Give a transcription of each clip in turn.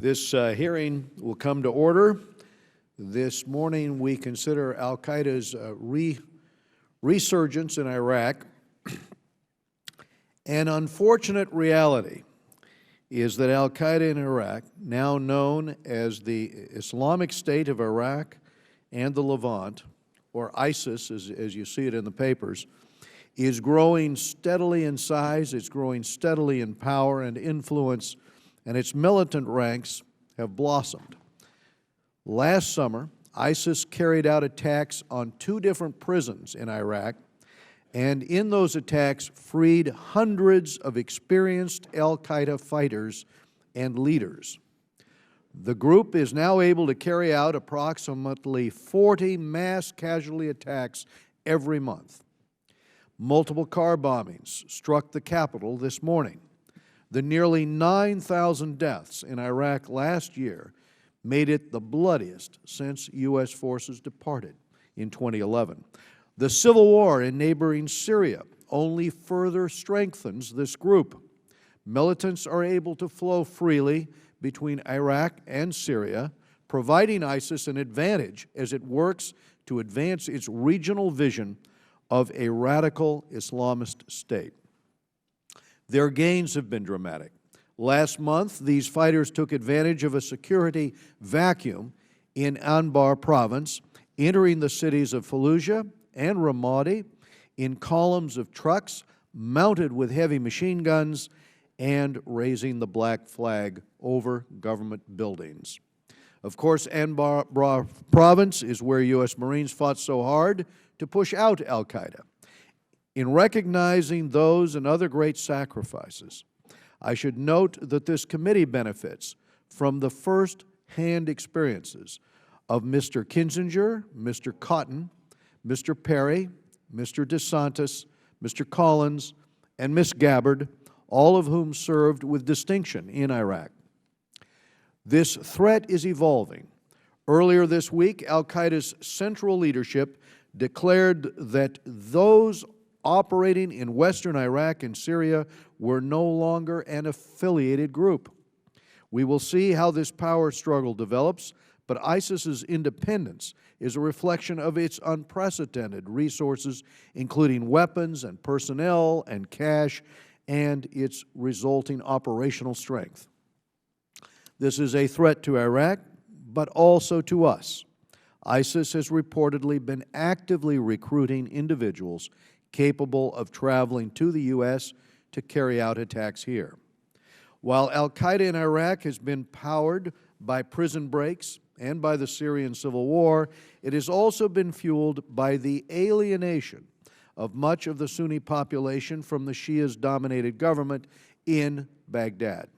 This hearing will come to order. This morning we consider Al-Qaeda's resurgence in Iraq. An unfortunate reality is that Al-Qaeda in Iraq, now known as the Islamic State of Iraq and the Levant, or ISIS as you see it in the papers, is growing steadily in size, it's growing steadily in power and influence, and its militant ranks have blossomed. Last summer, ISIS carried out attacks on 2 different prisons in Iraq, and in those attacks freed hundreds of experienced Al-Qaeda fighters and leaders. The group is now able to carry out approximately 40 mass casualty attacks every month. Multiple car bombings struck the capital this morning. The nearly 9,000 deaths in Iraq last year made it the bloodiest since U.S. forces departed in 2011. The civil war in neighboring Syria only further strengthens this group. Militants are able to flow freely between Iraq and Syria, providing ISIS an advantage as it works to advance its regional vision of a radical Islamist state. Their gains have been dramatic. Last month, these fighters took advantage of a security vacuum in Anbar province, entering the cities of Fallujah and Ramadi in columns of trucks mounted with heavy machine guns and raising the black flag over government buildings. Of course, Anbar province is where U.S. Marines fought so hard to push out Al-Qaeda. In recognizing those and other great sacrifices, I should note that this committee benefits from the first-hand experiences of Mr. Kinzinger, Mr. Cotton, Mr. Perry, Mr. DeSantis, Mr. Collins, and Ms. Gabbard, all of whom served with distinction in Iraq. This threat is evolving. Earlier this week, Al-Qaeda's central leadership declared that those operating in western Iraq and Syria were no longer an affiliated group. We will see how this power struggle develops, but ISIS's independence is a reflection of its unprecedented resources, including weapons and personnel and cash, and its resulting operational strength. This is a threat to Iraq, but also to us. ISIS has reportedly been actively recruiting individuals capable of traveling to the U.S. to carry out attacks here. While Al-Qaeda in Iraq has been powered by prison breaks and by the Syrian civil war, it has also been fueled by the alienation of much of the Sunni population from the Shias-dominated government in Baghdad.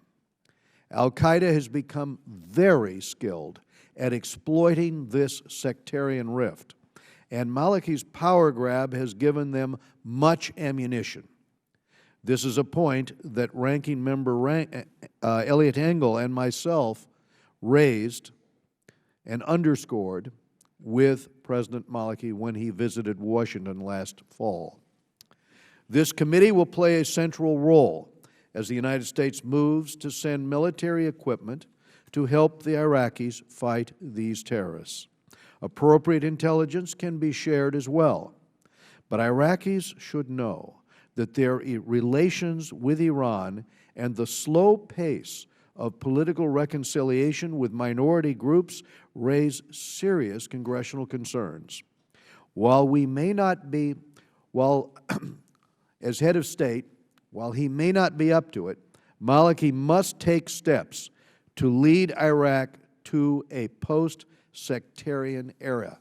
Al-Qaeda has become very skilled at exploiting this sectarian rift, and Maliki's power grab has given them much ammunition. This is a point that Ranking Member Eliot Engel and myself raised and underscored with President Maliki when he visited Washington last fall. This committee will play a central role as the United States moves to send military equipment to help the Iraqis fight these terrorists. Appropriate intelligence can be shared as well, but Iraqis should know that their relations with Iran and the slow pace of political reconciliation with minority groups raise serious congressional concerns. While we may not be, as head of state, while he may not be up to it, Maliki must take steps to lead Iraq to a post-sectarian era.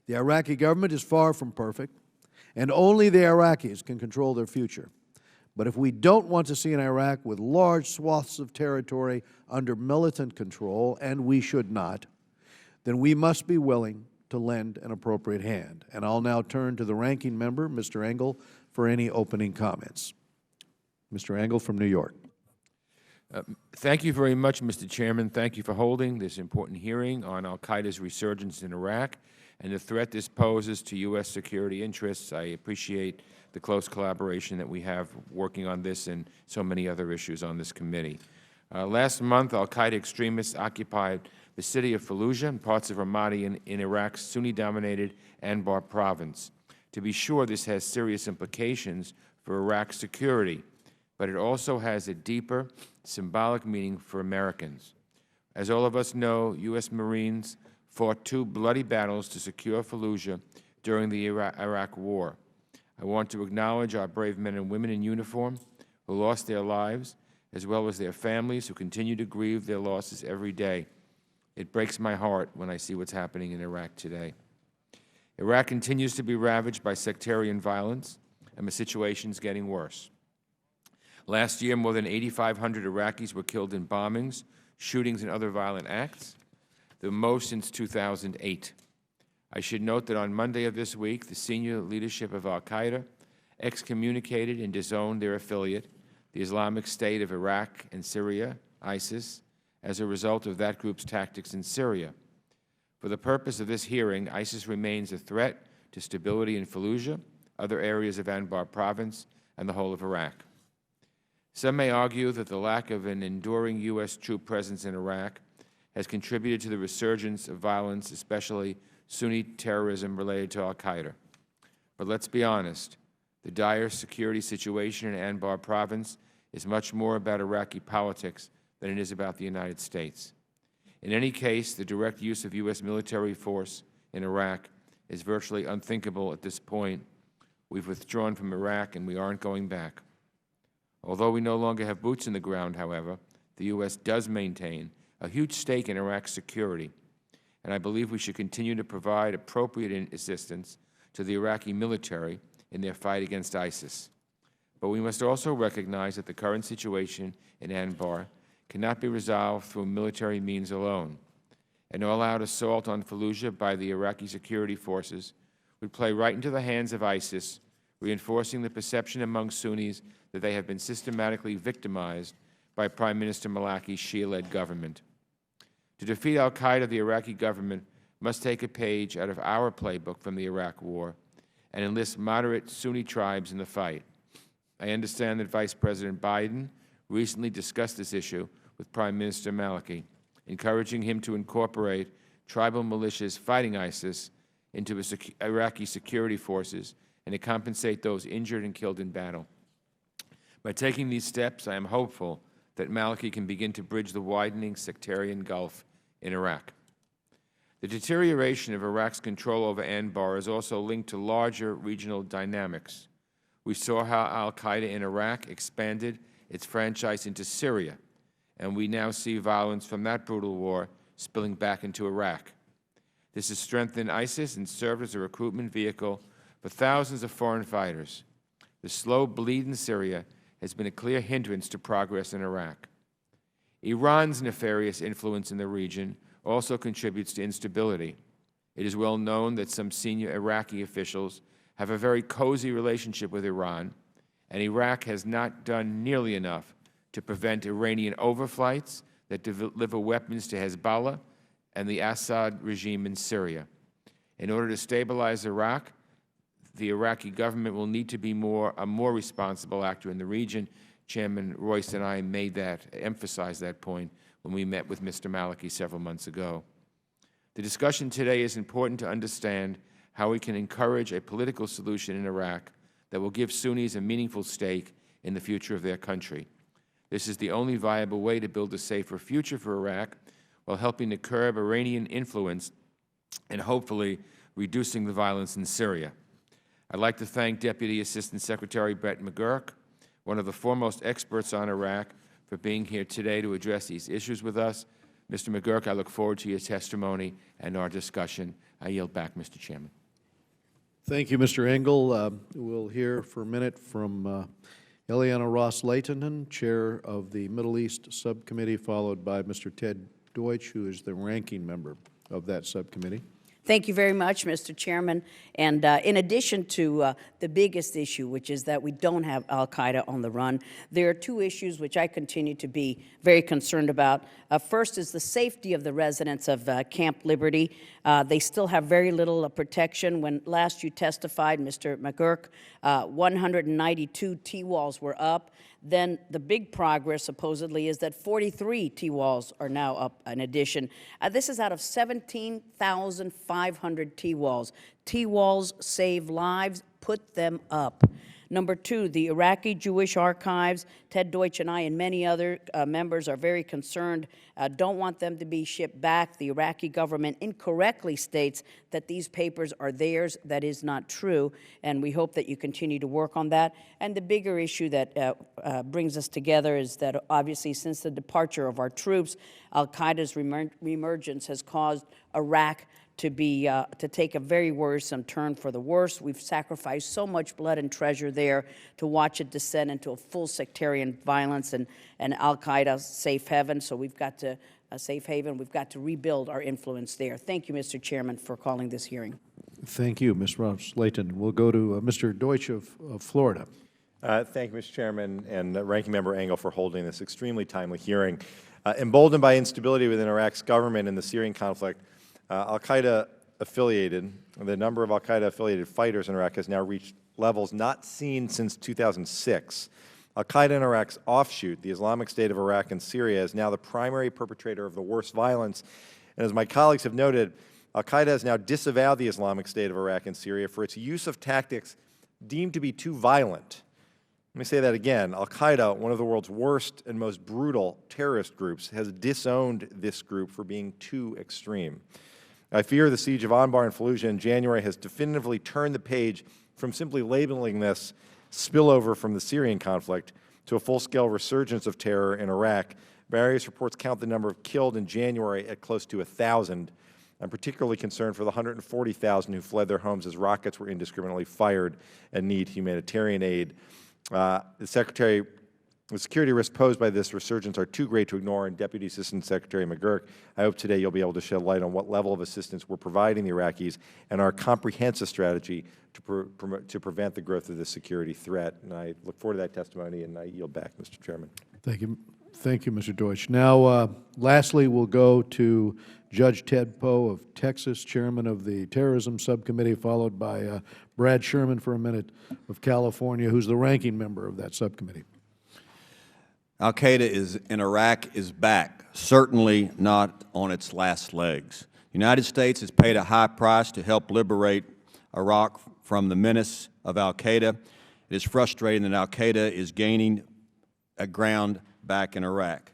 The Iraqi government is far from perfect, and only the Iraqis can control their future. But if we don't want to see an Iraq with large swaths of territory under militant control, and we should not, then we must be willing to lend an appropriate hand. And I'll now turn to the ranking member, Mr. Engel, for any opening comments. Mr. Engel from New York. Thank you very much, Mr. Chairman. Thank you for holding this important hearing on Al-Qaeda's resurgence in Iraq and the threat this poses to U.S. security interests. I appreciate the close collaboration that we have working on this and so many other issues on this committee. Last month, Al-Qaeda extremists occupied the city of Fallujah and parts of Ramadi in Iraq's Sunni-dominated Anbar province. To be sure, this has serious implications for Iraq's security, but it also has a deeper symbolic meaning for Americans. As all of us know, U.S. Marines fought 2 bloody battles to secure Fallujah during the Iraq War. I want to acknowledge our brave men and women in uniform who lost their lives, as well as their families who continue to grieve their losses every day. It breaks my heart when I see what's happening in Iraq today. Iraq continues to be ravaged by sectarian violence, and the situation is getting worse. Last year, more than 8,500 Iraqis were killed in bombings, shootings, and other violent acts, the most since 2008. I should note that on Monday of this week, the senior leadership of Al-Qaeda excommunicated and disowned their affiliate, the Islamic State of Iraq and Syria, ISIS, as a result of that group's tactics in Syria. For the purpose of this hearing, ISIS remains a threat to stability in Fallujah, other areas of Anbar province, and the whole of Iraq. Some may argue that the lack of an enduring U.S. troop presence in Iraq has contributed to the resurgence of violence, especially Sunni terrorism related to Al-Qaeda. But let's be honest, the dire security situation in Anbar province is much more about Iraqi politics than it is about the United States. In any case, the direct use of U.S. military force in Iraq is virtually unthinkable at this point. We've withdrawn from Iraq and we aren't going back. Although we no longer have boots in the ground, however, the U.S. does maintain a huge stake in Iraq's security, and I believe we should continue to provide appropriate assistance to the Iraqi military in their fight against ISIS. But we must also recognize that the current situation in Anbar cannot be resolved through military means alone. An all-out assault on Fallujah by the Iraqi security forces would play right into the hands of ISIS, reinforcing the perception among Sunnis that they have been systematically victimized by Prime Minister Malaki's Shia-led government. To defeat Al-Qaeda, the Iraqi government must take a page out of our playbook from the Iraq War and enlist moderate Sunni tribes in the fight. I understand that Vice President Biden recently discussed this issue with Prime Minister Maliki, encouraging him to incorporate tribal militias fighting ISIS into Iraqi security forces and to compensate those injured and killed in battle. By taking these steps, I am hopeful that Maliki can begin to bridge the widening sectarian gulf in Iraq. The deterioration of Iraq's control over Anbar is also linked to larger regional dynamics. We saw how Al-Qaeda in Iraq expanded its franchise into Syria, and we now see violence from that brutal war spilling back into Iraq. This has strengthened ISIS and served as a recruitment vehicle for thousands of foreign fighters. The slow bleed in Syria has been a clear hindrance to progress in Iraq. Iran's nefarious influence in the region also contributes to instability. It is well known that some senior Iraqi officials have a very cozy relationship with Iran, and Iraq has not done nearly enough to prevent Iranian overflights that deliver weapons to Hezbollah and the Assad regime in Syria. In order to stabilize Iraq, the Iraqi government will need to be a more responsible actor in the region. Chairman Royce and I emphasized that point when we met with Mr. Maliki several months ago. The discussion today is important to understand how we can encourage a political solution in Iraq that will give Sunnis a meaningful stake in the future of their country. This is the only viable way to build a safer future for Iraq while helping to curb Iranian influence and hopefully reducing the violence in Syria. I'd like to thank Deputy Assistant Secretary Brett McGurk, one of the foremost experts on Iraq, for being here today to address these issues with us. Mr. McGurk, I look forward to your testimony and our discussion. I yield back, Mr. Chairman. Thank you, Mr. Engel. We'll hear for a minute from Eliana Ross-Leitonen, Chair of the Middle East Subcommittee, followed by Mr. Ted Deutsch, who is the ranking member of that subcommittee. Thank you very much, Mr. Chairman. And in addition to the biggest issue, which is that we don't have Al-Qaeda on the run, there are two issues which I continue to be very concerned about. First is the safety of the residents of Camp Liberty. They still have very little protection. When last you testified, Mr. McGurk, 192 T-walls were up. Then the big progress, supposedly, is that 43 T-walls are now up in addition. This is out of 17,500 T-walls. T-walls save lives. Put them up. Number two, the Iraqi Jewish Archives, Ted Deutsch and I and many other members are very concerned, don't want them to be shipped back. The Iraqi government incorrectly states that these papers are theirs. That is not true, and we hope that you continue to work on that. And the bigger issue that brings us together is that obviously since the departure of our troops, Al-Qaeda's reemergence has caused Iraq to take a very worrisome turn for the worse. We've sacrificed so much blood and treasure there to watch it descend into a full sectarian violence and Al-Qaeda safe haven. So we've got to safe haven. We've got to rebuild our influence there. Thank you, Mr. Chairman, for calling this hearing. Thank you, Ms. Ross-Layton. We'll go to Mr. Deutsch of Florida. Thank you, Mr. Chairman, and Ranking Member Engel for holding this extremely timely hearing. Emboldened by instability within Iraq's government and the Syrian conflict, Al-Qaeda affiliated, the number of Al-Qaeda affiliated fighters in Iraq has now reached levels not seen since 2006. Al-Qaeda in Iraq's offshoot, the Islamic State of Iraq and Syria, is now the primary perpetrator of the worst violence. And as my colleagues have noted, Al-Qaeda has now disavowed the Islamic State of Iraq and Syria for its use of tactics deemed to be too violent. Let me say that again. Al-Qaeda, one of the world's worst and most brutal terrorist groups, has disowned this group for being too extreme. I fear the siege of Anbar and Fallujah in January has definitively turned the page from simply labeling this spillover from the Syrian conflict to a full-scale resurgence of terror in Iraq. Various reports count the number of killed in January at close to 1,000. I'm particularly concerned for the 140,000 who fled their homes as rockets were indiscriminately fired and need humanitarian aid. The security risks posed by this resurgence are too great to ignore, and Deputy Assistant Secretary McGurk, I hope today you'll be able to shed light on what level of assistance we're providing the Iraqis and our comprehensive strategy to prevent the growth of this security threat. And I look forward to that testimony, and I yield back, Mr. Chairman. Thank you. Thank you, Mr. Deutsch. Now, lastly, we'll go to Judge Ted Poe of Texas, Chairman of the Terrorism Subcommittee, followed by Brad Sherman for a minute of California, who's the ranking member of that subcommittee. Al-Qaeda in Iraq is back, certainly not on its last legs. The United States has paid a high price to help liberate Iraq from the menace of Al-Qaeda. It is frustrating that Al-Qaeda is gaining ground back in Iraq.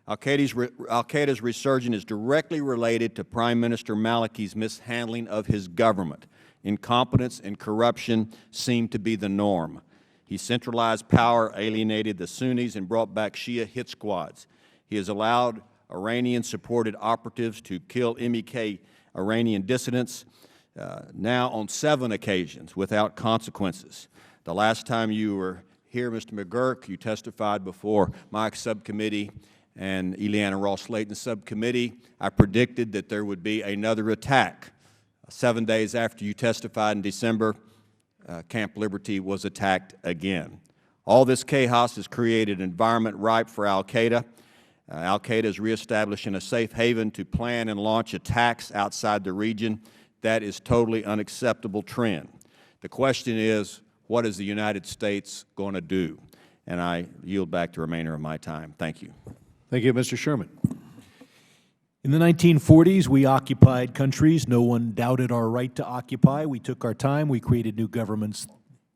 Al-Qaeda's resurgence is directly related to Prime Minister Maliki's mishandling of his government. Incompetence and corruption seem to be the norm. He centralized power, alienated the Sunnis, and brought back Shia hit squads. He has allowed Iranian-supported operatives to kill MEK Iranian dissidents, now on 7 occasions without consequences. The last time you were here, Mr. McGurk, you testified before my subcommittee and Eliana Ross-Layton's subcommittee. I predicted that there would be another attack. 7 days after you testified in December, Camp Liberty was attacked again. All this chaos has created an environment ripe for Al-Qaeda. Al-Qaeda is reestablishing a safe haven to plan and launch attacks outside the region. That is totally unacceptable trend. The question is, what is the United States going to do? And I yield back the remainder of my time. Thank you. Thank you, Mr. Sherman. In the 1940s, we occupied countries. No one doubted our right to occupy. We took our time. We created new governments,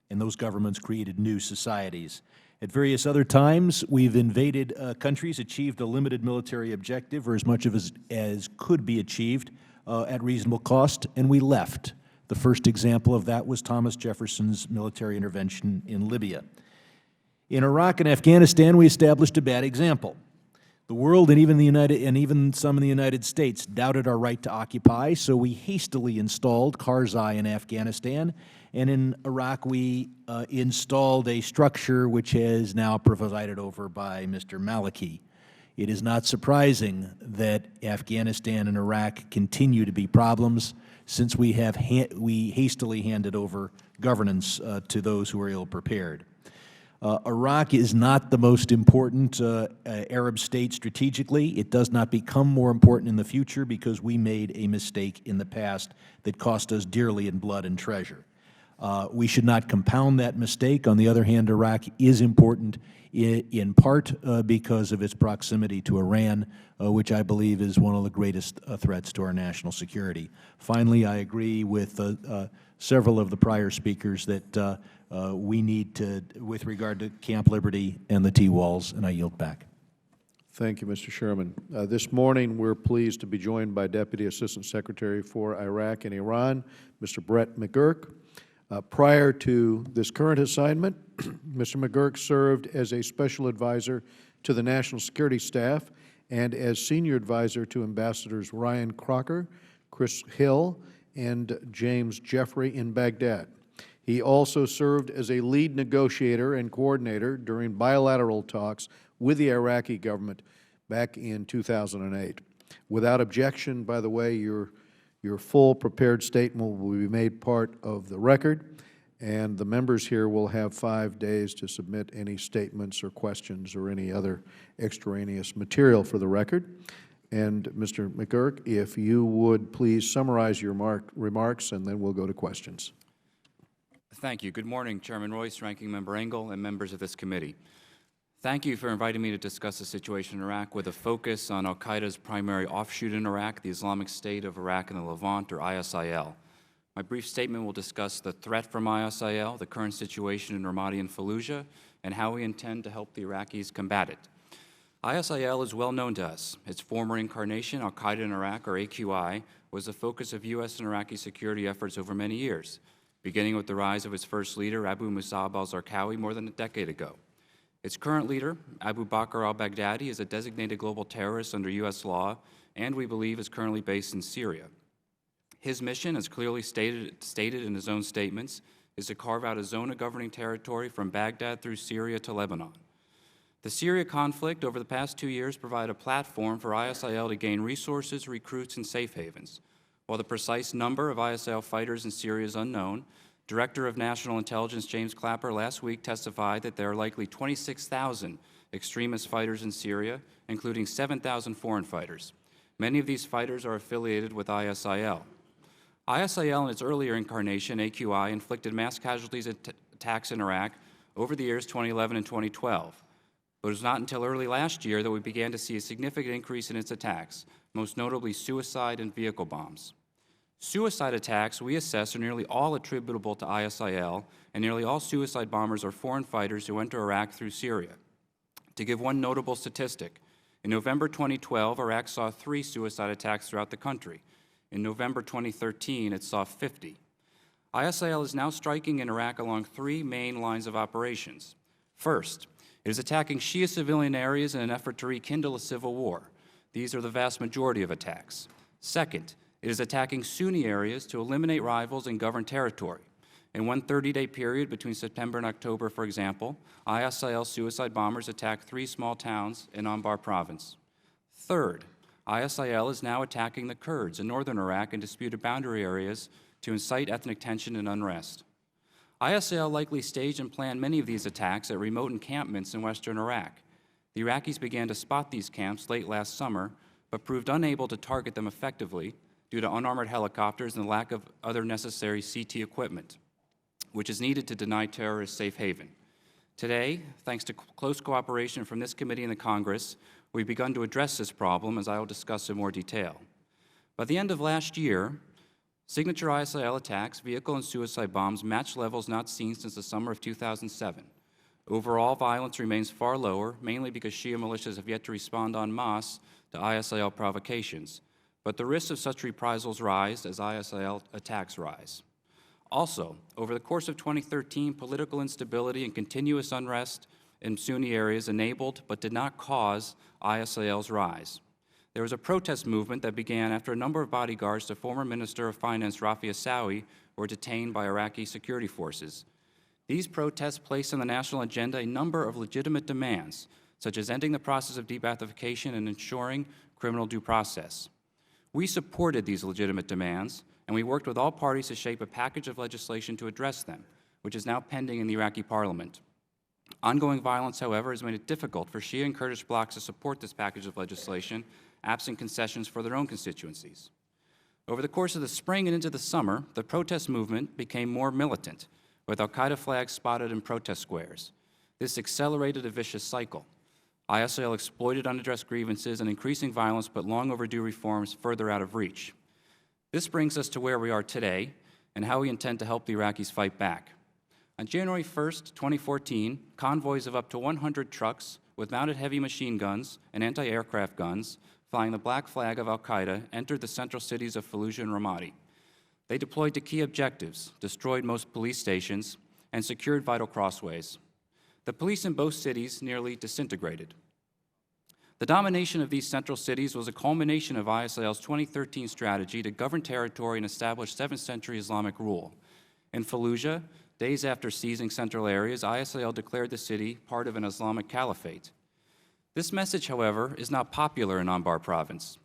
and those governments created new societies. At various other times, we've invaded countries, achieved a limited military objective, or as much of as could be achieved at reasonable cost, and we left. The first example of that was Thomas Jefferson's military intervention in Libya. In Iraq and Afghanistan, we established a bad example. The world and even some in the United States doubted our right to occupy, so we hastily installed Karzai in Afghanistan, and in Iraq we installed a structure which is now presided over by Mr. Maliki. It is not surprising that Afghanistan and Iraq continue to be problems. since we hastily handed over governance to those who are ill-prepared. Iraq is not the most important Arab state strategically. It does not become more important in the future because we made a mistake in the past that cost us dearly in blood and treasure. We should not compound that mistake. On the other hand, Iraq is important in part because of its proximity to Iran, which I believe is one of the greatest threats to our national security. Finally, I agree with several of the prior speakers that we need to, with regard to Camp Liberty and the T-walls, and I yield back. Thank you, Mr. Sherman. This morning, we're pleased to be joined by Deputy Assistant Secretary for Iraq and Iran, Mr. Brett McGurk. Prior to this current assignment, Mr. McGurk served as a special advisor to the National Security Staff and as senior advisor to Ambassadors Ryan Crocker, Chris Hill, and James Jeffrey in Baghdad. He also served as a lead negotiator and coordinator during bilateral talks with the Iraqi government back in 2008. Without objection, by the way, your full prepared statement will be made part of the record, and the members here will have 5 days to submit any statements or questions or any other extraneous material for the record. And Mr. McGurk, if you would please summarize your remarks, and then we'll go to questions. Thank you. Good morning, Chairman Royce, Ranking Member Engel, and members of this committee. Thank you for inviting me to discuss the situation in Iraq with a focus on Al-Qaeda's primary offshoot in Iraq, the Islamic State of Iraq and the Levant, or ISIL. My brief statement will discuss the threat from ISIL, the current situation in Ramadi and Fallujah, and how we intend to help the Iraqis combat it. ISIL is well known to us. Its former incarnation, Al-Qaeda in Iraq, or AQI, was the focus of U.S. and Iraqi security efforts over many years, beginning with the rise of its first leader, Abu Musab al-Zarqawi, more than a decade ago. Its current leader, Abu Bakr al-Baghdadi, is a designated global terrorist under U.S. law and, we believe, is currently based in Syria. His mission, as clearly stated in his own statements, is to carve out a zone of governing territory from Baghdad through Syria to Lebanon. The Syria conflict over the past 2 years provided a platform for ISIL to gain resources, recruits, and safe havens. While the precise number of ISIL fighters in Syria is unknown, Director of National Intelligence James Clapper last week testified that there are likely 26,000 extremist fighters in Syria, including 7,000 foreign fighters. Many of these fighters are affiliated with ISIL. ISIL, in its earlier incarnation, AQI, inflicted mass casualties attacks in Iraq over the years 2011 and 2012. But it was not until early last year that we began to see a significant increase in its attacks, most notably suicide and vehicle bombs. Suicide attacks, we assess, are nearly all attributable to ISIL, and nearly all suicide bombers are foreign fighters who enter Iraq through Syria. To give one notable statistic, in November 2012, Iraq saw 3 suicide attacks throughout the country. In November 2013, it saw 50. ISIL is now striking in Iraq along 3 main lines of operations. First, it is attacking Shia civilian areas in an effort to rekindle a civil war. These are the vast majority of attacks. Second, it is attacking Sunni areas to eliminate rivals and govern territory. In one 30-day period between September and October, for example, ISIL suicide bombers attacked 3 small towns in Anbar province. Third, ISIL is now attacking the Kurds in northern Iraq and disputed boundary areas to incite ethnic tension and unrest. ISIL likely staged and planned many of these attacks at remote encampments in western Iraq. The Iraqis began to spot these camps late last summer, but proved unable to target them effectively due to unarmored helicopters and the lack of other necessary CT equipment, which is needed to deny terrorists safe haven. Today, thanks to close cooperation from this committee and the Congress, we've begun to address this problem, as I will discuss in more detail. By the end of last year, signature ISIL attacks, vehicle and suicide bombs matched levels not seen since the summer of 2007. Overall, violence remains far lower, mainly because Shia militias have yet to respond en masse to ISIL provocations. But the risks of such reprisals rise as ISIL attacks rise. Also, over the course of 2013, political instability and continuous unrest in Sunni areas enabled but did not cause ISIL's rise. There was a protest movement that began after a number of bodyguards to former Minister of Finance Rafi Assawi were detained by Iraqi security forces. These protests placed on the national agenda a number of legitimate demands, such as ending the process of de-Baathification and ensuring criminal due process. We supported these legitimate demands, and we worked with all parties to shape a package of legislation to address them, which is now pending in the Iraqi parliament. Ongoing violence, however, has made it difficult for Shia and Kurdish blocs to support this package of legislation, absent concessions for their own constituencies. Over the course of the spring and into the summer, the protest movement became more militant, with Al-Qaeda flags spotted in protest squares. This accelerated a vicious cycle. ISIL exploited unaddressed grievances and increasing violence put long overdue reforms further out of reach. This brings us to where we are today and how we intend to help the Iraqis fight back. On January 1st, 2014, convoys of up to 100 trucks with mounted heavy machine guns and anti-aircraft guns flying the black flag of Al-Qaeda entered the central cities of Fallujah and Ramadi. They deployed to key objectives, destroyed most police stations, and secured vital crossways. The police in both cities nearly disintegrated. The domination of these central cities was a culmination of ISIL's 2013 strategy to govern territory and establish 7th century Islamic rule. In Fallujah, days after seizing central areas, ISIL declared the city part of an Islamic caliphate. This message, however, is not popular in Anbar province.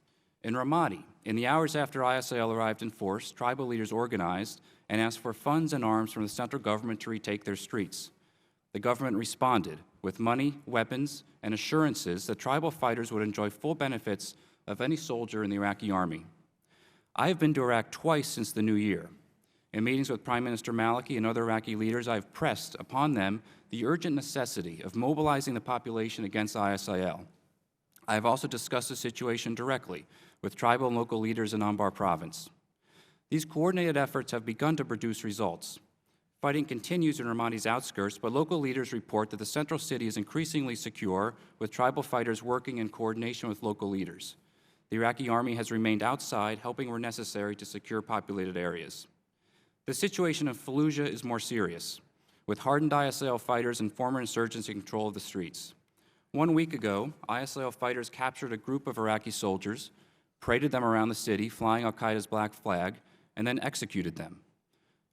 In Ramadi, in the hours after ISIL arrived in force, tribal leaders organized and asked for funds and arms from the central government to retake their streets. The government responded with money, weapons, and assurances that tribal fighters would enjoy full benefits of any soldier in the Iraqi army. I have been to Iraq twice since the new year. In meetings with Prime Minister Maliki and other Iraqi leaders, I have pressed upon them the urgent necessity of mobilizing the population against ISIL. I have also discussed the situation directly with tribal and local leaders in Anbar province. These coordinated efforts have begun to produce results. Fighting continues in Ramadi's outskirts, but local leaders report that the central city is increasingly secure, with tribal fighters working in coordination with local leaders. The Iraqi army has remained outside, helping where necessary to secure populated areas. The situation in Fallujah is more serious, with hardened ISIL fighters and former insurgents in control of the streets. 1 week ago, ISIL fighters captured a group of Iraqi soldiers, paraded them around the city, flying Al-Qaeda's black flag, and then executed them.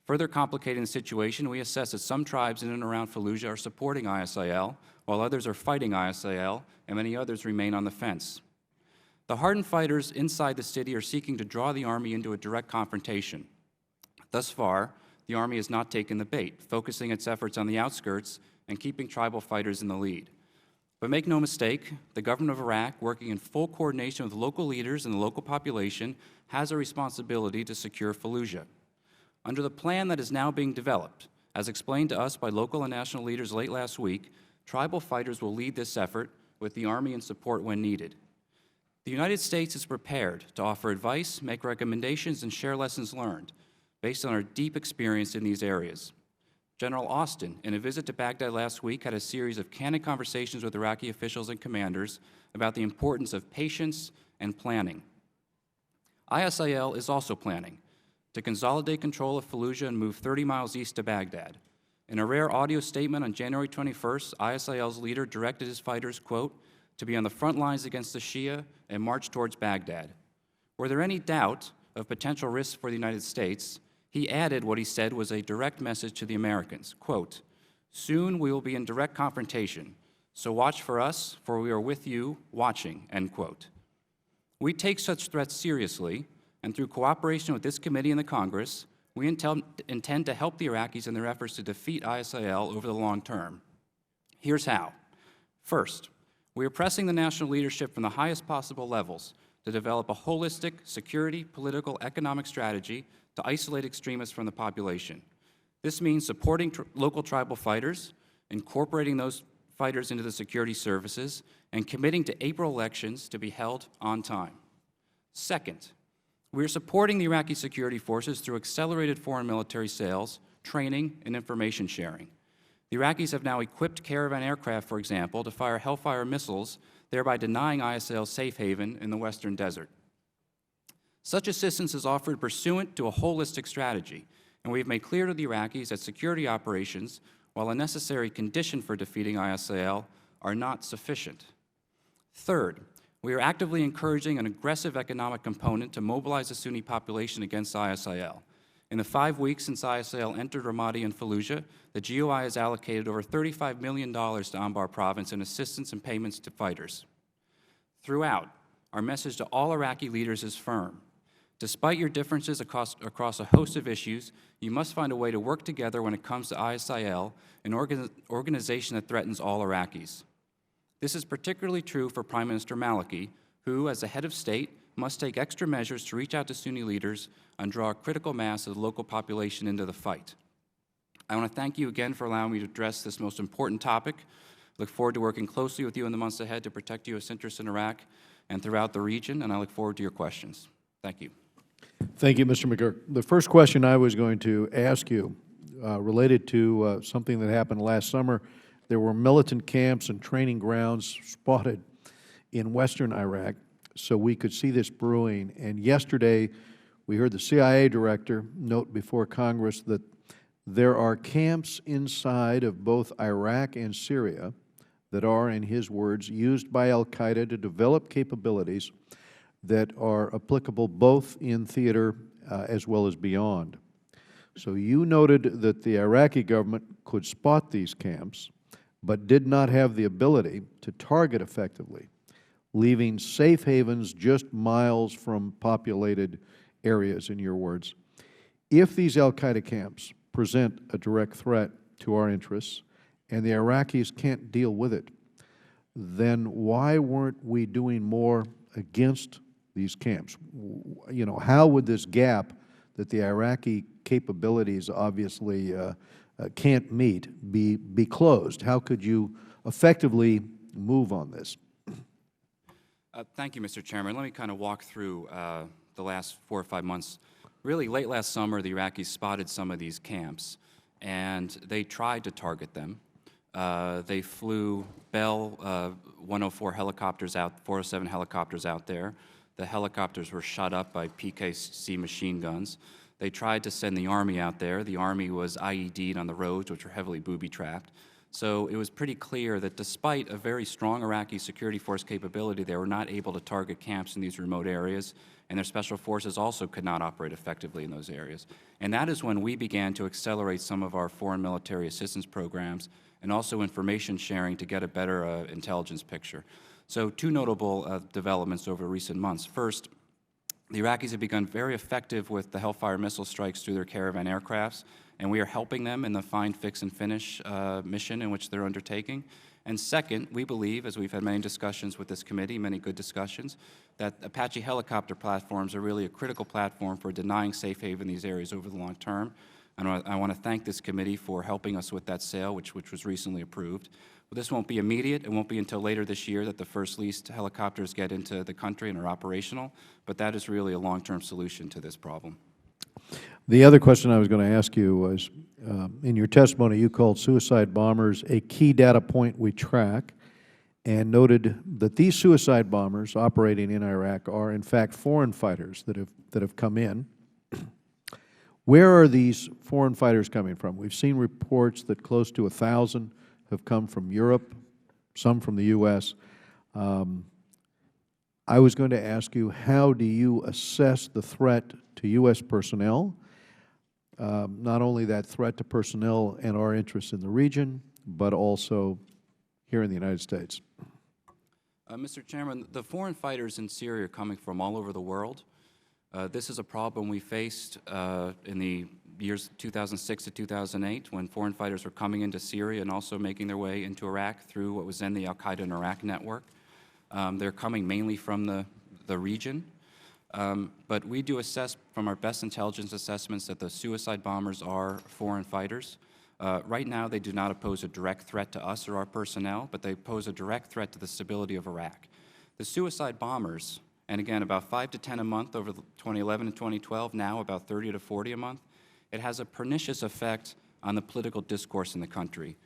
Further complicating the situation, we assess that some tribes in and around Fallujah are supporting ISIL, while others are fighting ISIL, and many others remain on the fence. The hardened fighters inside the city are seeking to draw the army into a direct confrontation. Thus far, the army has not taken the bait, focusing its efforts on the outskirts and keeping tribal fighters in the lead. But make no mistake, the government of Iraq, working in full coordination with local leaders and the local population, has a responsibility to secure Fallujah. Under the plan that is now being developed, as explained to us by local and national leaders late last week, tribal fighters will lead this effort with the army in support when needed. The United States is prepared to offer advice, make recommendations, and share lessons learned based on our deep experience in these areas. General Austin, in a visit to Baghdad last week, had a series of candid conversations with Iraqi officials and commanders about the importance of patience and planning. ISIL is also planning to consolidate control of Fallujah and move 30 miles east to Baghdad. In a rare audio statement on January 21st, ISIL's leader directed his fighters, quote, to be on the front lines against the Shia and march towards Baghdad. Were there any doubt of potential risks for the United States, he added what he said was a direct message to the Americans, quote, soon we will be in direct confrontation, so watch for us, for we are with you, watching, end quote. We take such threats seriously, and through cooperation with this committee and the Congress, we intend to help the Iraqis in their efforts to defeat ISIL over the long term. Here's how. First, we are pressing the national leadership from the highest possible levels to develop a holistic security, political, economic strategy to isolate extremists from the population. This means supporting local tribal fighters, incorporating those fighters into the security services, and committing to April elections to be held on time. Second, we are supporting the Iraqi security forces through accelerated foreign military sales, training, and information sharing. The Iraqis have now equipped Caravan aircraft, for example, to fire Hellfire missiles, thereby denying ISIL safe haven in the western desert. Such assistance is offered pursuant to a holistic strategy, and we have made clear to the Iraqis that security operations, while a necessary condition for defeating ISIL, are not sufficient. Third, we are actively encouraging an aggressive economic component to mobilize the Sunni population against ISIL. In the 5 weeks since ISIL entered Ramadi and Fallujah, the GOI has allocated over $35 million to Anbar province in assistance and payments to fighters. Throughout, our message to all Iraqi leaders is firm. Despite your differences across a host of issues, you must find a way to work together when it comes to ISIL, an organization that threatens all Iraqis. This is particularly true for Prime Minister Maliki, who, as the head of state, must take extra measures to reach out to Sunni leaders and draw a critical mass of the local population into the fight. I want to thank you again for allowing me to address this most important topic. I look forward to working closely with you in the months ahead to protect U.S. interests in Iraq and throughout the region, and I look forward to your questions. Thank you. Thank you, Mr. McGurk. The first question I was going to ask you related to something that happened last summer. There were militant camps and training grounds spotted in western Iraq, so we could see this brewing. And yesterday, we heard the CIA director note before Congress that there are camps inside of both Iraq and Syria that are, in his words, used by Al-Qaeda to develop capabilities that are applicable both in theater as well as beyond. So you noted that the Iraqi government could spot these camps, but did not have the ability to target effectively, leaving safe havens just miles from populated areas, in your words. If these Al-Qaeda camps present a direct threat to our interests and the Iraqis can't deal with it, then why weren't we doing more against these camps? You know, how would this gap that the Iraqi capabilities obviously can't meet be closed? How could you effectively move on this? Thank you, Mr. Chairman. Let me kind of walk through the last 4 or 5 months. Really, late last summer, the Iraqis spotted some of these camps, and they tried to target them. They flew Bell 104 helicopters out, 407 helicopters out there. The helicopters were shot up by PKC machine guns. They tried to send the Army out there. The Army was IED'd on the roads, which were heavily booby-trapped. So it was pretty clear that despite a very strong Iraqi security force capability, they were not able to target camps in these remote areas, and their special forces also could not operate effectively in those areas. And that is when we began to accelerate some of our foreign military assistance programs and also information sharing to get a better intelligence picture. So 2 notable developments over recent months. First, the Iraqis have begun very effective with the Hellfire missile strikes through their Caravan aircrafts, and we are helping them in the find, fix, and finish mission in which they're undertaking. And second, we believe, as we've had many discussions with this committee, many good discussions, that Apache helicopter platforms are really a critical platform for denying safe haven in these areas over the long term. And I want to thank this committee for helping us with that sale, which was recently approved. But this won't be immediate. It won't be until later this year that the first leased helicopters get into the country and are operational. But that is really a long-term solution to this problem. The other question I was going to ask you was, in your testimony, you called suicide bombers a key data point we track, and noted that these suicide bombers operating in Iraq are, in fact, foreign fighters that have come in. Where are these foreign fighters coming from? We've seen reports that close to 1,000 have come from Europe, some from the U.S. I was going to ask you, how do you assess the threat to U.S. personnel, not only that threat to personnel and our interests in the region, but also here in the United States? Mr. Chairman, the foreign fighters in Syria are coming from all over the world. This is a problem we faced in the years 2006 to 2008 when foreign fighters were coming into Syria and also making their way into Iraq through what was then the Al-Qaeda in Iraq network. They're coming mainly from the region. But we do assess from our best intelligence assessments that the suicide bombers are foreign fighters. Right now, they do not pose a direct threat to us or our personnel, but they pose a direct threat to the stability of Iraq. The suicide bombers, and again, about 5 to 10 a month over 2011 and 2012, now about 30 to 40 a month, it has a pernicious effect on the political discourse in the country.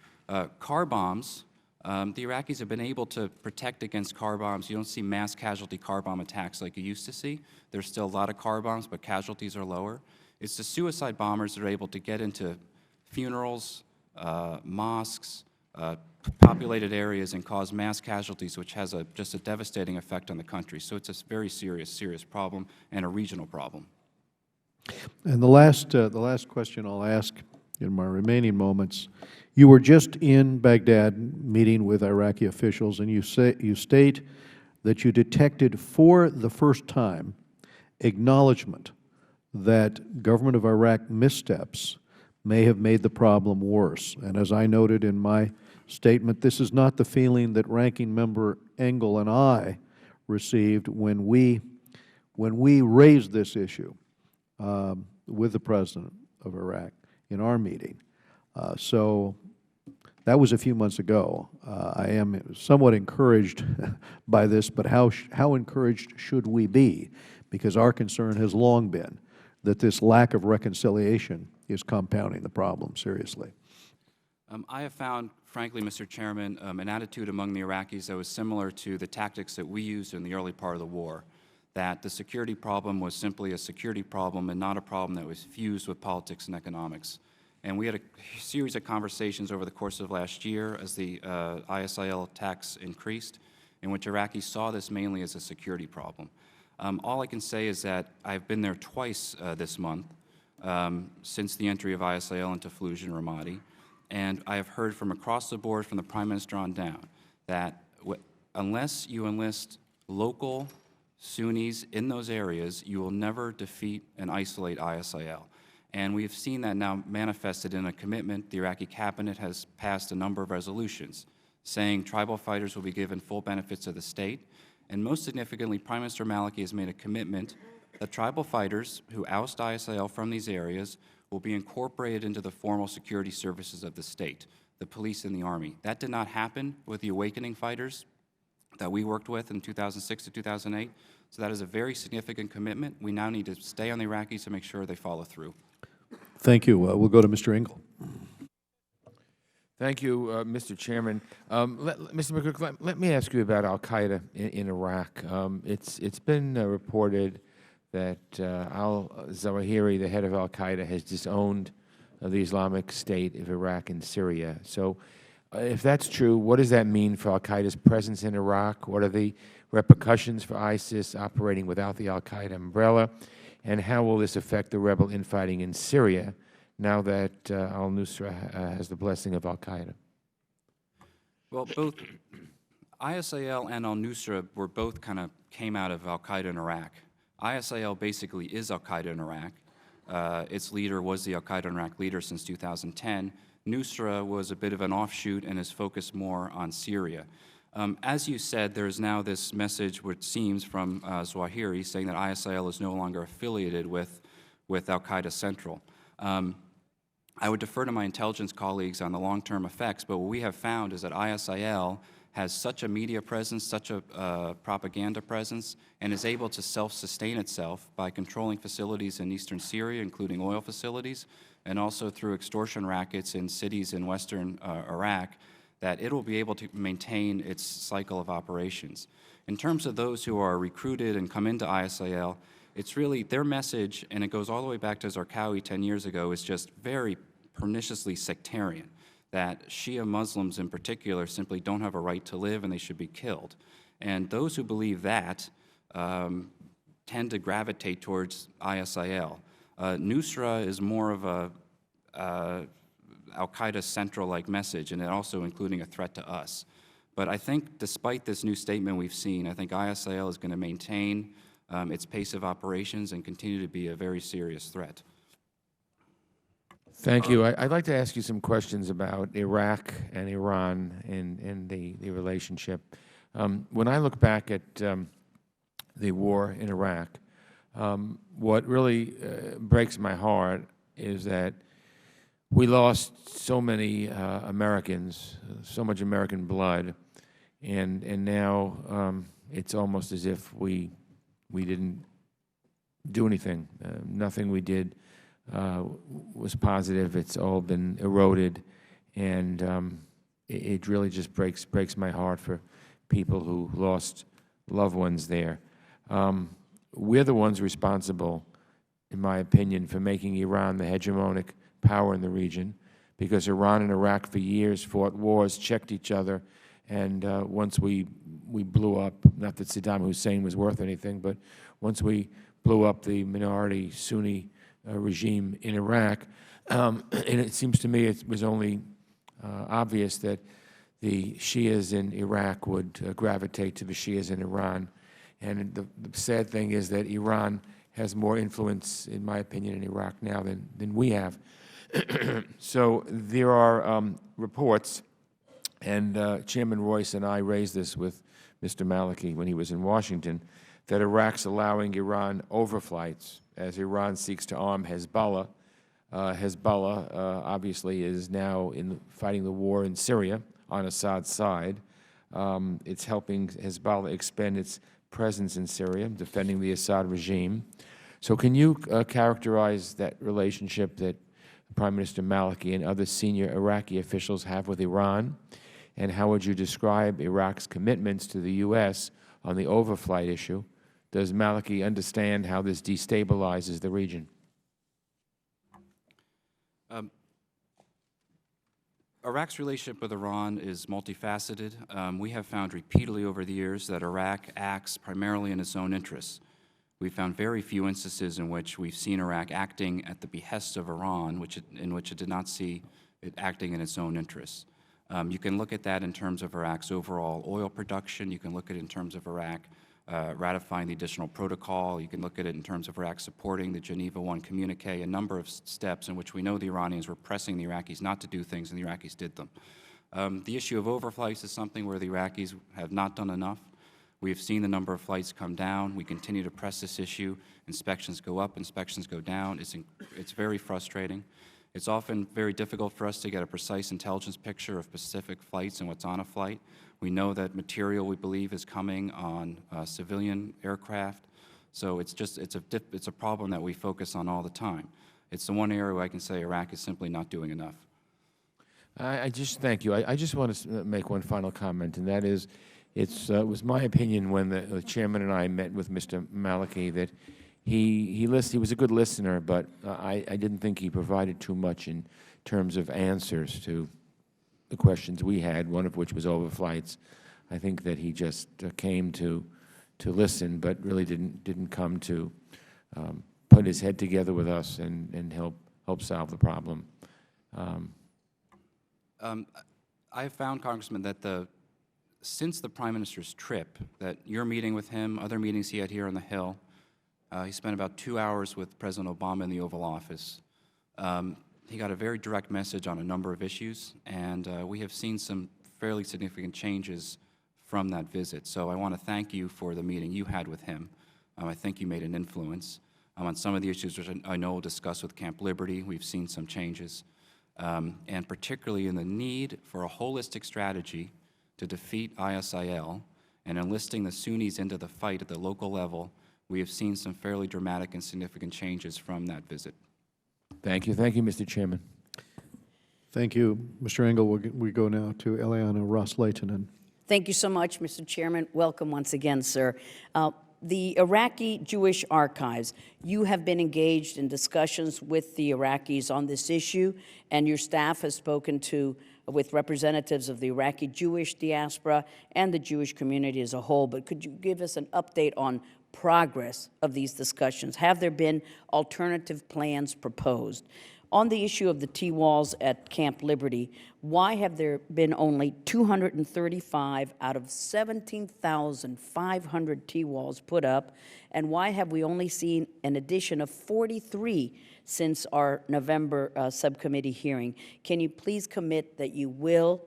Car bombs, the Iraqis have been able to protect against car bombs. You don't see mass casualty car bomb attacks like you used to see. There's still a lot of car bombs, but casualties are lower. It's the suicide bombers that are able to get into funerals, mosques, populated areas and cause mass casualties, which has just a devastating effect on the country. So it's a very serious problem and a regional problem. And the last question I'll ask in my remaining moments, you were just in Baghdad meeting with Iraqi officials, and you state that you detected for the first time acknowledgement that government of Iraq missteps may have made the problem worse. And as I noted in my statement, this is not the feeling that Ranking Member Engel and I received when we raised this issue with the President of Iraq in our meeting. So that was a few months ago. I am somewhat encouraged by this, but how encouraged should we be? Because our concern has long been that this lack of reconciliation is compounding the problem seriously. I have found, frankly, Mr. Chairman, an attitude among the Iraqis that was similar to the tactics that we used in the early part of the war, that the security problem was simply a security problem and not a problem that was fused with politics and economics. And we had a series of conversations over the course of last year as the ISIL attacks increased, in which Iraqis saw this mainly as a security problem. All I can say is that I've been there twice this month since the entry of ISIL into Fallujah and Ramadi, and I have heard from across the board, from the Prime Minister on down, that unless you enlist local Sunnis in those areas, you will never defeat and isolate ISIL. And we've seen that now manifested in a commitment. The Iraqi cabinet has passed a number of resolutions saying tribal fighters will be given full benefits of the state. And most significantly, Prime Minister Maliki has made a commitment that tribal fighters who oust ISIL from these areas will be incorporated into the formal security services of the state, the police and the army. That did not happen with the awakening fighters that we worked with in 2006 to 2008. So that is a very significant commitment. We now need to stay on the Iraqis to make sure they follow through. Thank you. We'll go to Mr. Engel. Thank you, Mr. Chairman. Mr. McCook, let me ask you about Al-Qaeda in Iraq. It's been reported that al-Zawahiri, the head of Al-Qaeda, has disowned the Islamic State of Iraq and Syria. So if that's true, what does that mean for Al-Qaeda's presence in Iraq? What are the repercussions for ISIS operating without the Al-Qaeda umbrella? And how will this affect the rebel infighting in Syria now that al-Nusra has the blessing of Al-Qaeda? Well, both ISIL and al-Nusra were both kind of came out of Al-Qaeda in Iraq. ISIL basically is Al-Qaeda in Iraq. Its leader was the Al-Qaeda in Iraq leader since 2010. Nusra was a bit of an offshoot and is focused more on Syria. As you said, there is now this message, which seems from Zawahiri, saying that ISIL is no longer affiliated with Al-Qaeda Central. I would defer to my intelligence colleagues on the long-term effects, but what we have found is that ISIL has such a media presence, such a propaganda presence, and is able to self-sustain itself by controlling facilities in eastern Syria, including oil facilities, and also through extortion rackets in cities in western Iraq, that it will be able to maintain its cycle of operations. In terms of those who are recruited and come into ISIL, it's really their message, and it goes all the way back to Zarqawi 10 years ago, is just very perniciously sectarian, that Shia Muslims in particular simply don't have a right to live and they should be killed. And those who believe that tend to gravitate towards ISIL. Nusra is more of a Al-Qaeda Central-like message, and it also including a threat to us. But I think despite this new statement we've seen, I think ISIL is going to maintain its pace of operations and continue to be a very serious threat. Thank you. I'd like to ask you some questions about Iraq and Iran and the relationship. When I look back at the war in Iraq, what really breaks my heart is that we lost so many Americans, so much American blood, and now it's almost as if we didn't do anything. Nothing we did was positive. It's all been eroded, and it really just breaks my heart for people who lost loved ones there. We're the ones responsible, in my opinion, for making Iran the hegemonic power in the region, because Iran and Iraq for years fought wars, checked each other, and once we blew up, not that Saddam Hussein was worth anything, but once we blew up the minority Sunni regime in Iraq, and it seems to me it was only obvious that the Shias in Iraq would gravitate to the Shias in Iran. And the sad thing is that Iran has more influence, in my opinion, in Iraq now than we have. So there are reports, and Chairman Royce and I raised this with Mr. Maliki when he was in Washington, that Iraq's allowing Iran overflights as Iran seeks to arm Hezbollah. Hezbollah obviously is now fighting the war in Syria on Assad's side. It's helping Hezbollah expand its presence in Syria, defending the Assad regime. So can you characterize that relationship that Prime Minister Maliki and other senior Iraqi officials have with Iran? And how would you describe Iraq's commitments to the U.S. on the overflight issue? Does Maliki understand how this destabilizes the region? Iraq's relationship with Iran is multifaceted. We have found repeatedly over the years that Iraq acts primarily in its own interests. We've found very few instances in which we've seen Iraq acting at the behest of Iran, in which it did not see it acting in its own interests. You can look at that in terms of Iraq's overall oil production. You can look at it in terms of Iraq ratifying the additional protocol. You can look at it in terms of Iraq supporting the Geneva I communique, a number of steps in which we know the Iranians were pressing the Iraqis not to do things, and the Iraqis did them. The issue of overflights is something where the Iraqis have not done enough. We have seen the number of flights come down. We continue to press this issue. Inspections go up, inspections go down. It's very frustrating. It's often very difficult for us to get a precise intelligence picture of specific flights and what's on a flight. We know that material, we believe, is coming on civilian aircraft. So it's a problem that we focus on all the time. It's the one area where I can say Iraq is simply not doing enough. Thank you. I just want to make one final comment, and that is, it was my opinion when the chairman and I met with Mr. Maliki that he was a good listener, but I didn't think he provided too much in terms of answers to the questions we had, one of which was overflights. I think that he just came to listen, but really didn't come to put his head together with us and help solve the problem. I have found, Congressman, that since the Prime Minister's trip, that your meeting with him, other meetings he had here on the Hill, he spent about 2 hours with President Obama in the Oval Office. He got a very direct message on a number of issues, and we have seen some fairly significant changes from that visit. So I want to thank you for the meeting you had with him. I think you made an influence. On some of the issues which I know we'll discuss with Camp Liberty, we've seen some changes, and particularly in the need for a holistic strategy to defeat ISIL and enlisting the Sunnis into the fight at the local level. We have seen some fairly dramatic and significant changes from that visit. Thank you. Thank you, Mr. Chairman. Thank you, Mr. Engel. We go now to Eliana Ross-Leitonen. Thank you so much, Mr. Chairman. Welcome once again, sir. The Iraqi Jewish Archives, you have been engaged in discussions with the Iraqis on this issue, and your staff has spoken with representatives of the Iraqi Jewish diaspora and the Jewish community as a whole. But could you give us an update on progress of these discussions? Have there been alternative plans proposed? On the issue of the T-walls at Camp Liberty, why have there been only 235 out of 17,500 T-walls put up, and why have we only seen an addition of 43 since our November subcommittee hearing? Can you please commit that you will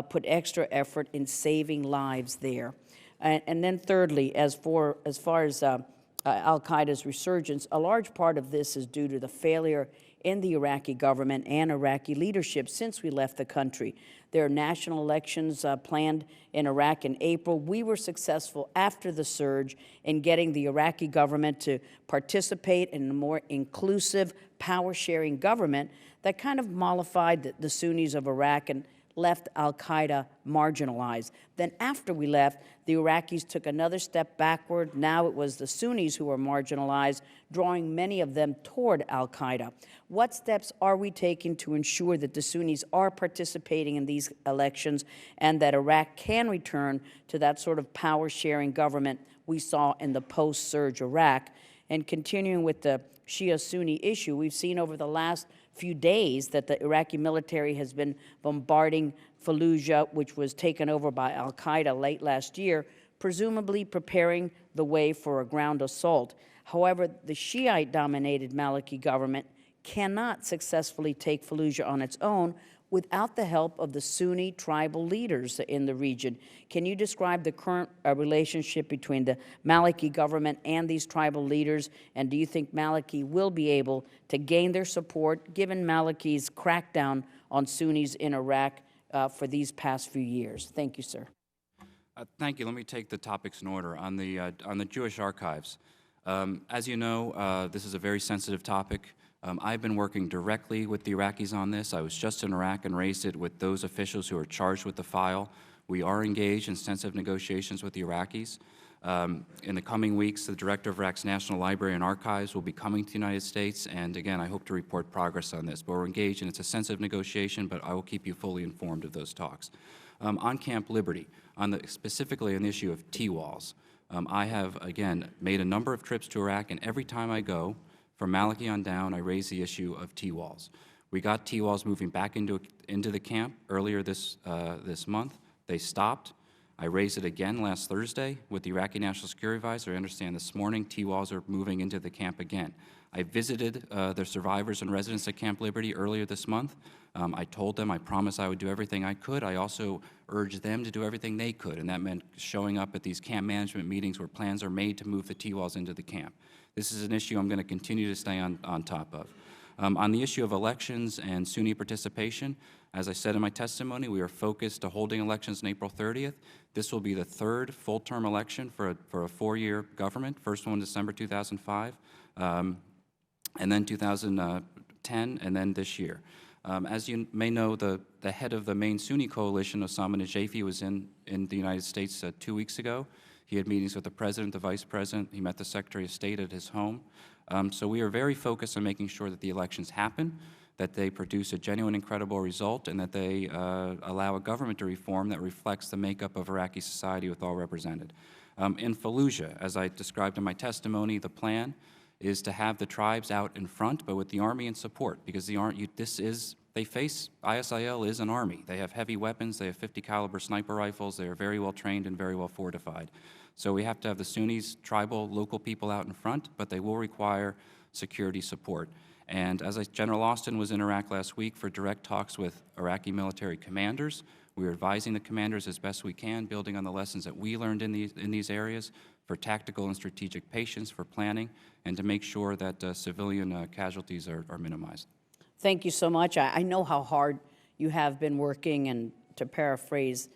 put extra effort in saving lives there? And then thirdly, as far as Al-Qaeda's resurgence, a large part of this is due to the failure in the Iraqi government and Iraqi leadership since we left the country. There are national elections planned in Iraq in April. We were successful after the surge in getting the Iraqi government to participate in a more inclusive, power-sharing government that kind of mollified the Sunnis of Iraq and left Al-Qaeda marginalized. Then after we left, the Iraqis took another step backward. Now it was the Sunnis who were marginalized, drawing many of them toward Al-Qaeda. What steps are we taking to ensure that the Sunnis are participating in these elections and that Iraq can return to that sort of power-sharing government we saw in the post-surge Iraq? And continuing with the Shia-Sunni issue, we've seen over the last few days that the Iraqi military has been bombarding Fallujah, which was taken over by Al-Qaeda late last year, presumably preparing the way for a ground assault. However, the Shiite-dominated Maliki government cannot successfully take Fallujah on its own without the help of the Sunni tribal leaders in the region. Can you describe the current relationship between the Maliki government and these tribal leaders? And do you think Maliki will be able to gain their support, given Maliki's crackdown on Sunnis in Iraq for these past few years? Thank you, sir. Thank you. Let me take the topics in order. On the Jewish archives, as you know, this is a very sensitive topic. I've been working directly with the Iraqis on this. I was just in Iraq and raised it with those officials who are charged with the file. We are engaged in sensitive negotiations with the Iraqis. In the coming weeks, the director of Iraq's National Library and Archives will be coming to the United States, and again, I hope to report progress on this. But we're engaged, and it's a sensitive negotiation, but I will keep you fully informed of those talks. On Camp Liberty, specifically on the issue of T-walls, I have, again, made a number of trips to Iraq, and every time I go, from Maliki on down, I raise the issue of T-walls. We got T-walls moving back into the camp earlier this month. They stopped. I raised it again last Thursday with the Iraqi National Security Advisor. I understand this morning T-walls are moving into the camp again. I visited the survivors and residents at Camp Liberty earlier this month. I told them I promised I would do everything I could. I also urged them to do everything they could, and that meant showing up at these camp management meetings where plans are made to move the T-walls into the camp. This is an issue I'm going to continue to stay on top of. On the issue of elections and Sunni participation, as I said in my testimony, we are focused to holding elections on April 30th. This will be the third full-term election for a four-year government, first one December 2005, and then 2010, and then this year. As you may know, the head of the main Sunni coalition, Osama Najafi, was in the United States 2 weeks ago. He had meetings with the president, the vice president. He met the Secretary of State at his home. So we are very focused on making sure that the elections happen, that they produce a genuine and credible result, and that they allow a government to reform that reflects the makeup of Iraqi society with all represented. In Fallujah, as I described in my testimony, the plan is to have the tribes out in front, but with the army in support, because ISIL is an army. They have heavy weapons, they have 50 caliber sniper rifles, they are very well trained and very well fortified. So we have to have the Sunnis, tribal, local people out in front, but they will require security support. And as General Austin was in Iraq last week for direct talks with Iraqi military commanders. We are advising the commanders as best we can, building on the lessons that we learned in these areas for tactical and strategic patience, for planning, and to make sure that civilian casualties are minimized. Thank you so much. I know how hard you have been working, and to paraphrase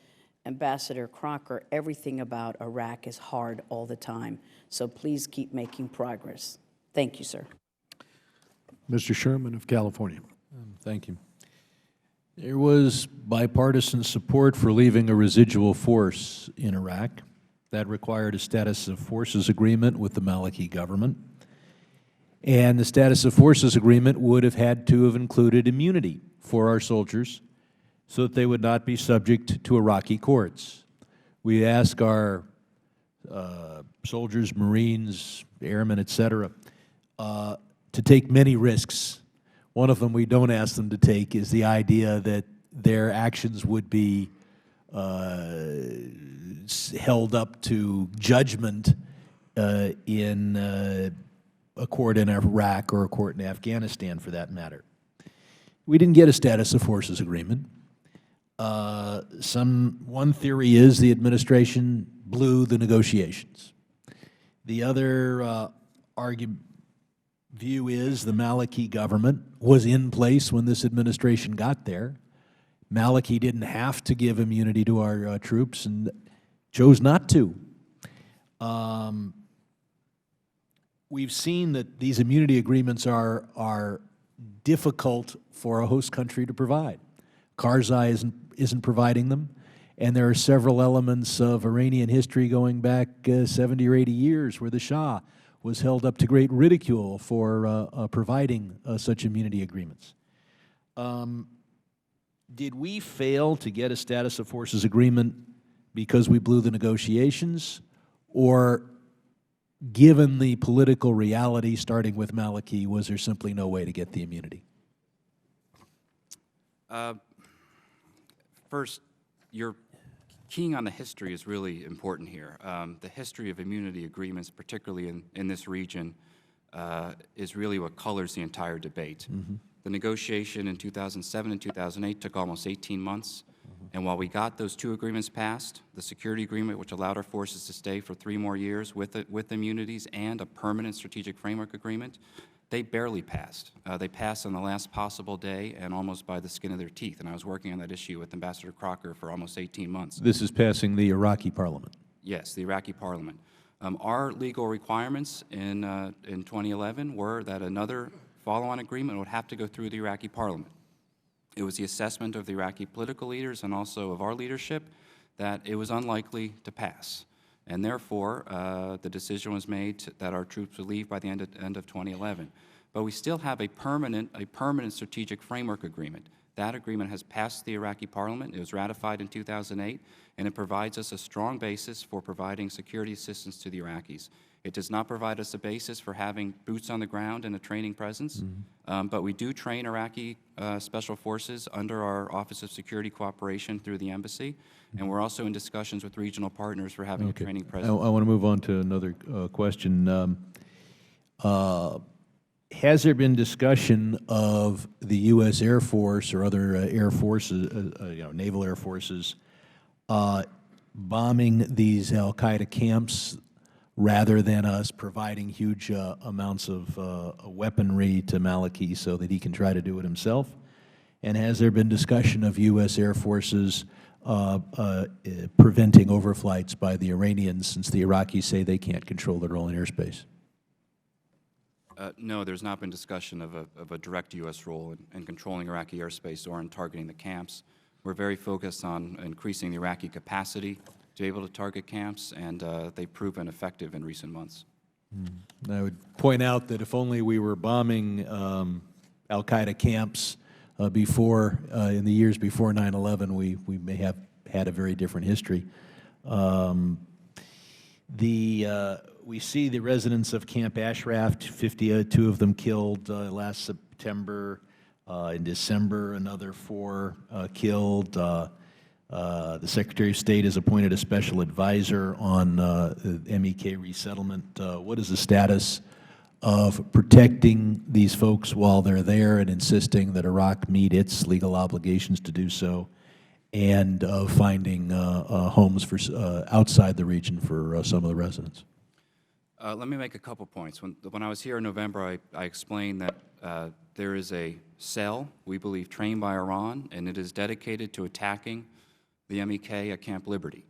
Ambassador Crocker, everything about Iraq is hard all the time. So please keep making progress. Thank you, sir. Mr. Sherman of California. Thank you. There was bipartisan support for leaving a residual force in Iraq. That required a status of forces agreement with the Maliki government. And the status of forces agreement would have had to have included immunity for our soldiers so that they would not be subject to Iraqi courts. We ask our soldiers, Marines, airmen, et cetera, to take many risks. One of them we don't ask them to take is the idea that their actions would be held up to judgment in a court in Iraq or a court in Afghanistan, for that matter. We didn't get a status of forces agreement. One theory is the administration blew the negotiations. The other view is the Maliki government was in place when this administration got there. Maliki didn't have to give immunity to our troops and chose not to. We've seen that these immunity agreements are difficult for a host country to provide. Karzai isn't providing them, and there are several elements of Iranian history going back 70 or 80 years where the Shah was held up to great ridicule for providing such immunity agreements. Did we fail to get a status of forces agreement because we blew the negotiations, or given the political reality starting with Maliki, was there simply no way to get the immunity? First, keying on the history is really important here. The history of immunity agreements, particularly in this region, is really what colors the entire debate. The negotiation in 2007 and 2008 took almost 18 months. And while we got those 2 agreements passed, the security agreement, which allowed our forces to stay for 3 more years with immunities, and a permanent strategic framework agreement, they barely passed. They passed on the last possible day and almost by the skin of their teeth. And I was working on that issue with Ambassador Crocker for almost 18 months. This is passing the Iraqi parliament. Yes, the Iraqi parliament. Our legal requirements in 2011 were that another follow-on agreement would have to go through the Iraqi parliament. It was the assessment of the Iraqi political leaders and also of our leadership that it was unlikely to pass. And therefore, the decision was made that our troops would leave by the end of 2011. But we still have a permanent strategic framework agreement. That agreement has passed the Iraqi parliament. It was ratified in 2008, and it provides us a strong basis for providing security assistance to the Iraqis. It does not provide us a basis for having boots on the ground and a training presence, but we do train Iraqi special forces under our Office of Security Cooperation through the embassy, and we're also in discussions with regional partners for having a training presence. I want to move on to another question. Has there been discussion of the U.S. Air Force or other air forces, naval air forces, bombing these Al-Qaeda camps rather than us providing huge amounts of weaponry to Maliki so that he can try to do it himself? And has there been discussion of U.S. Air Forces preventing overflights by the Iranians, since the Iraqis say they can't control their own airspace? No, there's not been discussion of a direct U.S. role in controlling Iraqi airspace or in targeting the camps. We're very focused on increasing the Iraqi capacity to be able to target camps, and they've proven effective in recent months. I would point out that if only we were bombing Al-Qaeda camps before, in the years before 9/11, we may have had a very different history. We see the residents of Camp Ashraf, 52 of them killed last September. In December, another 4 killed. The Secretary of State has appointed a special advisor on MEK resettlement. What is the status of protecting these folks while they're there and insisting that Iraq meet its legal obligations to do so, and of finding homes for outside the region for some of the residents? Let me make a couple points. When I was here in November, I explained that there is a cell, we believe, trained by Iran, and it is dedicated to attacking the MEK at Camp Liberty.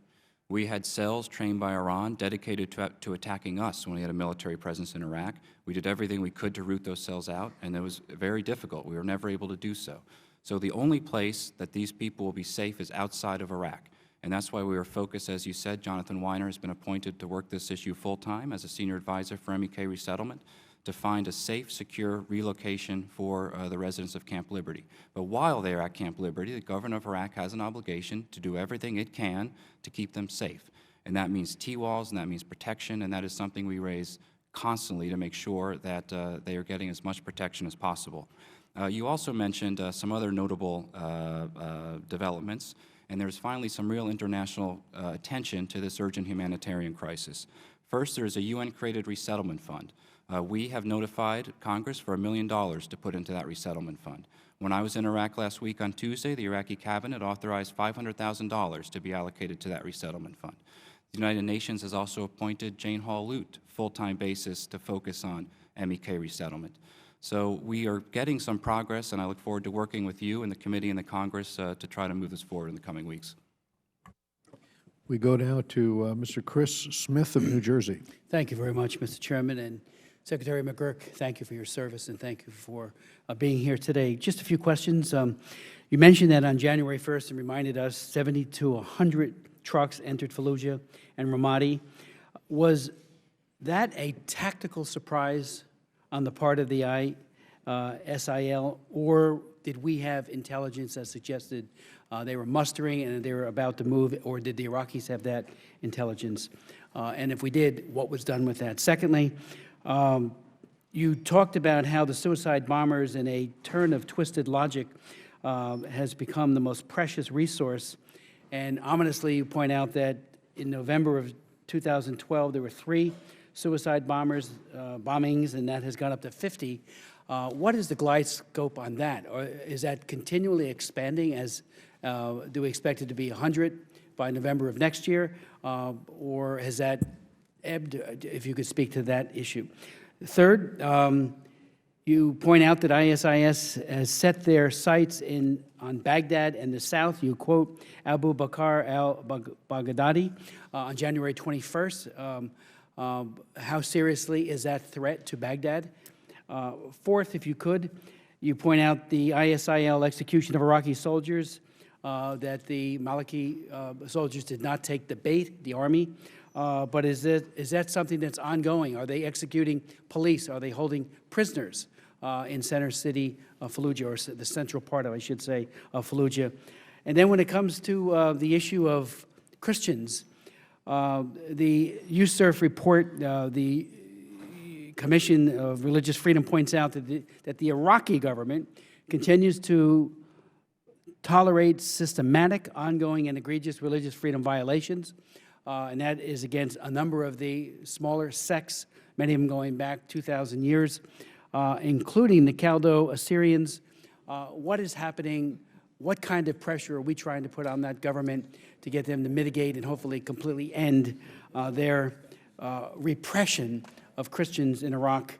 We had cells trained by Iran dedicated to attacking us when we had a military presence in Iraq. We did everything we could to root those cells out, and it was very difficult. We were never able to do so. So the only place that these people will be safe is outside of Iraq. And that's why we are focused, as you said, Jonathan Weiner has been appointed to work this issue full-time as a senior advisor for MEK resettlement to find a safe, secure relocation for the residents of Camp Liberty. But while they are at Camp Liberty, the government of Iraq has an obligation to do everything it can to keep them safe. And that means T-walls, and that means protection, and that is something we raise constantly to make sure that they are getting as much protection as possible. You also mentioned some other notable developments, and there's finally some real international attention to this urgent humanitarian crisis. First, there is a UN-created resettlement fund. We have notified Congress for $1 million to put into that resettlement fund. When I was in Iraq last week on Tuesday, the Iraqi cabinet authorized $500,000 to be allocated to that resettlement fund. The United Nations has also appointed Jane Hall-Lute, full-time basis, to focus on MEK resettlement. So we are getting some progress, and I look forward to working with you and the committee and the Congress to try to move this forward in the coming weeks. We go now to Mr. Chris Smith of New Jersey. Thank you very much, Mr. Chairman. And Secretary McGurk, thank you for your service, and thank you for being here today. Just a few questions. You mentioned that on January 1st and reminded us 70 to 100 trucks entered Fallujah and Ramadi. Was that a tactical surprise on the part of the SIL, or did we have intelligence that suggested they were mustering and they were about to move, or did the Iraqis have that intelligence? And if we did, what was done with that? Secondly, you talked about how the suicide bombers, in a turn of twisted logic, has become the most precious resource And ominously, you point out that in November of 2012, there were 3 suicide bombings, and that has gone up to 50. What is the glide scope on that? Or is that continually expanding as, do we expect it to be 100 by November of next year? Or has that ebbed, if you could speak to that issue? Third, you point out that ISIS has set their sights on Baghdad and the south. You quote Abu Bakr al-Baghdadi on January 21st. How seriously is that threat to Baghdad? Fourth, if you could, you point out the ISIL execution of Iraqi soldiers, that the Maliki soldiers did not take the bait, the army. But is that something that's ongoing? Are they executing police? Are they holding prisoners in center city of Fallujah, or the central part of, I should say, of Fallujah? And then when it comes to the issue of Christians, the USCIRF report, the Commission of Religious Freedom points out that the Iraqi government continues to tolerate systematic, ongoing, and egregious religious freedom violations, and that is against a number of the smaller sects, many of them going back 2,000 years, including the Chaldo-Assyrians. What is happening? What kind of pressure are we trying to put on that government to get them to mitigate and hopefully completely end their repression of Christians in Iraq?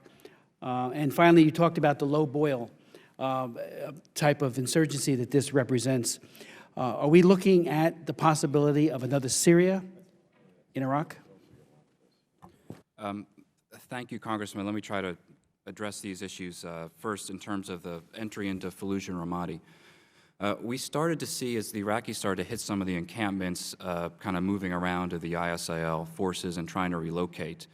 And finally, you talked about the low boil type of insurgency that this represents. Are we looking at the possibility of another Syria in Iraq? Thank you, Congressman. Let me try to address these issues. First, in terms of the entry into Fallujah and Ramadi. We started to see, as the Iraqis started to hit some of the encampments, kind of moving around to the ISIL forces and trying to relocate.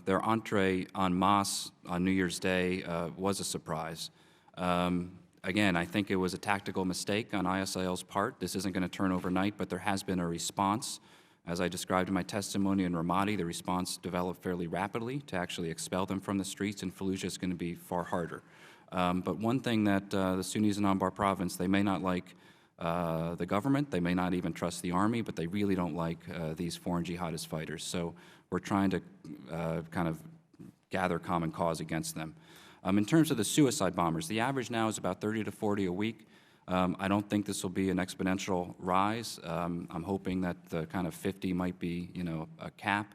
Their entree en masse on New Year's Day was a surprise. Again, I think it was a tactical mistake on ISIL's part. This isn't going to turn overnight, but there has been a response. As I described in my testimony in Ramadi, the response developed fairly rapidly to actually expel them from the streets, and Fallujah is going to be far harder. But one thing that the Sunnis in Anbar province, they may not like the government, they may not even trust the army, but they really don't like these foreign jihadist fighters. So we're trying to kind of gather common cause against them. In terms of the suicide bombers, the average now is about 30 to 40 a week. I don't think this will be an exponential rise. I'm hoping that the kind of 50 might be, a cap.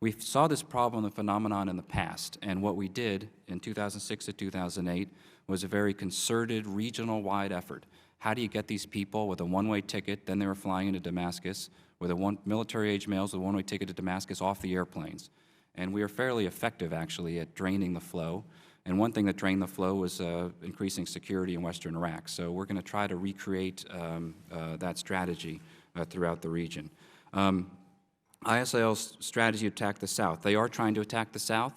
We saw this problem, the phenomenon in the past, and what we did in 2006 to 2008 was a very concerted, regional-wide effort. How do you get these people with a one-way ticket, then they were flying into Damascus, with military-age males with a one-way ticket to Damascus off the airplanes? And we were fairly effective, actually, at draining the flow. And one thing that drained the flow was increasing security in western Iraq. So we're going to try to recreate that strategy throughout the region. ISIL's strategy to attack the south. They are trying to attack the south.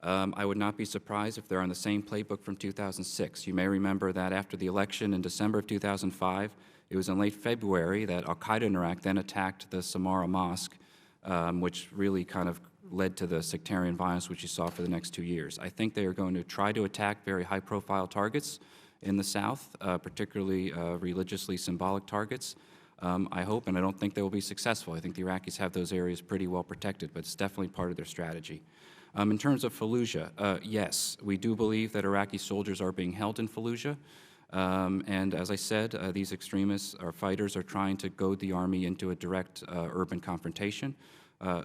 I would not be surprised if they're on the same playbook from 2006. You may remember that after the election in December of 2005, it was in late February that Al-Qaeda in Iraq then attacked the Samarra Mosque, which really kind of led to the sectarian violence which you saw for the next 2 years. I think they are going to try to attack very high-profile targets in the south, particularly religiously symbolic targets. I hope, and I don't think they will be successful. I think the Iraqis have those areas pretty well protected, but it's definitely part of their strategy. In terms of Fallujah, yes, we do believe that Iraqi soldiers are being held in Fallujah. And as I said, these extremists or fighters are trying to goad the army into a direct urban confrontation.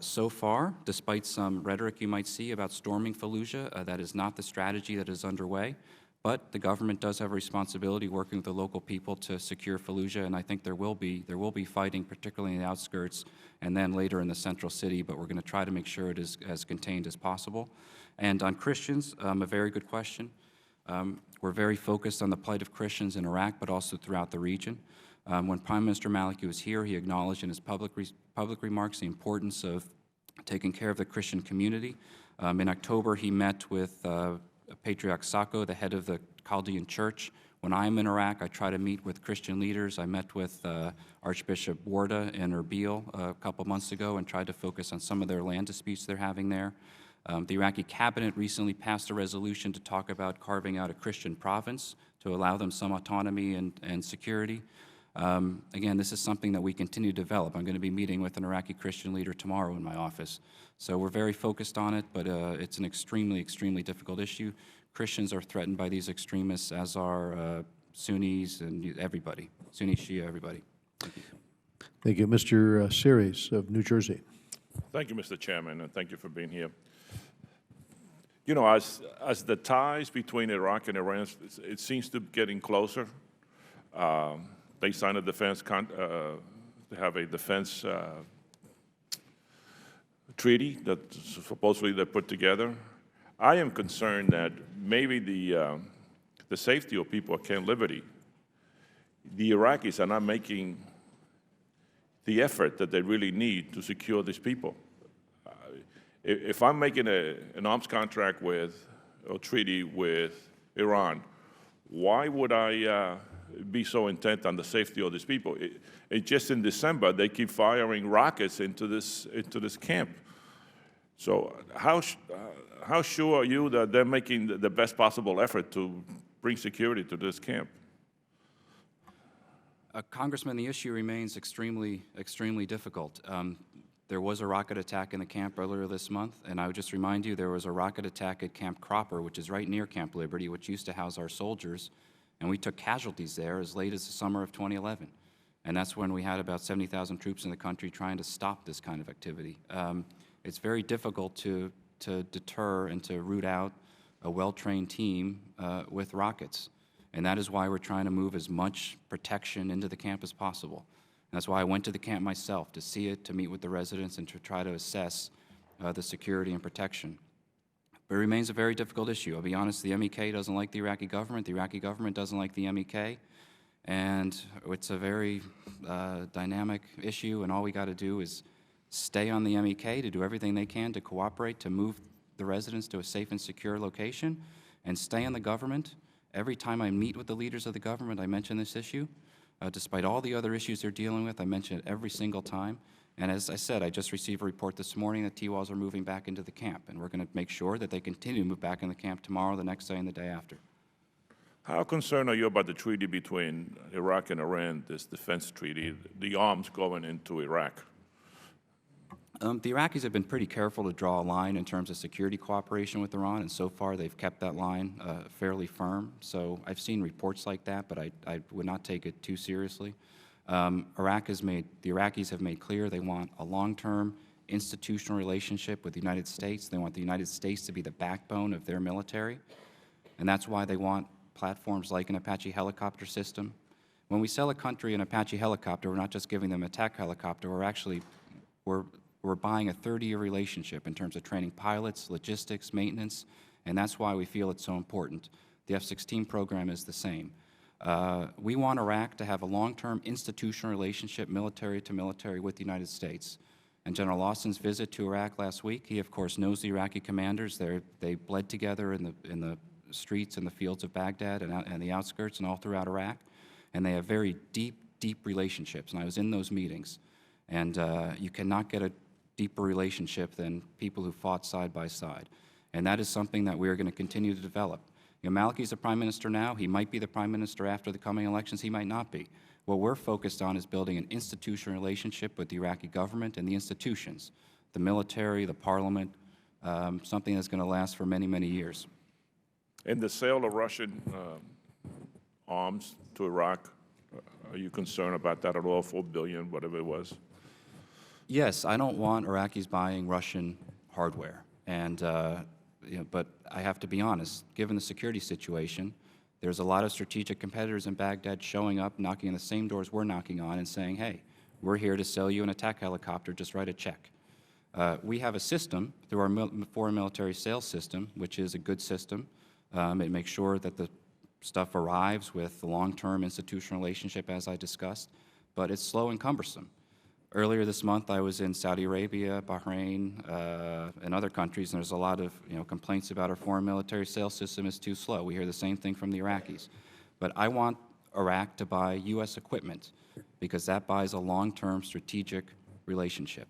So far, despite some rhetoric you might see about storming Fallujah, that is not the strategy that is underway. But the government does have a responsibility working with the local people to secure Fallujah, and I think there will be fighting, particularly in the outskirts, and then later in the central city, but we're going to try to make sure it is as contained as possible. And on Christians, a very good question. We're very focused on the plight of Christians in Iraq, but also throughout the region. When Prime Minister Maliki was here, he acknowledged in his public remarks the importance of taking care of the Christian community. In October, he met with Patriarch Sacco, the head of the Chaldean Church. When I'm in Iraq, I try to meet with Christian leaders. I met with Archbishop Warda in Erbil a couple months ago and tried to focus on some of their land disputes they're having there. The Iraqi cabinet recently passed a resolution to talk about carving out a Christian province to allow them some autonomy and security. Again, this is something that we continue to develop. I'm going to be meeting with an Iraqi Christian leader tomorrow in my office. So we're very focused on it, but it's an extremely, extremely difficult issue. Christians are threatened by these extremists, as are Sunnis and everybody, Sunni, Shia, everybody. Thank you. Mr. Series of New Jersey. Thank you, Mr. Chairman, and thank you for being here. You know, as the ties between Iraq and Iran, it seems to be getting closer. They signed a defense, they have a defense treaty that supposedly they put together. I am concerned that maybe the safety of people at Camp Liberty, the Iraqis are not making the effort that they really need to secure these people. If I'm making an arms contract with, or treaty with Iran, why would I be so intent on the safety of these people? Just in December, they keep firing rockets into this camp. So how sure are you that they're making the best possible effort to bring security to this camp? Congressman, the issue remains extremely, extremely difficult. There was a rocket attack in the camp earlier this month, and I would just remind you there was a rocket attack at Camp Cropper, which is right near Camp Liberty, which used to house our soldiers, and we took casualties there as late as the summer of 2011. And that's when we had about 70,000 troops in the country trying to stop this kind of activity. It's very difficult to deter and to root out a well-trained team with rockets. And that is why we're trying to move as much protection into the camp as possible. And that's why I went to the camp myself, to see it, to meet with the residents, and to try to assess the security and protection. But it remains a very difficult issue. I'll be honest, the MEK doesn't like the Iraqi government doesn't like the MEK, and it's a very dynamic issue, and all we got to do is stay on the MEK to do everything they can to cooperate, to move the residents to a safe and secure location, and stay on the government. Every time I meet with the leaders of the government, I mention this issue. Despite all the other issues they're dealing with, I mention it every single time. And as I said, I just received a report this morning that T-Walls are moving back into the camp, and we're going to make sure that they continue to move back in the camp tomorrow, the next day, and the day after. How concerned are you about the treaty between Iraq and Iran, this defense treaty, the arms going into Iraq? The Iraqis have been pretty careful to draw a line in terms of security cooperation with Iran, and so far they've kept that line fairly firm. So I've seen reports like that, but I would not take it too seriously. The Iraqis have made clear they want a long-term institutional relationship with the United States. They want the United States to be the backbone of their military, and that's why they want platforms like an Apache helicopter system. When we sell a country an Apache helicopter, we're not just giving them an attack helicopter, we're buying a 30-year relationship in terms of training pilots, logistics, maintenance, and that's why we feel it's so important. The F-16 program is the same. We want Iraq to have a long-term institutional relationship, military to military, with the United States. And General Austin's visit to Iraq last week, he of course knows the Iraqi commanders. They bled together in the streets and the fields of Baghdad and the outskirts and all throughout Iraq, and they have very deep, deep relationships. And I was in those meetings, and you cannot get a deeper relationship than people who fought side by side. And that is something that we are going to continue to develop. You know, Maliki's the prime minister now. He might be the prime minister after the coming elections. He might not be. What we're focused on is building an institutional relationship with the Iraqi government and the institutions, the military, the parliament, something that's going to last for many, many years. In the sale of Russian arms to Iraq, are you concerned about that at all, $4 billion, whatever it was? Yes, I don't want Iraqis buying Russian hardware, and but I have to be honest. Given the security situation, there's a lot of strategic competitors in Baghdad showing up, knocking on the same doors we're knocking on, and saying, "Hey, we're here to sell you an attack helicopter. Just write a check." We have a system through our foreign military sales system, which is a good system. It makes sure that the stuff arrives with the long-term institutional relationship, as I discussed, but it's slow and cumbersome. Earlier this month, I was in Saudi Arabia, Bahrain, and other countries, and there's a lot of complaints about our foreign military sales system is too slow. We hear the same thing from the Iraqis. But I want Iraq to buy U.S. equipment because that buys a long-term strategic relationship.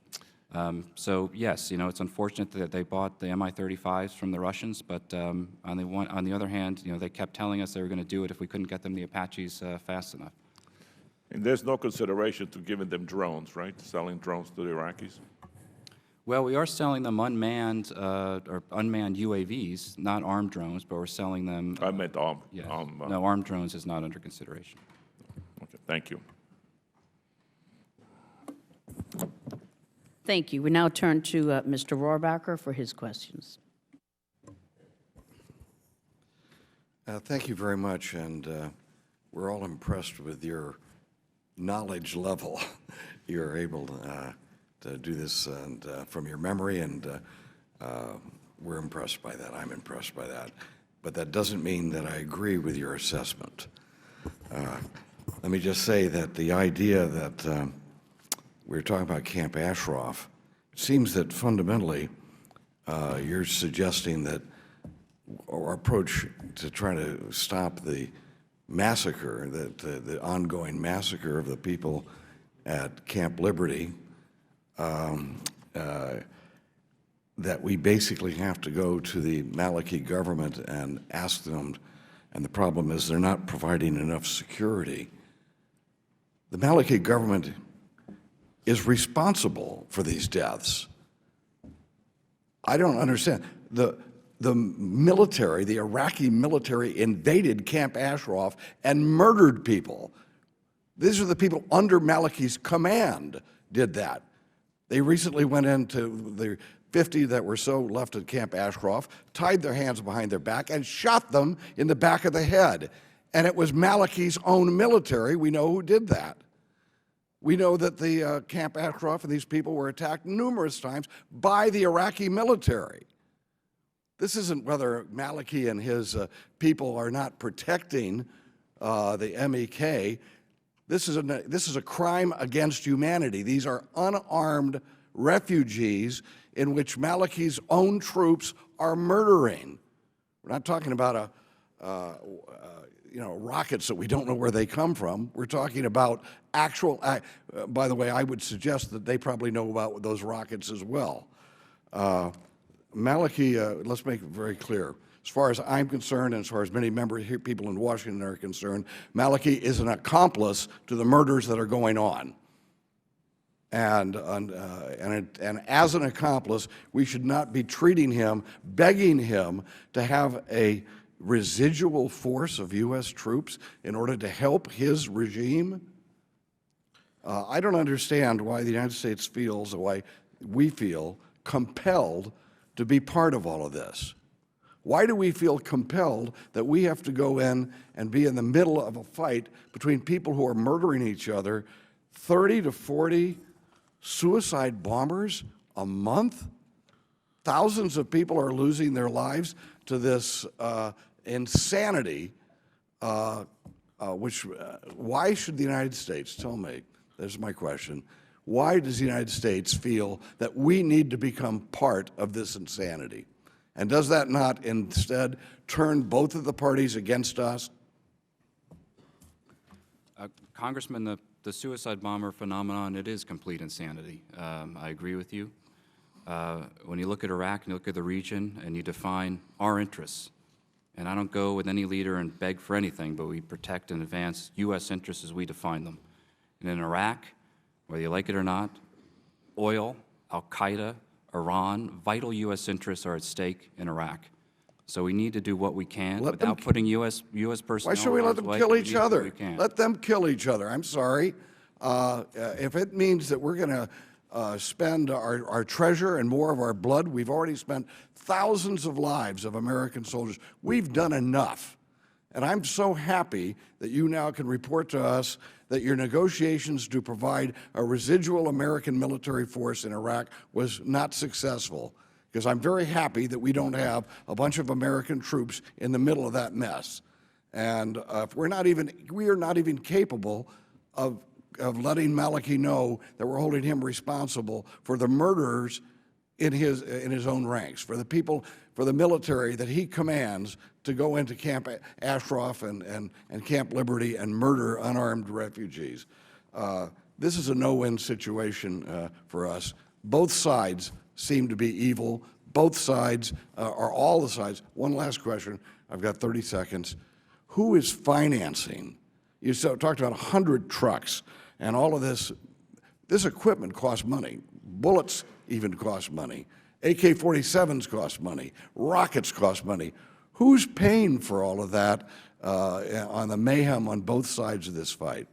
So yes, it's unfortunate that they bought the Mi-35s from the Russians, but on the other hand, they kept telling us they were going to do it if we couldn't get them the Apaches fast enough. And there's no consideration to giving them drones, right? Selling drones to the Iraqis? Well, we are selling them unmanned or unmanned UAVs, not armed drones, but we're selling them. I meant armed. Yes. No, armed drones is not under consideration. Okay, thank you. Thank you. We now turn to Mr. Rohrbacher for his questions. Thank you very much, and we're all impressed with your knowledge level. You're able to do this and, from your memory, and we're impressed by that. I'm impressed by that. But that doesn't mean that I agree with your assessment. Let me just say that the idea that we're talking about Camp Ashraf, it seems that fundamentally you're suggesting that our approach to trying to stop the massacre, the ongoing massacre of the people at Camp Liberty, that we basically have to go to the Maliki government and ask them, and the problem is they're not providing enough security. The Maliki government is responsible for these deaths. I don't understand. The military, the Iraqi military, invaded Camp Ashraf and murdered people. These are the people under Maliki's command did that. They recently went into the 50 that were so left at Camp Ashraf, tied their hands behind their back, and shot them in the back of the head. And it was Maliki's own military, we know, who did that. We know that the Camp Ashraf and these people were attacked numerous times by the Iraqi military. This isn't whether Maliki and his people are not protecting the MEK. This is a crime against humanity. These are unarmed refugees in which Maliki's own troops are murdering. We're not talking about rockets that we don't know where they come from. We're talking about actual, by the way, I would suggest that they probably know about those rockets as well. Maliki, let's make it very clear. As far as I'm concerned, and as far as many people in Washington are concerned, Maliki is an accomplice to the murders that are going on. And as an accomplice, we should not be treating him, begging him to have a residual force of U.S. troops in order to help his regime. I don't understand why the United States feels, why we feel compelled to be part of all of this. Why do we feel compelled that we have to go in and be in the middle of a fight between people who are murdering each other, 30 to 40 suicide bombers a month? Thousands of people are losing their lives to this insanity, why should the United States, tell me, this is my question, why does the United States feel that we need to become part of this insanity? And does that not instead turn both of the parties against us? Congressman, the suicide bomber phenomenon, it is complete insanity. I agree with you. When you look at Iraq and you look at the region and you define our interests, and I don't go with any leader and beg for anything, but we protect and advance U.S. interests as we define them. And in Iraq, whether you like it or not, oil, Al-Qaeda, Iran, vital U.S. interests are at stake in Iraq. So we need to do what we can without putting U.S. personnel. Why should we let them kill each other? Let them kill each other. I'm sorry. If it means that we're going to spend our treasure and more of our blood, we've already spent thousands of lives of American soldiers. We've done enough. And I'm so happy that you now can report to us that your negotiations to provide a residual American military force in Iraq was not successful, because I'm very happy that we don't have a bunch of American troops in the middle of that mess. And we are not even capable of letting Maliki know that we're holding him responsible for the murderers in his own ranks, for the people, for the military that he commands to go into Camp Ashraf and Camp Liberty and murder unarmed refugees. This is a no-win situation for us. Both sides seem to be evil. Both sides are all the sides. One last question. I've got 30 seconds. Who is financing? talked about 100 trucks, and all of this. This equipment costs money. Bullets even cost money. AK-47s cost money. Rockets cost money. Who's paying for all of that on the mayhem on both sides of this fight?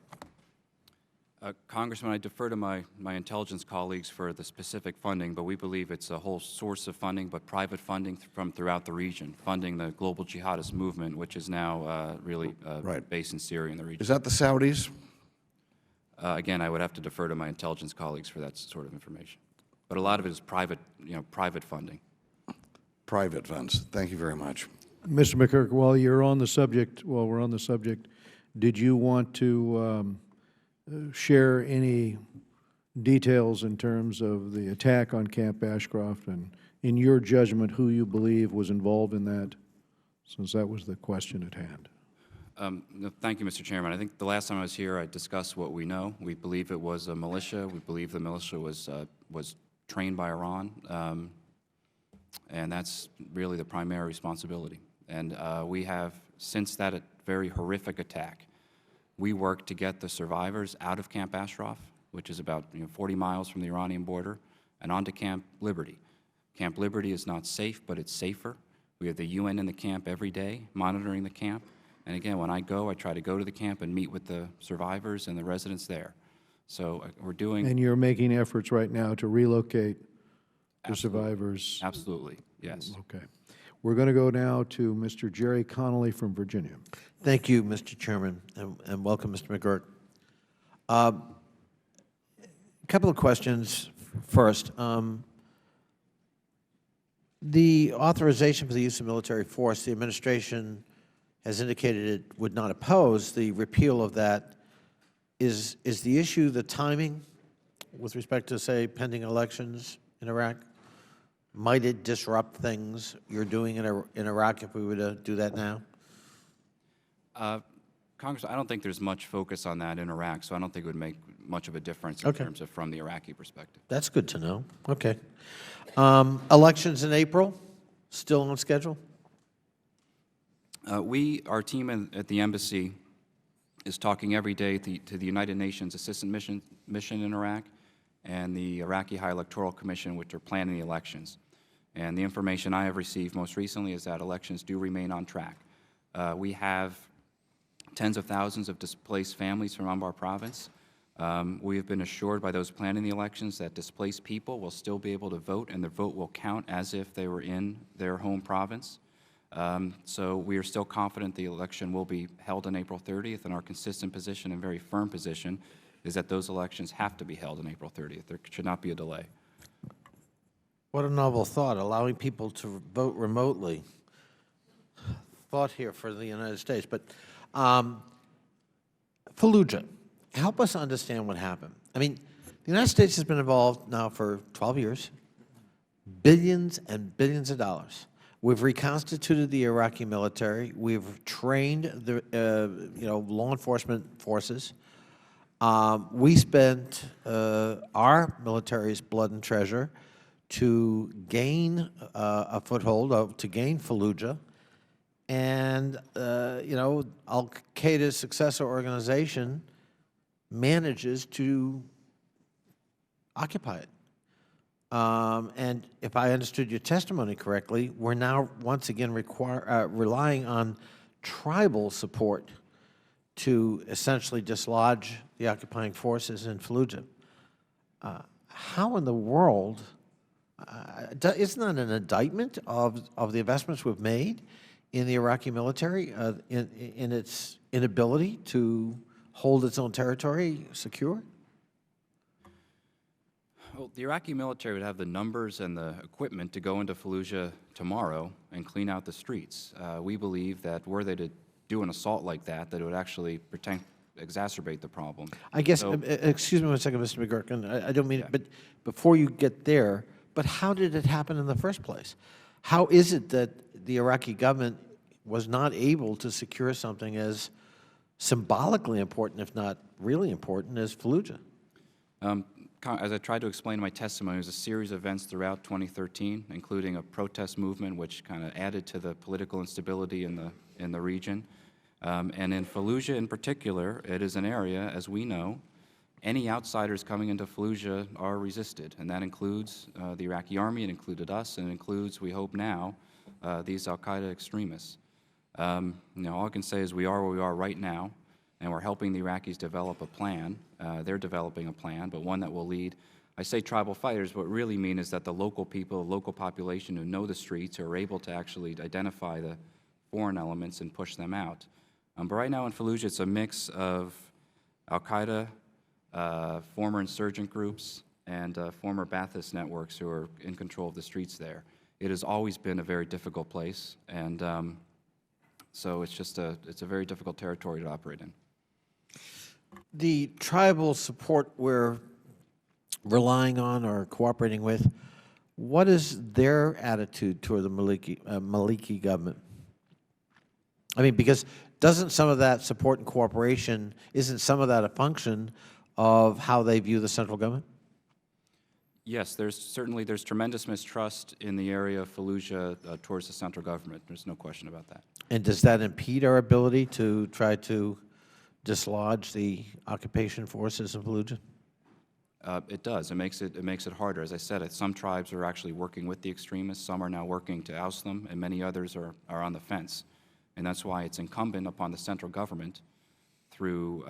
Congressman, I defer to my intelligence colleagues for the specific funding, but we believe it's a whole source of funding, but private funding from throughout the region, funding the global jihadist movement, which is now really based in Syria and the region. Is that the Saudis? Again, I would have to defer to my intelligence colleagues for that sort of information. But a lot of it is private, private funding. Private funds. Thank you very much. Mr. McGurk, while we're on the subject, did you want to share any details in terms of the attack on Camp Ashcroft, and in your judgment, who you believe was involved in that, since that was the question at hand? No, thank you, Mr. Chairman. I think the last time I was here, I discussed what we know. We believe it was a militia. We believe the militia was trained by Iran, and that's really the primary responsibility. And we have, since that very horrific attack, we worked to get the survivors out of Camp Ashraf, which is about 40 miles from the Iranian border, and onto Camp Liberty. Camp Liberty is not safe, but it's safer. We have the UN in the camp every day, monitoring the camp. And again, when I try to go to the camp and meet with the survivors and the residents there. So we're doing... And you're making efforts right now to relocate the survivors? Absolutely, yes. Okay. We're going to go now to Mr. Jerry Connolly from Virginia. Thank you, Mr. Chairman, and welcome, Mr. McGurk. A couple of questions. First, the authorization for the use of military force, the administration has indicated it would not oppose the repeal of that. Is the issue the timing with respect to, say, pending elections in Iraq? Might it disrupt things you're doing in Iraq if we were to do that now? Congressman, I don't think there's much focus on that in Iraq, so I don't think it would make much of a difference in terms of from the Iraqi perspective. That's good to know. Okay. Elections in April, still on schedule? Our team at the embassy is talking every day to the United Nations Assistant Mission in Iraq and the Iraqi High Electoral Commission, which are planning the elections. And the information I have received most recently is that elections do remain on track. We have tens of thousands of displaced families from Anbar province. We have been assured by those planning the elections that displaced people will still be able to vote, and their vote will count as if they were in their home province. So we are still confident the election will be held on April 30th, and our consistent position and very firm position is that those elections have to be held on April 30th. There should not be a delay. What a novel thought, allowing people to vote remotely. Thought here for the United States. But Fallujah, help us understand what happened. I mean, the United States has been involved now for 12 years, billions and billions of dollars. We've reconstituted the Iraqi military. We've trained the law enforcement forces. We spent our military's blood and treasure to gain a foothold, to gain Fallujah, and Al-Qaeda's successor organization manages to occupy it. And if I understood your testimony correctly, we're now once again relying on tribal support to essentially dislodge the occupying forces in Fallujah. How in the world, isn't that an indictment of the investments we've made in the Iraqi military, in its inability to hold its own territory secure? Well, the Iraqi military would have the numbers and the equipment to go into Fallujah tomorrow and clean out the streets. We believe that were they to do an assault like that, that it would actually exacerbate the problem. I guess, excuse me one second, Mr. McGurk, and I don't mean it, but before you get there, but how did it happen in the first place? How is it that the Iraqi government was not able to secure something as symbolically important, if not really important, as Fallujah? As I tried to explain in my testimony, it was a series of events throughout 2013, including a protest movement which kind of added to the political instability in the region. And in Fallujah in particular, it is an area, as we know, any outsiders coming into Fallujah are resisted, and that includes the Iraqi army, it included us, and it includes, we hope now, these Al-Qaeda extremists. All I can say is we are where we are right now, and we're helping the Iraqis develop a plan. They're developing a plan, but one that will lead, I say tribal fighters, what really mean is that the local people, the local population who know the streets are able to actually identify the foreign elements and push them out. But right now in Fallujah, it's a mix of Al-Qaeda, former insurgent groups, and former Ba'athist networks who are in control of the streets there. It has always been a very difficult place, and so it's a very difficult territory to operate in. The tribal support we're relying on or cooperating with, what is their attitude toward the Maliki government? I mean, because doesn't some of that support and cooperation, isn't some of that a function of how they view the central government? Yes, there's tremendous mistrust in the area of Fallujah towards the central government. There's no question about that. And does that impede our ability to try to dislodge the occupation forces in Fallujah? It does. It makes it harder. As I said, some tribes are actually working with the extremists. Some are now working to oust them, and many others are on the fence. And that's why it's incumbent upon the central government, through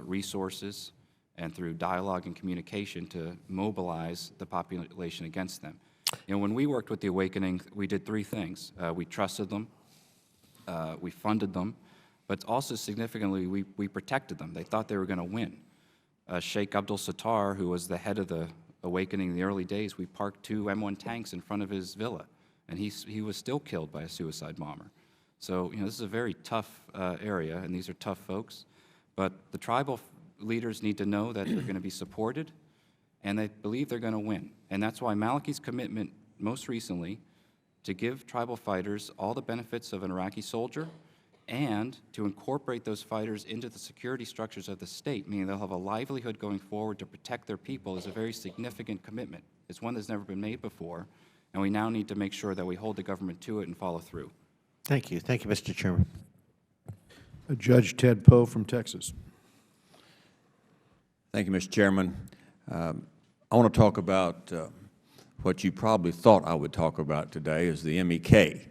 resources and through dialogue and communication, to mobilize the population against them. When we worked with the Awakening, we did three things. We trusted them, we funded them, but also significantly, we protected them. They thought they were going to win. Sheikh Abdul Sattar, who was the head of the Awakening in the early days, we parked 2 M1 tanks in front of his villa, and he was still killed by a suicide bomber. So, this is a very tough area, and these are tough folks. But the tribal leaders need to know that they're going to be supported, and they believe they're going to win. And that's why Maliki's commitment most recently to give tribal fighters all the benefits of an Iraqi soldier and to incorporate those fighters into the security structures of the state, meaning they'll have a livelihood going forward to protect their people, is a very significant commitment. It's one that's never been made before, and we now need to make sure that we hold the government to it and follow through. Thank you. Thank you, Mr. Chairman. Judge Ted Poe from Texas. Thank you, Mr. Chairman. I want to talk about what you probably thought I would talk about today, is the MEK.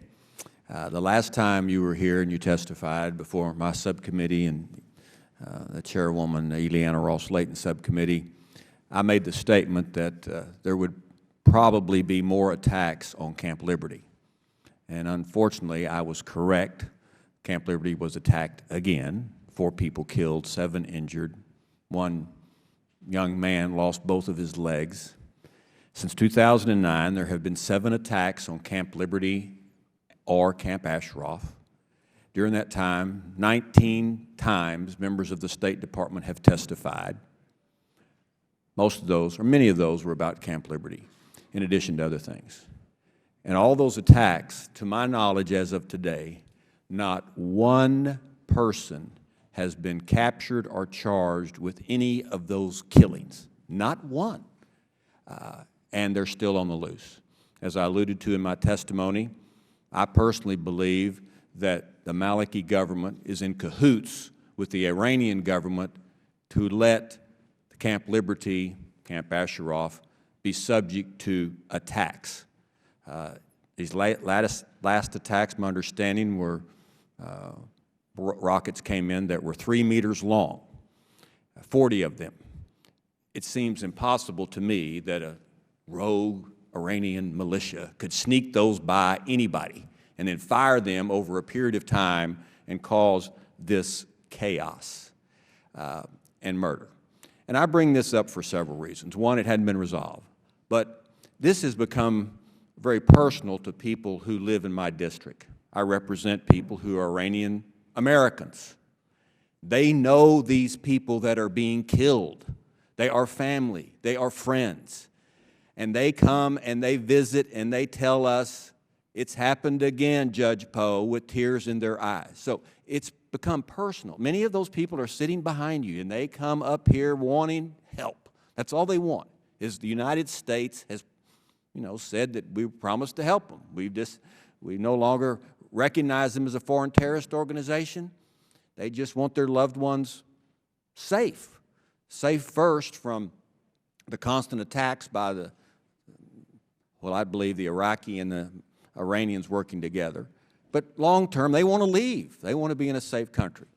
The last time you were here and you testified before my subcommittee and the chairwoman, Eliana Ross-Layton's subcommittee, I made the statement that there would probably be more attacks on Camp Liberty. And unfortunately, I was correct. Camp Liberty was attacked again. 4 people killed, 7 injured. 1 young man lost both of his legs. Since 2009, there have been 7 attacks on Camp Liberty or Camp Ashraf. During that time, 19 times members of the State Department have testified. Most of those, or many of those, were about Camp Liberty, in addition to other things. And all those attacks, to my knowledge as of today, not one person has been captured or charged with any of those killings. Not one. And they're still on the loose. As I alluded to in my testimony, I personally believe that the Maliki government is in cahoots with the Iranian government to let the Camp Liberty, Camp Ashraf, be subject to attacks. These last attacks, my understanding, were rockets came in that were 3 meters long, 40 of them. It seems impossible to me that a rogue Iranian militia could sneak those by anybody and then fire them over a period of time and cause this chaos and murder. And I bring this up for several reasons. One, it hadn't been resolved. But this has become very personal to people who live in my district. I represent people who are Iranian Americans. They know these people that are being killed. They are family. They are friends. And they come and they visit and they tell us, it's happened again, Judge Poe, with tears in their eyes. So it's become personal. Many of those people are sitting behind you and they come up here wanting help. That's all they want, is the United States has, said that we promised to help them. We no longer recognize them as a foreign terrorist organization. They just want their loved ones safe. Safe first from the constant attacks by the, well, I believe the Iraqi and the Iranians working together. But long term, they want to leave. They want to be in a safe country.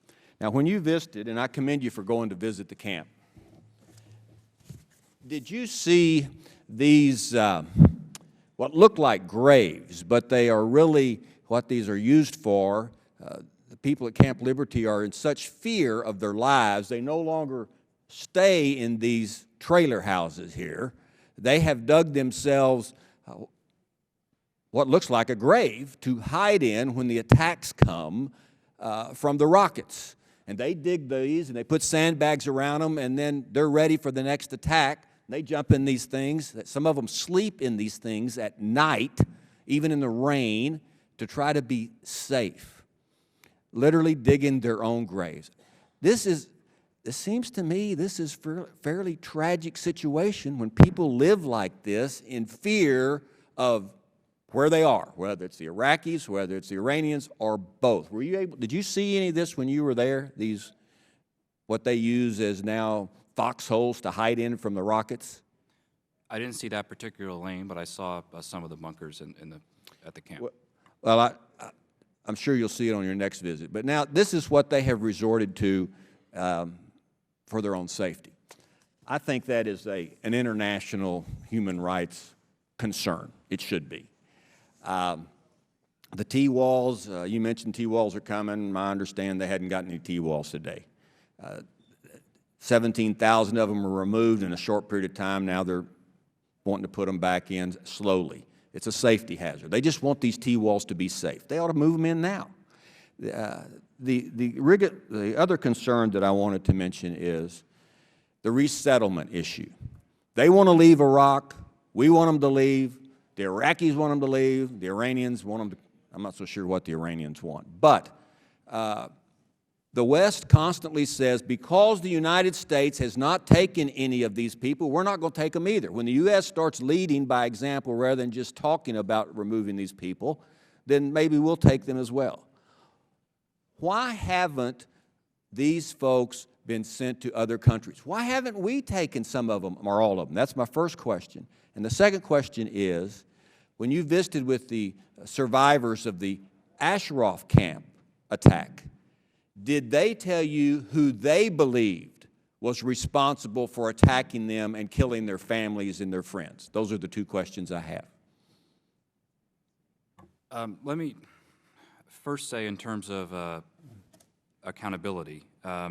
Now, when you visited, and I commend you for going to visit the camp, did you see these, what look like graves, but they are really what these are used for? The people at Camp Liberty are in such fear of their lives, they no longer stay in these trailer houses here. They have dug themselves what looks like a grave to hide in when the attacks come from the rockets. And they dig these and they put sandbags around them, and then they're ready for the next attack. They jump in these things. Some of them sleep in these things at night, even in the rain, to try to be safe. Literally digging their own graves. This seems to me, this is a fairly tragic situation when people live like this in fear of where they are, whether it's the Iraqis, whether it's the Iranians, or both. Were you able, did you see any of this when you were there? These, what they use as now foxholes to hide in from the rockets? I didn't see that particular lane, but I saw some of the bunkers at the camp. Well, I'm sure you'll see it on your next visit. But now, this is what they have resorted to for their own safety. I think that is an international human rights concern. It should be. The T-walls, you mentioned T-walls are coming. I understand they hadn't gotten any T-walls today. 17,000 of them were removed in a short period of time. Now they're wanting to put them back in slowly. It's a safety hazard. They just want these T-walls to be safe. They ought to move them in now. The other concern that I wanted to mention is the resettlement issue. They want to leave Iraq. We want them to leave. The Iraqis want them to leave. The Iranians want them to, I'm not so sure what the Iranians want. But the West constantly says, because the United States has not taken any of these people, we're not going to take them either. When the U.S. starts leading by example rather than just talking about removing these people, then maybe we'll take them as well. Why haven't these folks been sent to other countries? Why haven't we taken some of them or all of them? That's my first question. And the second question is, when you visited with the survivors of the Ashraf camp attack, did they tell you who they believed was responsible for attacking them and killing their families and their friends? Those are the two questions I have. Let me first say, in terms of accountability, a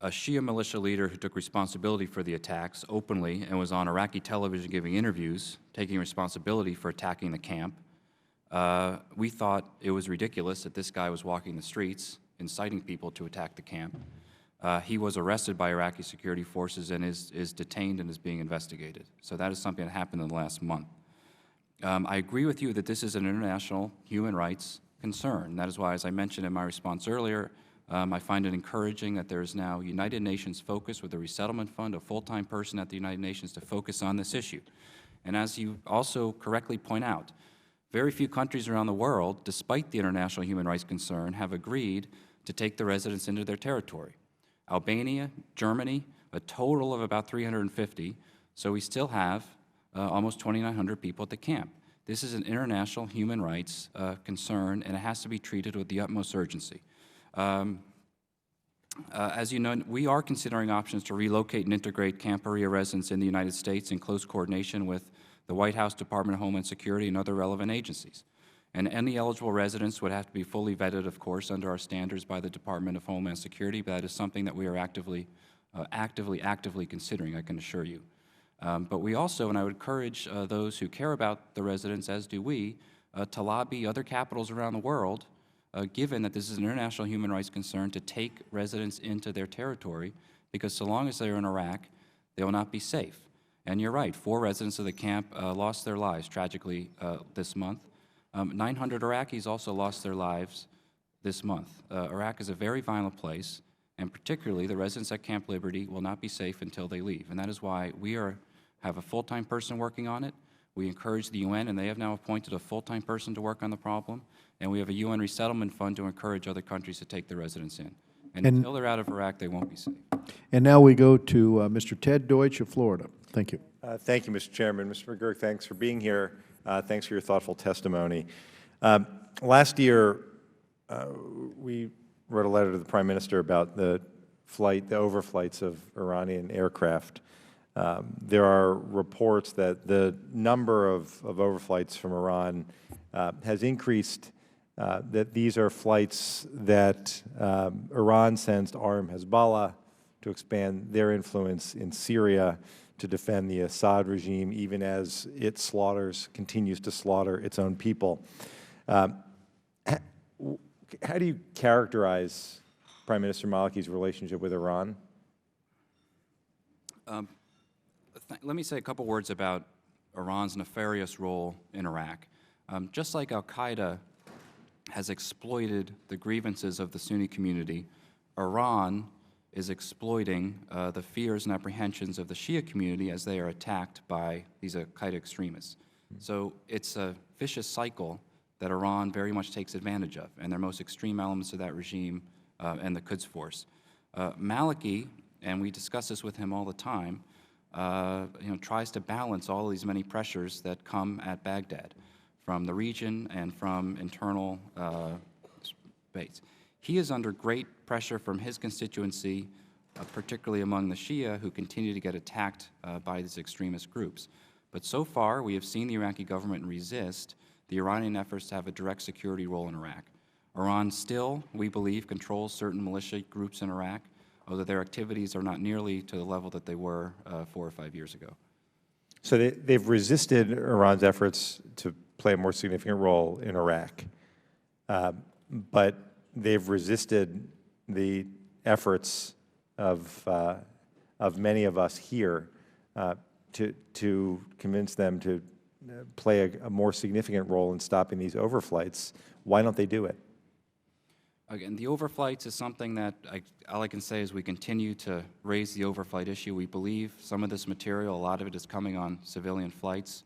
Shia militia leader who took responsibility for the attacks openly and was on Iraqi television giving interviews, taking responsibility for attacking the camp. We thought it was ridiculous that this guy was walking the streets, inciting people to attack the camp. He was arrested by Iraqi security forces and is detained and is being investigated. So that is something that happened in the last month. I agree with you that this is an international human rights concern. That is why, as I mentioned in my response earlier, I find it encouraging that there is now United Nations focus with a resettlement fund, a full-time person at the United Nations to focus on this issue. And as you also correctly point out, very few countries around the world, despite the international human rights concern, have agreed to take the residents into their territory. Albania, Germany, a total of about 350, so we still have almost 2,900 people at the camp. This is an international human rights concern, and it has to be treated with the utmost urgency. As you know, we are considering options to relocate and integrate Camp Perea residents in the United States in close coordination with the White House, Department of Homeland Security, and other relevant agencies. And any eligible residents would have to be fully vetted, of course, under our standards by the Department of Homeland Security, but that is something that we are actively considering, I can assure you. But we also, and I would encourage those who care about the residents, as do we, to lobby other capitals around the world, given that this is an international human rights concern, to take residents into their territory, because so long as they're in Iraq, they will not be safe. And you're right, 4 residents of the camp lost their lives tragically this month. 900 Iraqis also lost their lives this month. Iraq is a very violent place, and particularly the residents at Camp Liberty will not be safe until they leave. And that is why we have a full-time person working on it. We encourage the UN, and they have now appointed a full-time person to work on the problem, and we have a UN resettlement fund to encourage other countries to take their residents in. And until they're out of Iraq, they won't be safe. And now we go to Mr. Ted Deutsch of Florida. Thank you. Thank you, Mr. Chairman. Mr. McGurk, thanks for being here. Thanks for your thoughtful testimony. Last year, we wrote a letter to the Prime Minister about the overflights of Iranian aircraft. There are reports that the number of overflights from Iran has increased, that these are flights that Iran sends to arm Hezbollah to expand their influence in Syria, to defend the Assad regime, even as it continues to slaughter its own people. How do you characterize Prime Minister Maliki's relationship with Iran? Let me say a couple words about Iran's nefarious role in Iraq. Just like Al-Qaeda has exploited the grievances of the Sunni community, Iran is exploiting the fears and apprehensions of the Shia community as they are attacked by these Al-Qaeda extremists. So it's a vicious cycle that Iran very much takes advantage of, and their most extreme elements of that regime and the Quds Force. Maliki, and we discuss this with him all the time, tries to balance all these many pressures that come at Baghdad from the region and from internal debates. He is under great pressure from his constituency, particularly among the Shia, who continue to get attacked by these extremist groups. But so far, we have seen the Iraqi government resist the Iranian efforts to have a direct security role in Iraq. Iran still, we believe, controls certain militia groups in Iraq, although their activities are not nearly to the level that they were 4 or 5 years ago. So they've resisted Iran's efforts to play a more significant role in Iraq, but they've resisted the efforts of many of us here to convince them to play a more significant role in stopping these overflights. Why don't they do it? Again, the overflights is something that all I can say is we continue to raise the overflight issue. We believe some of this material, a lot of it is coming on civilian flights.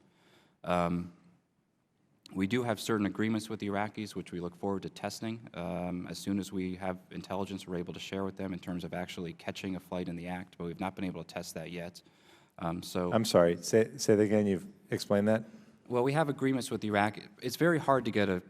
We do have certain agreements with the Iraqis, which we look forward to testing. As soon as we have intelligence, we're able to share with them in terms of actually catching a flight in the act, but we've not been able to test that yet. I'm sorry, say that again, you've explained that? Well, we have agreements with the Iraqi. It's very hard to get a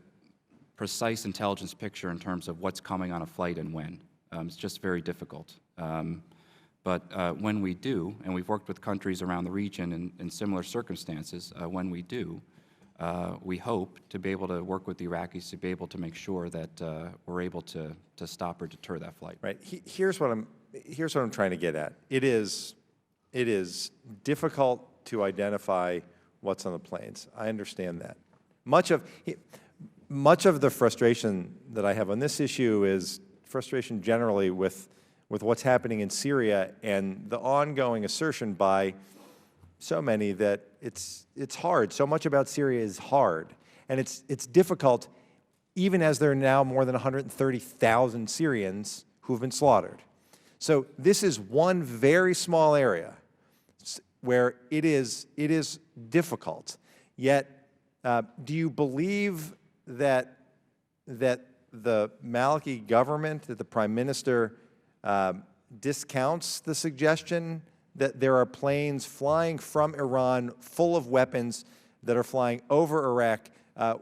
precise intelligence picture in terms of what's coming on a flight and when. It's just very difficult. But when we do, and we've worked with countries around the region in similar circumstances, when we do, we hope to be able to work with the Iraqis to be able to make sure that we're able to stop or deter that flight. Right. Here's what I'm trying to get at. It is difficult to identify what's on the planes. I understand that. Much of the frustration that I have on this issue is frustration generally with what's happening in Syria and the ongoing assertion by so many that it's hard. So much about Syria is hard, and it's difficult, even as there are now more than 130,000 Syrians who have been slaughtered. So this is one very small area where it is difficult. Yet, do you believe that the Maliki government, that the Prime Minister discounts the suggestion that there are planes flying from Iran full of weapons that are flying over Iraq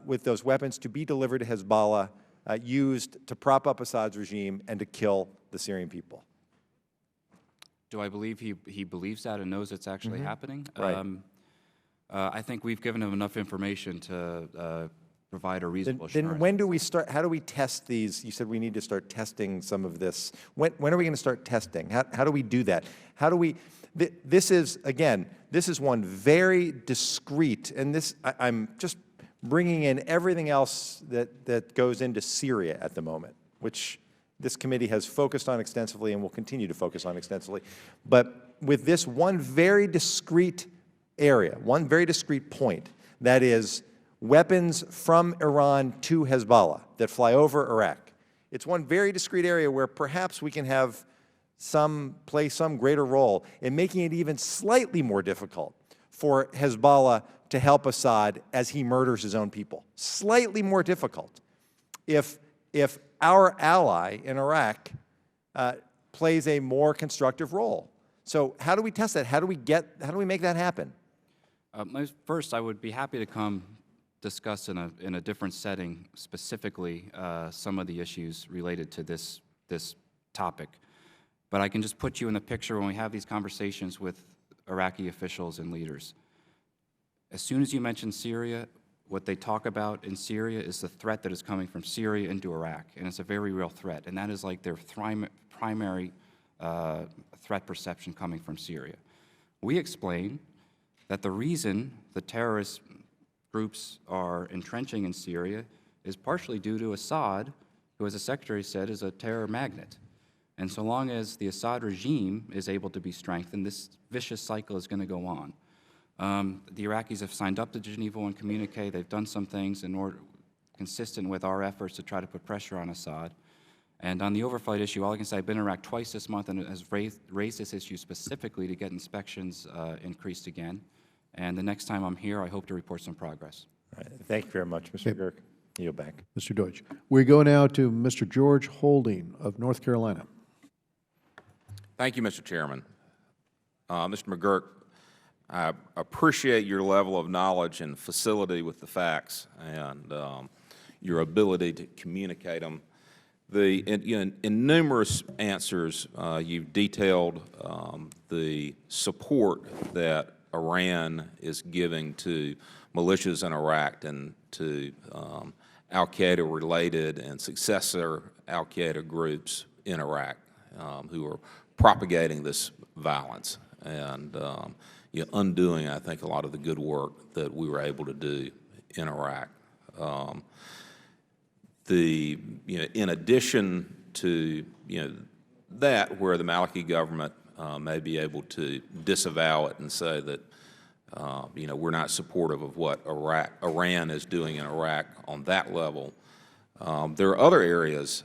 with those weapons to be delivered to Hezbollah, used to prop up Assad's regime and to kill the Syrian people? Do I believe he believes that and knows it's actually happening? Right. I think we've given him enough information to provide a reasonable assurance. Then when do we start? How do we test these? You said we need to start testing some of this. When are we going to start testing? How do we do that? How do we? This is one very discrete, and I'm just bringing in everything else that goes into Syria at the moment, which this committee has focused on extensively and will continue to focus on extensively. But with this one very discrete area, one very discrete point, that is weapons from Iran to Hezbollah that fly over Iraq. It's one very discrete area where perhaps we can play some greater role in making it even slightly more difficult for Hezbollah to help Assad as he murders his own people. Slightly more difficult if our ally in Iraq plays a more constructive role. So how do we test that? How do we make that happen? First, I would be happy to come discuss in a different setting specifically some of the issues related to this topic. But I can just put you in the picture when we have these conversations with Iraqi officials and leaders. As soon as you mention Syria, what they talk about in Syria is the threat that is coming from Syria into Iraq, and it's a very real threat, and that is like their primary threat perception coming from Syria. We explain that the reason the terrorist groups are entrenching in Syria is partially due to Assad, who, as the Secretary said, is a terror magnet. And so long as the Assad regime is able to be strengthened, this vicious cycle is going to go on. The Iraqis have signed up to the Geneva I communique. They've done some things in order, consistent with our efforts to try to put pressure on Assad. And on the overflight issue, all I can say, I've been in Iraq twice this month and has raised this issue specifically to get inspections increased again. And the next time I'm here, I hope to report some progress. All right. Thank you very much, Mr. McGurk. Yield back. Mr. Deutsch. We go now to Mr. George Holding of North Carolina. Thank you, Mr. Chairman. Mr. McGurk, I appreciate your level of knowledge and facility with the facts and your ability to communicate them. In numerous answers, you've detailed the support that Iran is giving to militias in Iraq and to Al-Qaeda-related and successor Al-Qaeda groups in Iraq who are propagating this violence and undoing, I think, a lot of the good work that we were able to do in Iraq. In addition to that, where the Maliki government may be able to disavow it and say that we're not supportive of what Iran is doing in Iraq on that level, there are other areas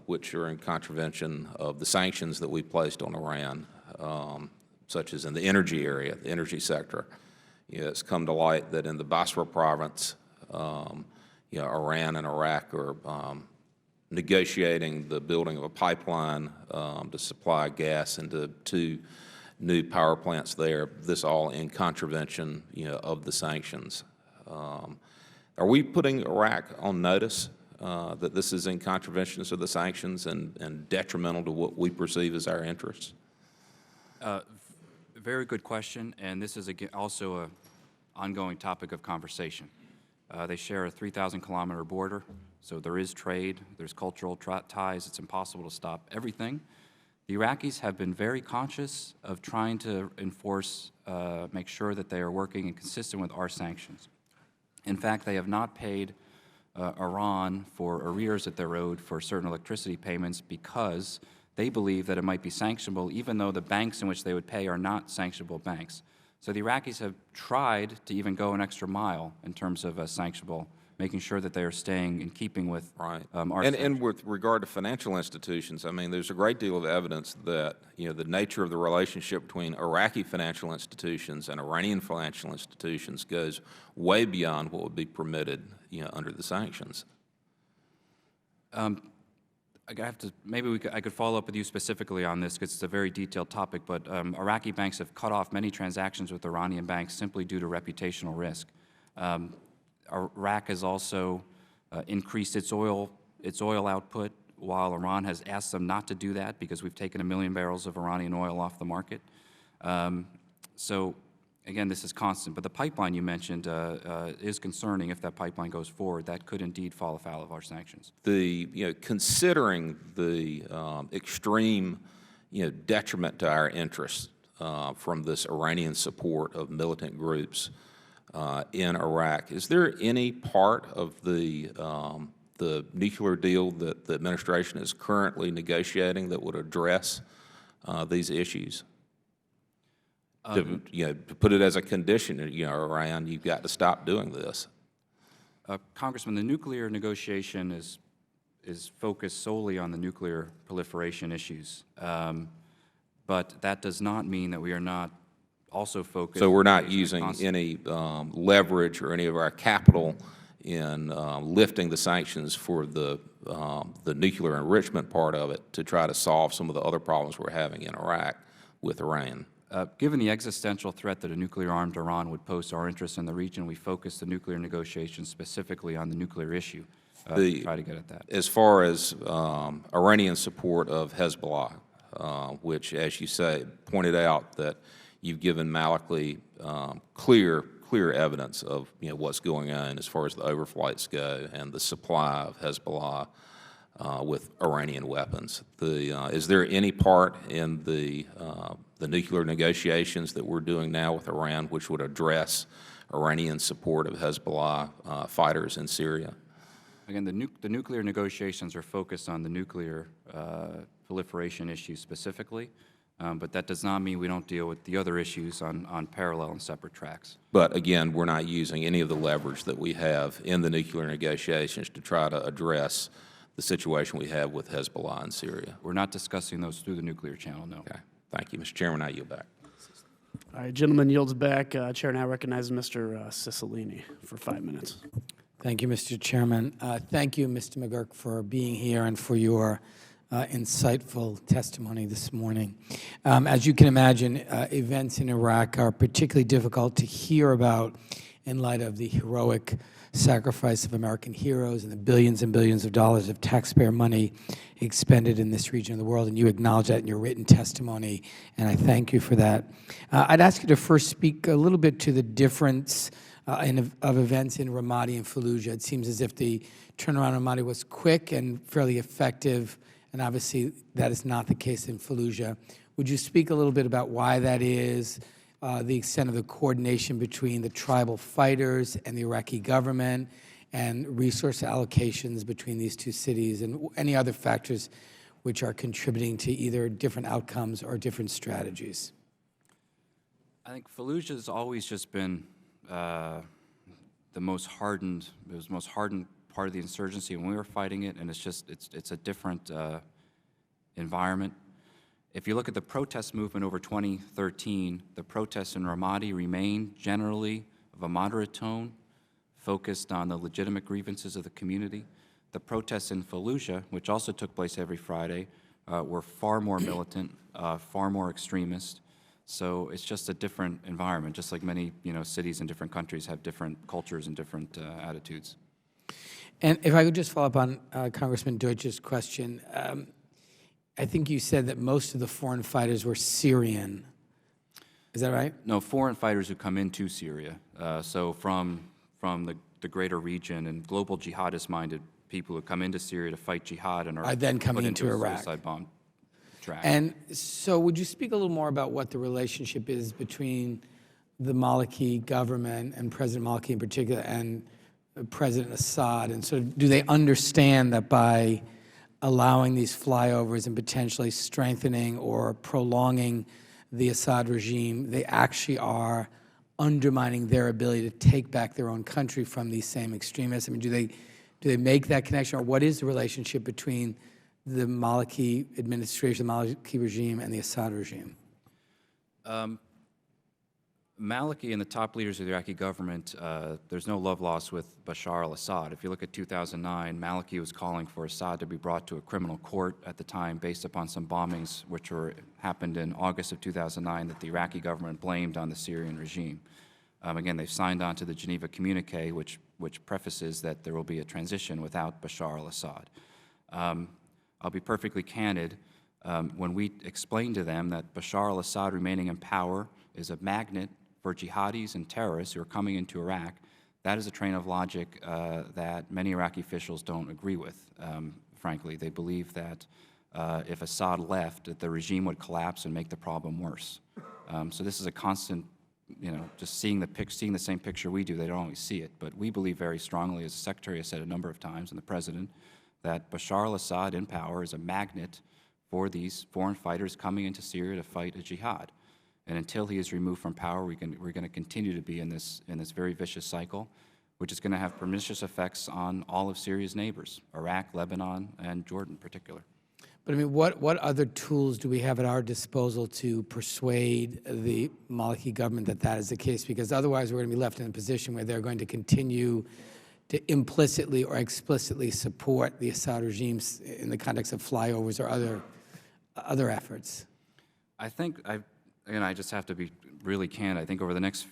which are in contravention of the sanctions that we placed on Iran, such as in the energy area, the energy sector. It's come to light that in the Basra province, Iran and Iraq are negotiating the building of a pipeline to supply gas into 2 new power plants there. This all in contravention, of the sanctions. Are we putting Iraq on notice that this is in contravention of the sanctions and detrimental to what we perceive as our interests? Very good question, and this is also an ongoing topic of conversation. They share a 3,000-kilometer border, so there is trade, there's cultural ties. It's impossible to stop everything. The Iraqis have been very conscious of trying to enforce, make sure that they are working and consistent with our sanctions. In fact, they have not paid Iran for arrears that they're owed for certain electricity payments because they believe that it might be sanctionable, even though the banks in which they would pay are not sanctionable banks. So the Iraqis have tried to even go an extra mile in terms of sanctionable, making sure that they are staying in keeping with our sanctions. And with regard to financial institutions, I mean, there's a great deal of evidence that the nature of the relationship between Iraqi financial institutions and Iranian financial institutions goes way beyond what would be permitted under the sanctions. I have to, maybe I could follow up with you specifically on this because it's a very detailed topic, but Iraqi banks have cut off many transactions with Iranian banks simply due to reputational risk. Iraq has also increased its oil output while Iran has asked them not to do that because we've taken 1 million barrels of Iranian oil off the market. So again, this is constant, but the pipeline you mentioned is concerning. If that pipeline goes forward, that could indeed fall afoul of our sanctions. Considering the extreme detriment to our interests from this Iranian support of militant groups in Iraq, is there any part of the nuclear deal that the administration is currently negotiating that would address these issues? To put it as a condition, Iran, you've got to stop doing this. Congressman, the nuclear negotiation is focused solely on the nuclear proliferation issues, but that does not mean that we are not also focused. So we're not based on using constant- any leverage or any of our capital in lifting the sanctions for the nuclear enrichment part of it to try to solve some of the other problems we're having in Iraq with Iran. Given the existential threat that a nuclear-armed Iran would pose to our interests in the region, we focused the nuclear negotiations specifically on the nuclear issue to try to get at that. As far as Iranian support of Hezbollah, which, as you say, pointed out that you've given Maliki clear evidence of what's going on as far as the overflights go and the supply of Hezbollah with Iranian weapons. Is there any part in the nuclear negotiations that we're doing now with Iran which would address Iranian support of Hezbollah fighters in Syria? Again, the nuclear negotiations are focused on the nuclear proliferation issue specifically, but that does not mean we don't deal with the other issues on parallel and separate tracks. But again, we're not using any of the leverage that we have in the nuclear negotiations to try to address the situation we have with Hezbollah in Syria. We're not discussing those through the nuclear channel, no. Okay, thank you. Mr. Chairman, I yield back. All right, gentleman yields back. Chair now recognizes Mr. Cicilline for 5 minutes. Thank you, Mr. Chairman. Thank you, Mr. McGurk, for being here and for your insightful testimony this morning. As you can imagine, events in Iraq are particularly difficult to hear about in light of the heroic sacrifice of American heroes and the billions and billions of dollars of taxpayer money expended in this region of the world, and you acknowledge that in your written testimony, and I thank you for that. I'd ask you to first speak a little bit to the difference of events in Ramadi and Fallujah. It seems as if the turnaround in Ramadi was quick and fairly effective, and obviously that is not the case in Fallujah. Would you speak a little bit about why that is, the extent of the coordination between the tribal fighters and the Iraqi government, and resource allocations between these two cities, and any other factors which are contributing to either different outcomes or different strategies? I think Fallujah has always just been the most hardened part of the insurgency when we were fighting it, and it's a different environment. If you look at the protest movement over 2013, the protests in Ramadi remain generally of a moderate tone, focused on the legitimate grievances of the community. The protests in Fallujah, which also took place every Friday, were far more militant, far more extremist. So it's just a different environment, just like many cities in different countries have different cultures and different attitudes. And if I could just follow up on Congressman Deutsch's question, I think you said that most of the foreign fighters were Syrian. Is that right? No, foreign fighters who come into Syria. So from the greater region and global jihadist-minded people who come into Syria to fight jihad and are then coming put into a Iraq. suicide bomb track. And so would you speak a little more about what the relationship is between the Maliki government and President Maliki in particular and President Assad? And sort of do they understand that by allowing these flyovers and potentially strengthening or prolonging the Assad regime, they actually are undermining their ability to take back their own country from these same extremists? I mean, do they make that connection, or what is the relationship between the Maliki administration, the Maliki regime, and the Assad regime? Maliki and the top leaders of the Iraqi government, there's no love lost with Bashar al-Assad. If you look at 2009, Maliki was calling for Assad to be brought to a criminal court at the time based upon some bombings which happened in August of 2009 that the Iraqi government blamed on the Syrian regime. Again, they've signed on to the Geneva Communique, which prefaces that there will be a transition without Bashar al-Assad. I'll be perfectly candid. When we explained to them that Bashar al-Assad remaining in power is a magnet for jihadis and terrorists who are coming into Iraq, that is a train of logic that many Iraqi officials don't agree with, frankly. They believe that if Assad left, that the regime would collapse and make the problem worse. So this is a constant, just seeing the same picture we do. They don't always see it. But we believe very strongly, as the Secretary has said a number of times, and the President, that Bashar al-Assad in power is a magnet for these foreign fighters coming into Syria to fight a jihad. And until he is removed from power, we're going to continue to be in this very vicious cycle, which is going to have pernicious effects on all of Syria's neighbors, Iraq, Lebanon, and Jordan in particular. But I mean, what other tools do we have at our disposal to persuade the Maliki government that that is the case? Because otherwise we're going to be left in a position where they're going to continue to implicitly or explicitly support the Assad regime in the context of flyovers or other efforts. I think, I just have to be really candid. I think over the next,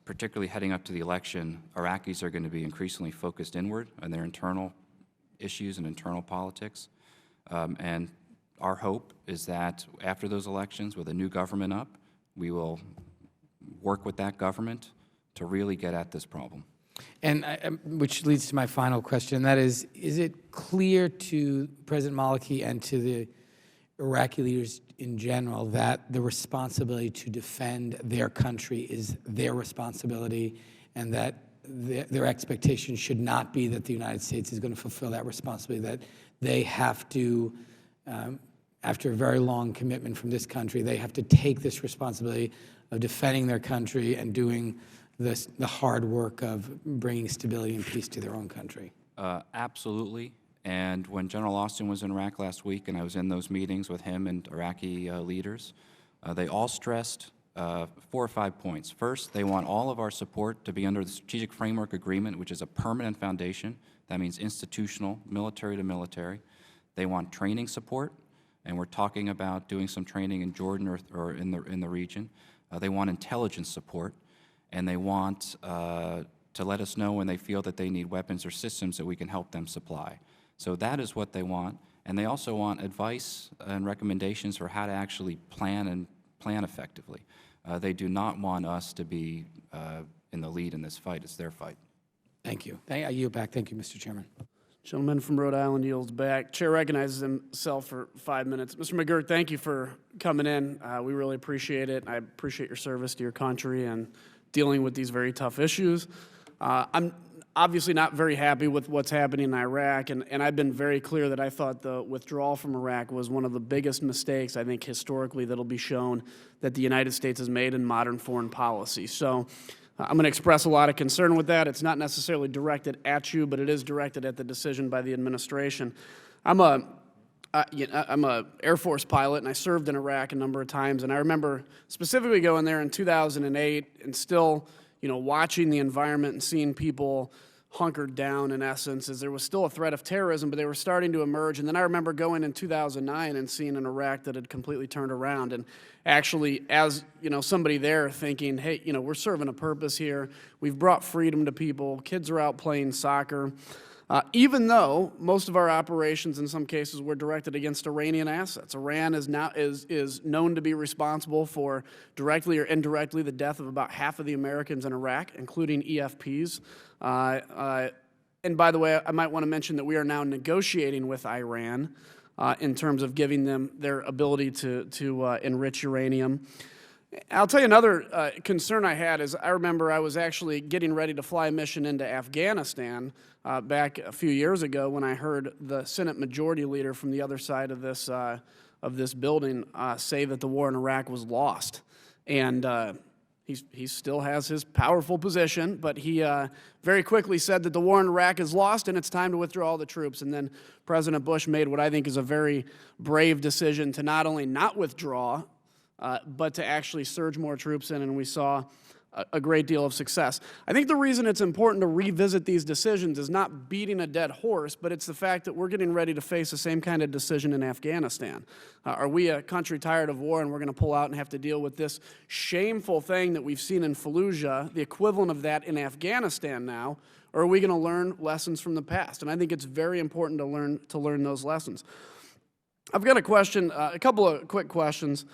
particularly heading up to the election, Iraqis are going to be increasingly focused inward on their internal issues and internal politics. And our hope is that after those elections, with a new government up, we will work with that government to really get at this problem. And which leads to my final question, and that is it clear to President Maliki and to the Iraqi leaders in general that the responsibility to defend their country is their responsibility, and that their expectation should not be that the United States is going to fulfill that responsibility, that they have to, after a very long commitment from this country, they have to take this responsibility of defending their country and doing the hard work of bringing stability and peace to their own country? Absolutely. And when General Austin was in Iraq last week, and I was in those meetings with him and Iraqi leaders, they all stressed 4 or 5 points. First, they want all of our support to be under the Strategic Framework Agreement, which is a permanent foundation. That means institutional, military to military. They want training support, and we're talking about doing some training in Jordan or in the region. They want intelligence support, and they want to let us know when they feel that they need weapons or systems that we can help them supply. So that is what they want, and they also want advice and recommendations for how to actually plan effectively. They do not want us to be in the lead in this fight. It's their fight. Thank you. I yield back. Thank you, Mr. Chairman. Gentleman from Rhode Island yields back. Chair recognizes himself for 5 minutes. Mr. McGirt, thank you for coming in. We really appreciate it. I appreciate your service to your country and dealing with these very tough issues. I'm obviously not very happy with what's happening in Iraq, and I've been very clear that I thought the withdrawal from Iraq was one of the biggest mistakes, I think, historically that'll be shown that the United States has made in modern foreign policy. So I'm going to express a lot of concern with that. It's not necessarily directed at you, but it is directed at the decision by the administration. I'm a Air Force pilot, and I served in Iraq a number of times, and I remember specifically going there in 2008 and still, watching the environment and seeing people hunkered down, in essence, as there was still a threat of terrorism, but they were starting to emerge. And then I remember going in 2009 and seeing an Iraq that had completely turned around. And actually, as somebody there thinking, hey, we're serving a purpose here. We've brought freedom to people. Kids are out playing soccer. Even though most of our operations in some cases were directed against Iranian assets. Iran is known to be responsible for directly or indirectly the death of about half of the Americans in Iraq, including EFPs. And by the way, I might want to mention that we are now negotiating with Iran in terms of giving them their ability to enrich uranium. I'll tell you another concern I had is I remember I was actually getting ready to fly a mission into Afghanistan back a few years ago when I heard the Senate Majority Leader from the other side of this building say that the war in Iraq was lost. And he still has his powerful position, but he very quickly said that the war in Iraq is lost and it's time to withdraw all the troops. And then President Bush made what I think is a very brave decision to not only not withdraw, but to actually surge more troops in, and we saw a great deal of success. I think the reason it's important to revisit these decisions is not beating a dead horse, but it's the fact that we're getting ready to face the same kind of decision in Afghanistan. Are we a country tired of war and we're going to pull out and have to deal with this shameful thing that we've seen in Fallujah, the equivalent of that in Afghanistan now, or are we going to learn lessons from the past? And I think it's very important to learn those lessons. I've got a question, a couple of quick questions.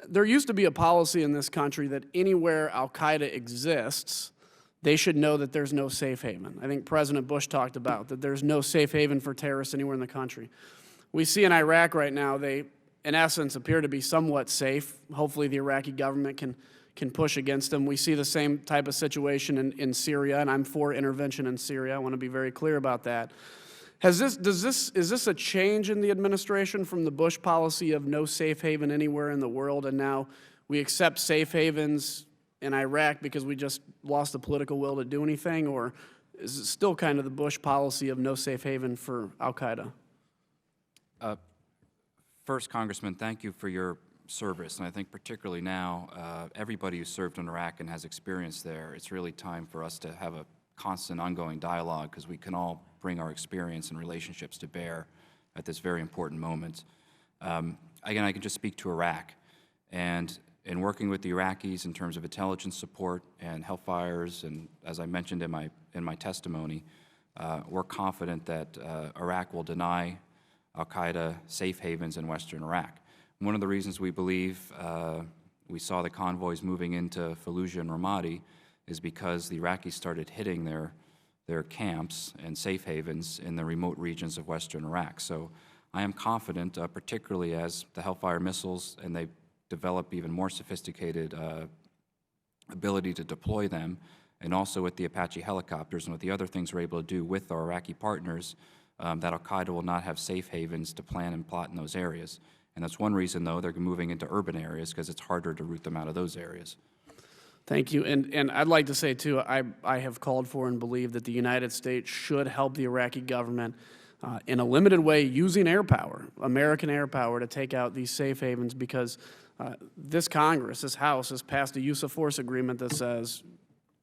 There used to be a policy in this country that anywhere Al-Qaeda exists, they should know that there's no safe haven. I think President Bush talked about that there's no safe haven for terrorists anywhere in the country. We see in Iraq right now, they, in essence, appear to be somewhat safe. Hopefully the Iraqi government can push against them. We see the same type of situation in Syria, and I'm for intervention in Syria. I want to be very clear about that. Is this a change in the administration from the Bush policy of no safe haven anywhere in the world, and now we accept safe havens in Iraq because we just lost the political will to do anything, or is it still kind of the Bush policy of no safe haven for Al-Qaeda? First, Congressman, thank you for your service, and I think particularly now, everybody who served in Iraq and has experience there, it's really time for us to have a constant ongoing dialogue because we can all bring our experience and relationships to bear at this very important moment. Again, I can just speak to Iraq, and in working with the Iraqis in terms of intelligence support and hellfires, and as I mentioned in my testimony, we're confident that Iraq will deny Al-Qaeda safe havens in western Iraq. One of the reasons we believe we saw the convoys moving into Fallujah and Ramadi is because the Iraqis started hitting their camps and safe havens in the remote regions of western Iraq. So I am confident, particularly as the Hellfire missiles and they develop even more sophisticated ability to deploy them, and also with the Apache helicopters and with the other things we're able to do with our Iraqi partners, that Al-Qaeda will not have safe havens to plan and plot in those areas. And that's one reason, though, they're moving into urban areas because it's harder to root them out of those areas. Thank you. And I'd like to say, too, I have called for and believe that the United States should help the Iraqi government in a limited way using air power, American air power, to take out these safe havens because this Congress, this House, has passed a use of force agreement that says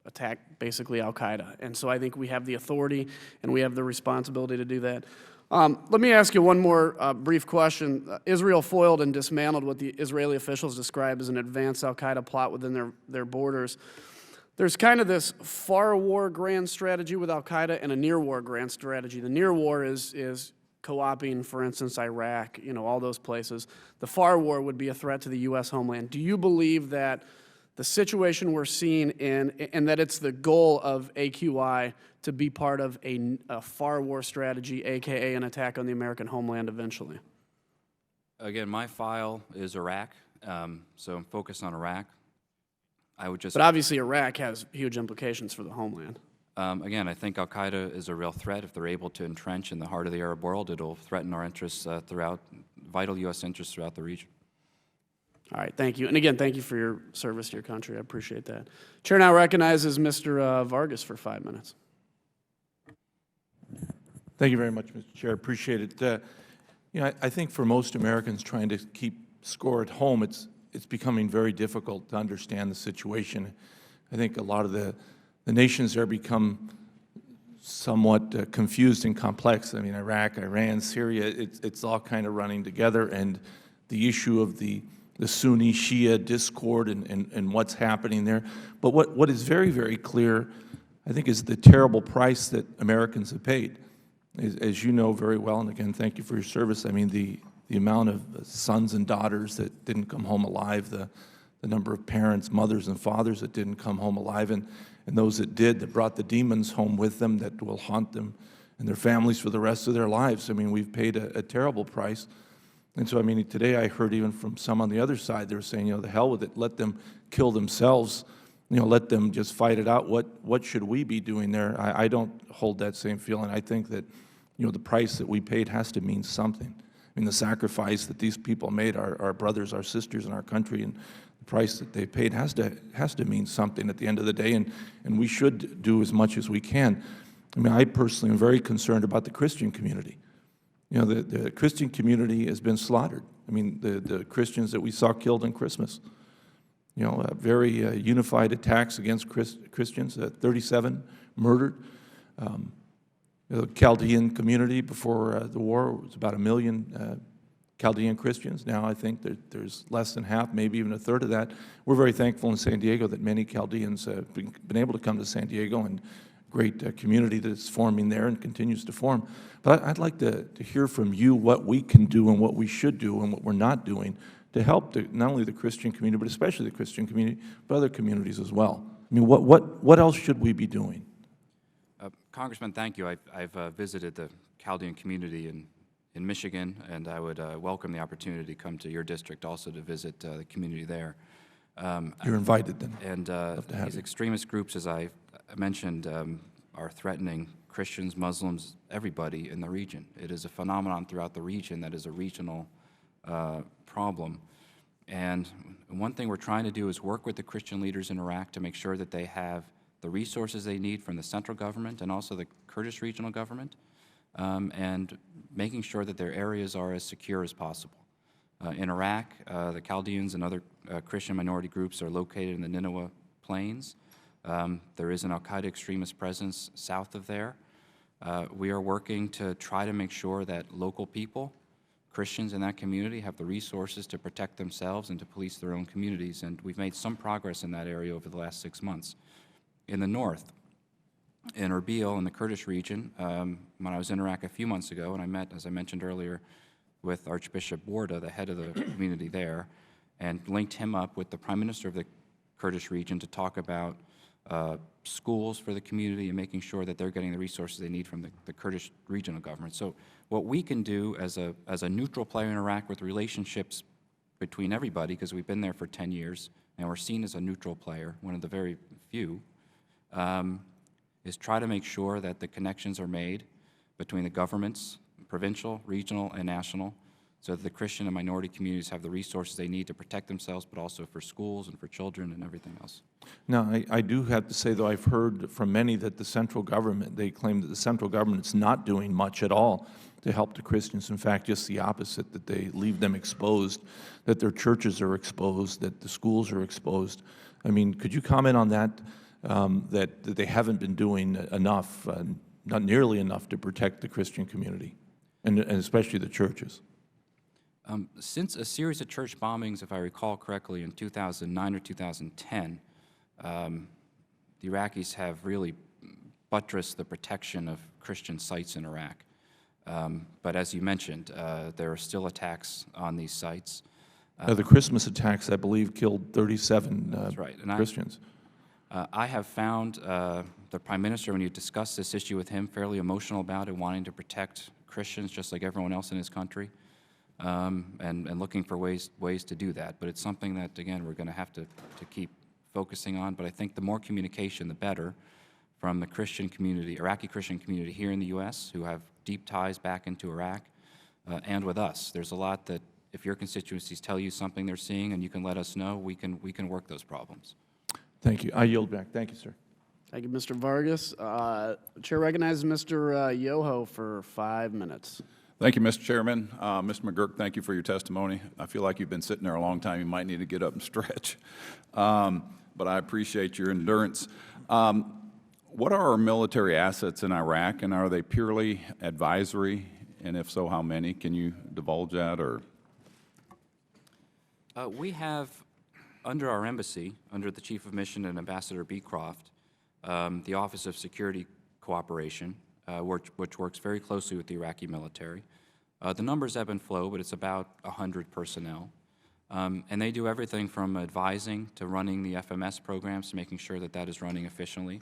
attack basically Al-Qaeda. And so I think we have the authority and we have the responsibility to do that. Let me ask you one more brief question. Israel foiled and dismantled what the Israeli officials described as an advanced Al-Qaeda plot within their borders. There's kind of this far war grand strategy with Al-Qaeda and a near war grand strategy. The near war is co-opting, for instance, Iraq, all those places. The far war would be a threat to the U.S. homeland. Do you believe that the situation we're seeing and that it's the goal of AQI to be part of a far war strategy, AKA an attack on the American homeland eventually? Again, my file is Iraq, so I'm focused on Iraq. I would just... But obviously Iraq has huge implications for the homeland. Again, I think Al-Qaeda is a real threat. If they're able to entrench in the heart of the Arab world, it'll threaten our interests vital U.S. interests throughout the region. All right, thank you. And again, thank you for your service to your country. I appreciate that. Chair now recognizes Mr. Vargas for 5 minutes. Thank you very much, Mr. Chair. Appreciate it. I think for most Americans trying to keep score at home, it's becoming very difficult to understand the situation. I think a lot of the nations there become somewhat confused and complex. I mean, Iraq, Iran, Syria, it's all kind of running together, and the issue of the Sunni Shia discord and what's happening there. But what is very, very clear, I think, is the terrible price that Americans have paid. As you know very well, and again, thank you for your service, I mean, the amount of sons and daughters that didn't come home alive, the number of parents, mothers and fathers that didn't come home alive, and those that did, that brought the demons home with them that will haunt them and their families for the rest of their lives. I mean, we've paid a terrible price. And so, I mean, today I heard even from some on the other side, they were saying, the hell with it, let them kill themselves, let them just fight it out. What should we be doing there? I don't hold that same feeling. I think that, the price that we paid has to mean something. I mean, the sacrifice that these people made, our brothers, our sisters in our country, and the price that they paid has to mean something at the end of the day, and we should do as much as we can. I mean, I personally am very concerned about the Christian community. The Christian community has been slaughtered. I mean, the Christians that we saw killed on Christmas. Very unified attacks against Christians, 37 murdered. The Chaldean community before the war was about 1 million Chaldean Christians. Now I think that there's less than half, maybe even a third of that. We're very thankful in San Diego that many Chaldeans have been able to come to San Diego, and great community that's forming there and continues to form. But I'd like to hear from you what we can do and what we should do and what we're not doing to help not only the Christian community, but especially the Christian community, but other communities as well. I mean, what else should we be doing? Congressman, thank you. I've visited the Chaldean community in Michigan, and I would welcome the opportunity to come to your district also to visit the community there. You're invited then. And these extremist groups, as I mentioned, are threatening Christians, Muslims, everybody in the region. It is a phenomenon throughout the region that is a regional problem. And one thing we're trying to do is work with the Christian leaders in Iraq to make sure that they have the resources they need from the central government and also the Kurdish regional government, and making sure that their areas are as secure as possible. In Iraq, the Chaldeans and other Christian minority groups are located in the Nineveh Plains. There is an Al-Qaeda extremist presence south of there. We are working to try to make sure that local people, Christians in that community, have the resources to protect themselves and to police their own communities, and we've made some progress in that area over the last 6 months. In the north, in Erbil, in the Kurdish region, when I was in Iraq a few months ago, and I met, as I mentioned earlier, with Archbishop Borda, the head of the community there, and linked him up with the Prime Minister of the Kurdish region to talk about schools for the community and making sure that they're getting the resources they need from the Kurdish regional government. So what we can do as a neutral player in Iraq with relationships between everybody, because we've been there for 10 years and we're seen as a neutral player, one of the very few, is try to make sure that the connections are made between the governments, provincial, regional, and national, so that the Christian and minority communities have the resources they need to protect themselves, but also for schools and for children and everything else. Now, I do have to say, though, I've heard from many that the central government, they claim that the central government is not doing much at all to help the Christians. In fact, just the opposite, that they leave them exposed, that their churches are exposed, that the schools are exposed. I mean, could you comment on that, that they haven't been doing enough, not nearly enough, to protect the Christian community, and especially the churches? Since a series of church bombings, if I recall correctly, in 2009 or 2010, the Iraqis have really buttressed the protection of Christian sites in Iraq. But as you mentioned, there are still attacks on these sites. The Christmas attacks, I believe, killed 37 That's right. And Christians. I have found the Prime Minister, when you discuss this issue with him, fairly emotional about it, wanting to protect Christians just like everyone else in his country, and looking for ways to do that. But it's something that, again, we're going to have to keep focusing on. But I think the more communication, the better, from the Christian community, Iraqi Christian community here in the U.S., who have deep ties back into Iraq, and with us. There's a lot that, if your constituencies tell you something they're seeing and you can let us know, we can work those problems. Thank you. I yield back. Thank you, sir. Thank you, Mr. Vargas. Chair recognizes Mr. Yoho for 5 minutes. Thank you, Mr. Chairman. Mr. McGurk, thank you for your testimony. I feel like you've been sitting there a long time. You might need to get up and stretch. But I appreciate your endurance. What are our military assets in Iraq, and are they purely advisory? And if so, how many? Can you divulge that? Or We have, under our embassy, under the Chief of Mission and Ambassador Beecroft, the Office of Security Cooperation, which works very closely with the Iraqi military. The numbers ebb and flow, but it's about 100 personnel. And they do everything from advising to running the FMS programs, to making sure that that is running efficiently,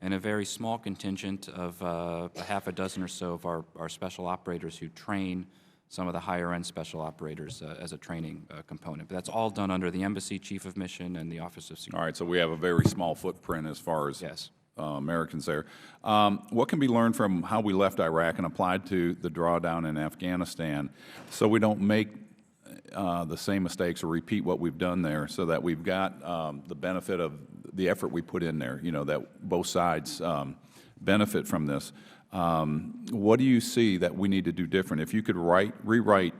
and a very small contingent of a half a dozen or so of our special operators who train some of the higher-end special operators as a training component. But that's all done under the Embassy, Chief of Mission, and the Office of Security. all right, so we have a very small footprint as far as Yes. Americans there. What can be learned from how we left Iraq and applied to the drawdown in Afghanistan, so we don't make the same mistakes or repeat what we've done there, so that we've got the benefit of the effort we put in there, you know, that both sides benefit from this? What do you see that we need to do different? If you could rewrite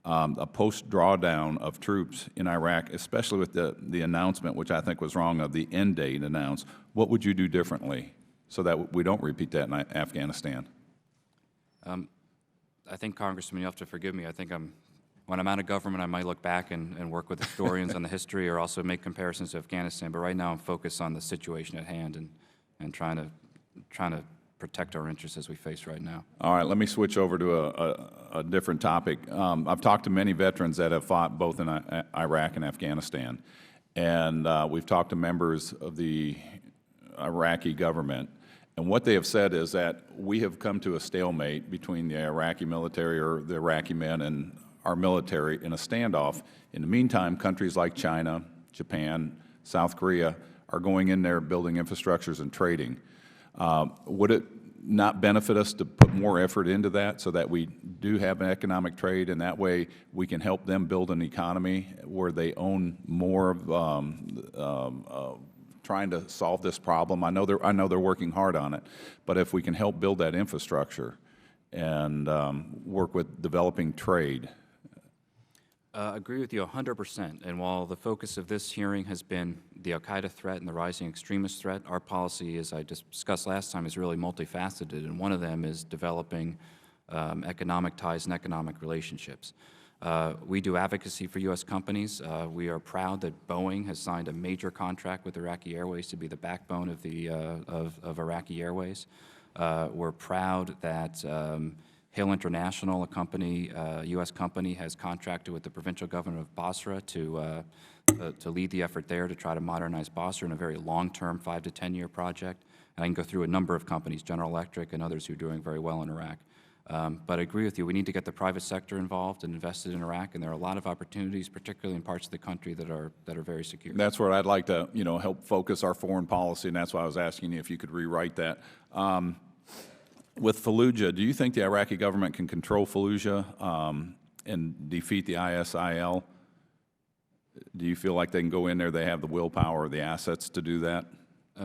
a post-drawdown of troops in Iraq, especially with the announcement, which I think was wrong, of the end date announced, what would you do differently so that we don't repeat that in Afghanistan? I think, Congressman, you'll have to forgive me. I think when I'm out of government, I might look back and work with historians on the history, or also make comparisons to Afghanistan. But right now, I'm focused on the situation at hand and trying to protect our interests as we face right now. All right, let me switch over to a different topic. I've talked to many veterans that have fought both in Iraq and Afghanistan, and we've talked to members of the Iraqi government, and what they have said is that we have come to a stalemate between the Iraqi military, or the Iraqi men, and our military in a standoff. In the meantime, countries like China, Japan, South Korea are going in there building infrastructures and trading. Would it not benefit us to put more effort into that, so that we do have an economic trade, and that way we can help them build an economy where they own more of trying to solve this problem? I know they're working hard on it, but if we can help build that infrastructure and work with developing trade. Agree with you 100%. And while the focus of this hearing has been the Al-Qaeda threat and the rising extremist threat, our policy, as I discussed last time, is really multifaceted. And one of them is developing economic ties and economic relationships. We do advocacy for U.S. companies. We are proud that Boeing has signed a major contract with Iraqi Airways to be the backbone of the of Iraqi Airways. We're proud that Hill International, a company, U.S. company, has contracted with the provincial government of Basra to lead the effort there to try to modernize Basra in a very long-term 5 to 10-year project. And I can go through a number of companies, General Electric and others who are doing very well in Iraq. But I agree with you. We need to get the private sector involved and invested in Iraq, and there are a lot of opportunities, particularly in parts of the country that are very secure. That's where I'd like to, help focus our foreign policy, and that's why I was asking you if you could rewrite that. With Fallujah, do you think the Iraqi government can control Fallujah and defeat the ISIL? Do you feel like they can go in there, they have the willpower or the assets to do that?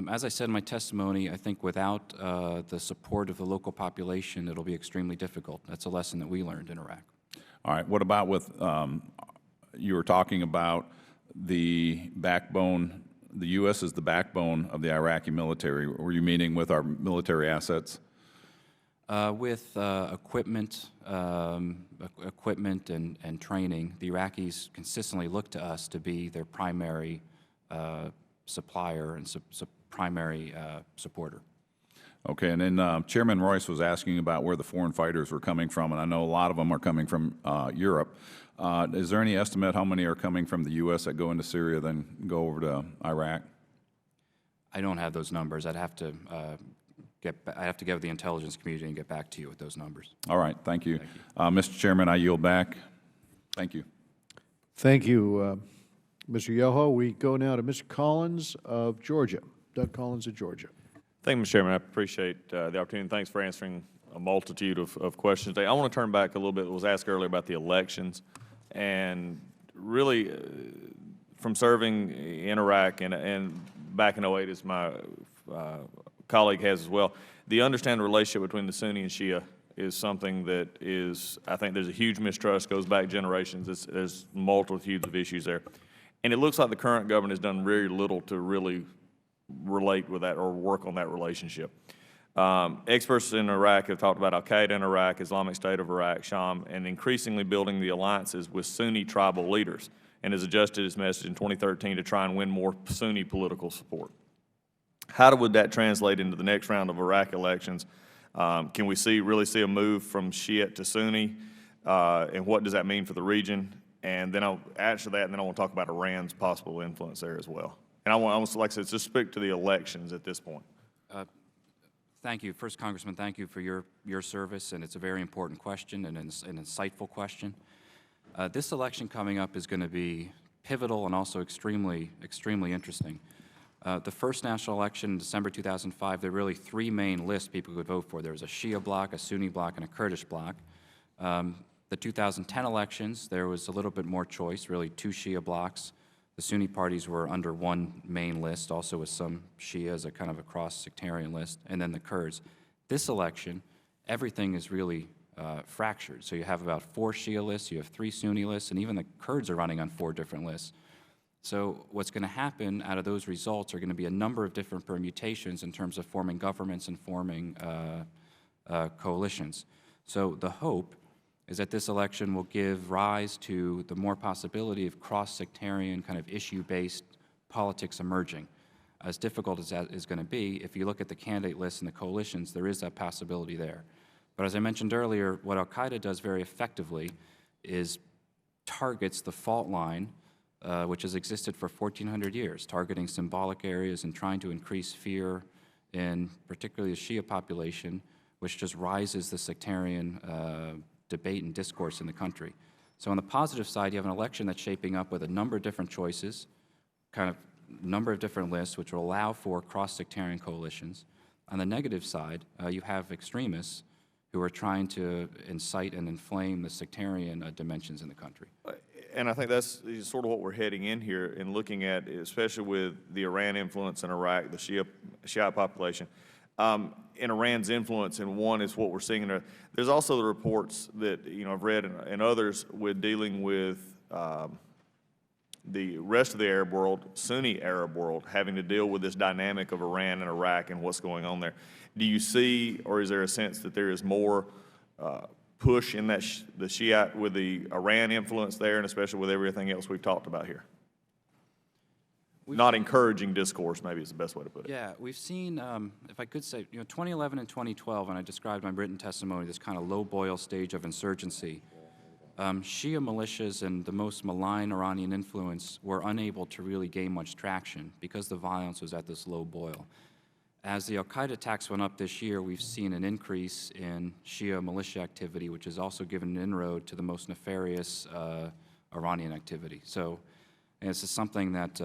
As I said in my testimony, I think without the support of the local population, it'll be extremely difficult. That's a lesson that we learned in Iraq. All right. What about with, you were talking about the backbone, the U.S. is the backbone of the Iraqi military. Were you meaning with our military assets? With equipment and training, the Iraqis consistently look to us to be their primary supplier and primary supporter. Okay, and then Chairman Royce was asking about where the foreign fighters were coming from, and I know a lot of them are coming from Europe. Is there any estimate how many are coming from the U.S. that go into Syria, then go over to Iraq? I don't have those numbers. I'd have to get with the intelligence community and get back to you with those numbers. All right, thank you. Mr. Chairman, I yield back. Thank you. Thank you, Mr. Yoho. We go now to Mr. Collins of Georgia. Doug Collins of Georgia. Thank you, Mr. Chairman. I appreciate the opportunity. Thanks for answering a multitude of questions today. I want to turn back a little bit. It was asked earlier about the elections. And really, from serving in Iraq and back in 2008, as my colleague has as well, the understanding relationship between the Sunni and Shia is something that is, I think there's a huge mistrust, goes back generations. There's multitudes of issues there. And it looks like the current government has done very little to really relate with that or work on that relationship. Experts in Iraq have talked about Al-Qaeda in Iraq, Islamic State of Iraq, Sham, and increasingly building the alliances with Sunni tribal leaders, and has adjusted its message in 2013 to try and win more Sunni political support. How would that translate into the next round of Iraq elections? Can we really see a move from Shia to Sunni, and what does that mean for the region? And then I'll answer that, and then I want to talk about Iran's possible influence there as well. And I want, like I said, just speak to the elections at this point. Thank you. First, Congressman, thank you for your service, and it's a very important question and an insightful question. This election coming up is going to be pivotal and also extremely interesting. The first national election in December 2005, there were really 3 main lists people could vote for. There was a Shia bloc, a Sunni bloc, and a Kurdish bloc. The 2010 elections, there was a little bit more choice, really 2 Shia blocs. The Sunni parties were under one main list, also with some Shia as a kind of a cross-sectarian list, and then the Kurds. This election, everything is really fractured. So you have about 4 Shia lists, you have 3 Sunni lists, and even the Kurds are running on 4 different lists. So what's going to happen out of those results are going to be a number of different permutations in terms of forming governments and forming coalitions. So the hope is that this election will give rise to the more possibility of cross-sectarian kind of issue-based politics emerging. As difficult as that is going to be, if you look at the candidate lists and the coalitions, there is that possibility there. But as I mentioned earlier, what Al-Qaeda does very effectively is targets the fault line, which has existed for 1,400 years, targeting symbolic areas and trying to increase fear in particularly the Shia population, which just rises the sectarian debate and discourse in the country. So on the positive side, you have an election that's shaping up with a number of different choices, kind of number of different lists, which will allow for cross-sectarian coalitions. On the negative side, you have extremists who are trying to incite and inflame the sectarian dimensions in the country. And I think that's sort of what we're heading in here and looking at, especially with the Iran influence in Iraq, the Shia population. And Iran's influence, and one is what we're seeing in there. There's also the reports that I've read and others with dealing with the rest of the Arab world, Sunni Arab world, having to deal with this dynamic of Iran and Iraq and what's going on there. Do you see, or is there a sense that there is more push in that the Shiite with the Iran influence there, and especially with everything else we've talked about here? Not encouraging discourse, maybe is the best way to put it. Yeah, we've seen, if I could say, 2011 and 2012, when I described my written testimony, this kind of low-boil stage of insurgency, Shia militias and the most malign Iranian influence were unable to really gain much traction because the violence was at this low boil. As the Al-Qaeda attacks went up this year, we've seen an increase in Shia militia activity, which has also given an inroad to the most nefarious Iranian activity. So this is something that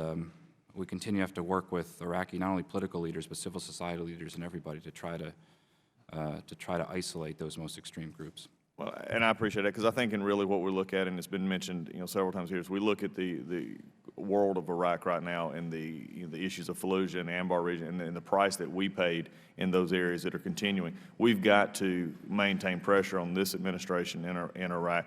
we continue to have to work with Iraqi, not only political leaders, but civil society leaders and everybody to try to isolate those most extreme groups. Well, and I appreciate that, because I think in really what we look at, and it's been mentioned, several times here, is we look at the world of Iraq right now and the issues of Fallujah and the Anbar region and the price that we paid in those areas that are continuing. We've got to maintain pressure on this administration in Iraq,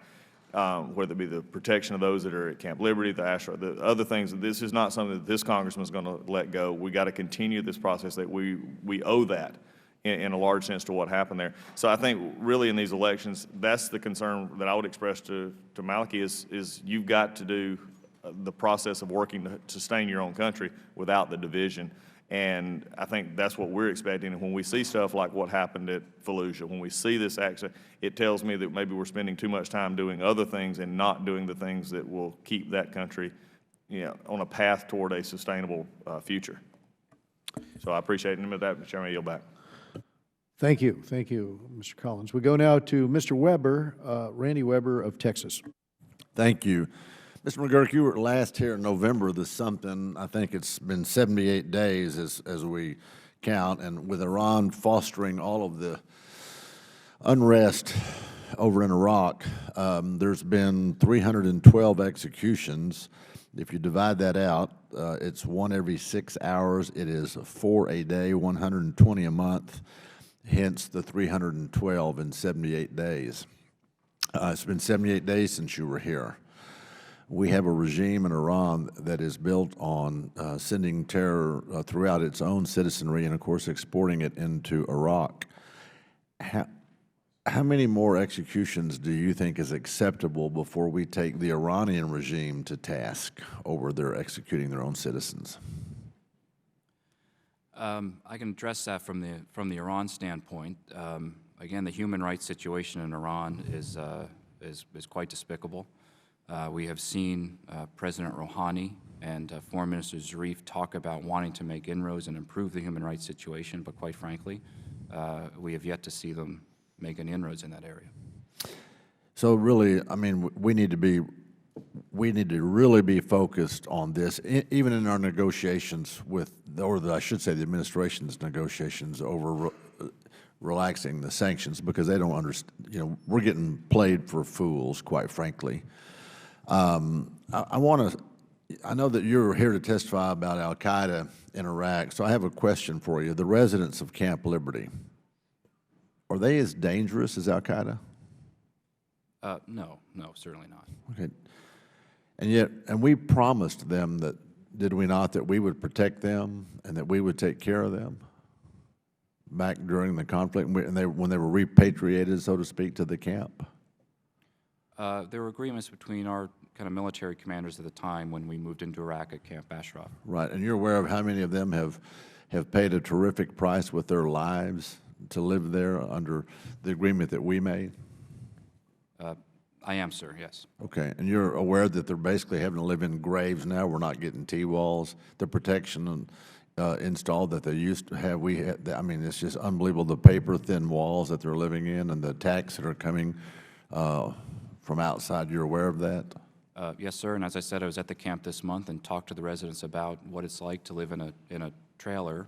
whether it be the protection of those that are at Camp Liberty, the Ashraf, the other things. This is not something that this congressman is going to let go. We got to continue this process that we owe that in a large sense to what happened there. So I think really in these elections, that's the concern that I would express to Maliki is you've got to do the process of working to sustain your own country without the division. And I think that's what we're expecting. And when we see stuff like what happened at Fallujah, when we see this action, it tells me that maybe we're spending too much time doing other things and not doing the things that will keep that country, on a path toward a sustainable future. So I appreciate it. And with that, Mr. Chairman, I yield back. Thank you, Mr. Collins. We go now to Mr. Weber, Randy Weber of Texas. Thank you. Mr. McGurk, you were last here in November this something. I think it's been 78 days as we count, and with Iran fostering all of the unrest over in Iraq, there's been 312 executions. If you divide that out, it's one every 6 hours. It is 4 a day, 120 a month. Hence the 312 in 78 days. It's been 78 days since you were here. We have a regime in Iran that is built on sending terror throughout its own citizenry and, of course, exporting it into Iraq. How many more executions do you think is acceptable before we take the Iranian regime to task over their executing their own citizens? I can address that from the Iran standpoint. Again, the human rights situation in Iran is quite despicable. We have seen President Rouhani and Foreign Minister Zarif talk about wanting to make inroads and improve the human rights situation, but quite frankly, we have yet to see them make any inroads in that area. So really, I mean, we need to really be focused on this, even in our negotiations with, or I should say the administration's negotiations over relaxing the sanctions, because they don't understand, we're getting played for fools, quite frankly. I know that you're here to testify about Al-Qaeda in Iraq, so I have a question for you. The residents of Camp Liberty, are they as dangerous as Al-Qaeda? No, certainly not. Okay. And we promised them that, did we not, that we would protect them and that we would take care of them back during the conflict, when they were repatriated, so to speak, to the camp? There were agreements between our kind of military commanders at the time when we moved into Iraq at Camp Ashraf. Right, and you're aware of how many of them have paid a terrific price with their lives to live there under the agreement that we made? I am, sir, yes. Okay, and you're aware that they're basically having to live in graves now? We're not getting T-walls. The protection installed that they used to have, I mean, it's just unbelievable, the paper-thin walls that they're living in and the attacks that are coming from outside. You're aware of that? Yes, sir, and as I said, I was at the camp this month and talked to the residents about what it's like to live in a trailer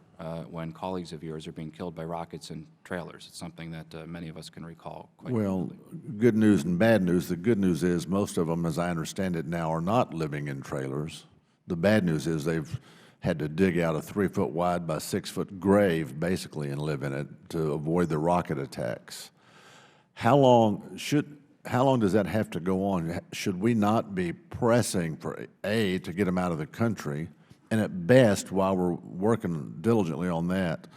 when colleagues of yours are being killed by rockets in trailers. It's something that many of us can recall quite well, good news and bad news. The good news is most of them, as I understand it now, are not living in trailers. The bad news is they've had to dig out a 3-foot wide by 6-foot grave, basically, and live in it to avoid the rocket attacks. How long how long does that have to go on? Should we not be pressing for, A, to get them out of the country, and at best, while we're working diligently on that,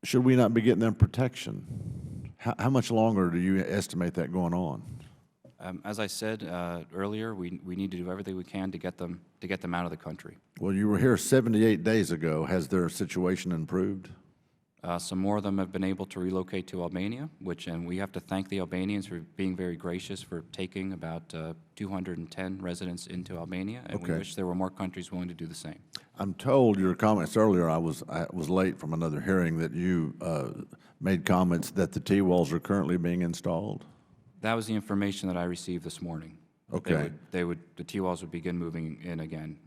should we not be getting them protection? How much longer do you estimate that going on? As I said earlier, we need to do everything we can to get them out of the country. Well, you were here 78 days ago. Has their situation improved? Some more of them have been able to relocate to Albania, and we have to thank the Albanians for being very gracious for taking about 210 residents into Albania, and we wish there were more countries willing to do the same. I'm told your comments earlier, I was late from another hearing, that you made comments that the T-walls are currently being installed? That was the information that I received this morning. Okay. The T-walls would begin moving in again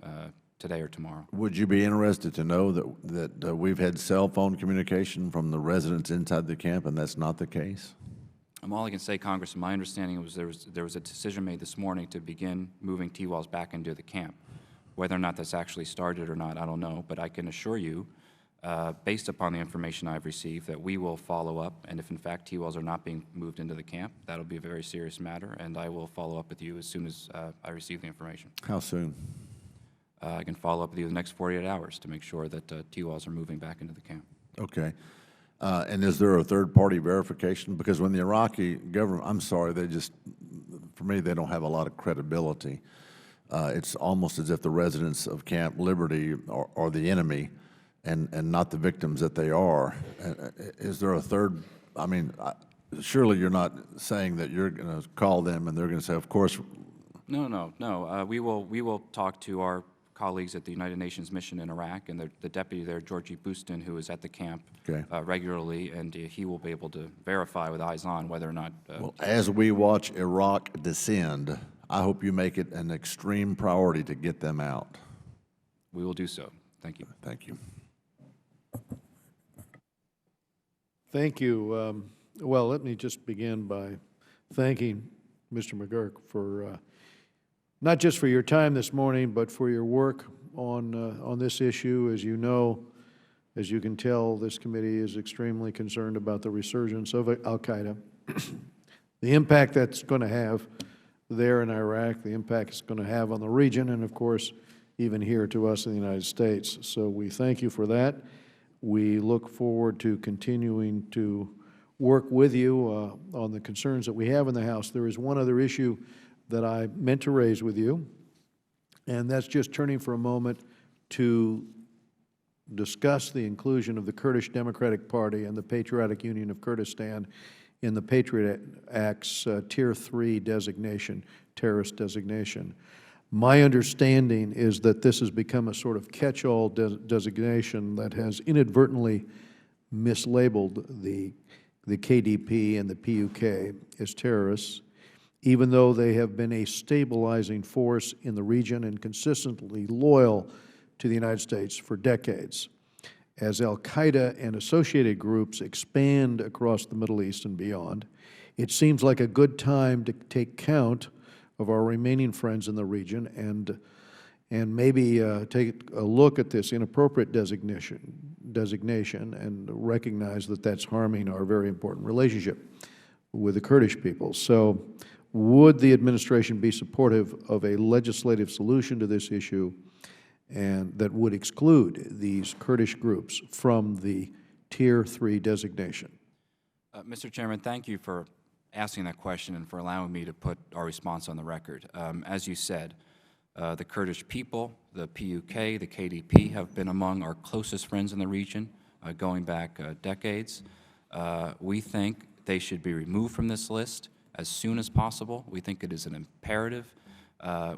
today or tomorrow. Would you be interested to know that we've had cell phone communication from the residents inside the camp, and that's not the case? All I can say, Congressman, my understanding was there was a decision made this morning to begin moving T-walls back into the camp. Whether or not that's actually started or not, I don't know, but I can assure you, based upon the information I've received, that we will follow up, and if in fact T-walls are not being moved into the camp, that'll be a very serious matter, and I will follow up with you as soon as I receive the information. How soon? I can follow up with you in the next 48 hours to make sure that T-walls are moving back into the camp. Okay. And is there a third-party verification? Because when the Iraqi government, I'm sorry, for me, they don't have a lot of credibility. It's almost as if the residents of Camp Liberty are the enemy and not the victims that they are. Is there a third, I mean, surely you're not saying that you're going to call them and they're going to say, of course. No. We will talk to our colleagues at the United Nations mission in Iraq, and the deputy there, Georgie Bouston, who is at the camp regularly, and he will be able to verify with eyes on whether or not. Well, as we watch Iraq descend, I hope you make it an extreme priority to get them out. We will do so. Thank you. Thank you. Thank you. Well, let me just begin by thanking Mr. McGurk for not just for your time this morning, but for your work on this issue. As you know, as you can tell, this committee is extremely concerned about the resurgence of Al-Qaeda, the impact that's going to have there in Iraq, the impact it's going to have on the region, and of course, even here to us in the United States. So we thank you for that. We look forward to continuing to work with you on the concerns that we have in the House. There is one other issue that I meant to raise with you, and that's just turning for a moment to discuss the inclusion of the Kurdish Democratic Party and the Patriotic Union of Kurdistan in the Patriot Act's Tier 3 designation, terrorist designation. My understanding is that this has become a sort of catch-all designation that has inadvertently mislabeled the KDP and the PUK as terrorists, even though they have been a stabilizing force in the region and consistently loyal to the United States for decades. As Al-Qaeda and associated groups expand across the Middle East and beyond, it seems like a good time to take count of our remaining friends in the region and maybe take a look at this inappropriate designation and recognize that that's harming our very important relationship with the Kurdish people. So would the administration be supportive of a legislative solution to this issue and that would exclude these Kurdish groups from the Tier 3 designation? Mr. Chairman, thank you for asking that question and for allowing me to put our response on the record. As you said, the Kurdish people, the PUK, the KDP have been among our closest friends in the region going back decades. We think they should be removed from this list as soon as possible. We think it is an imperative.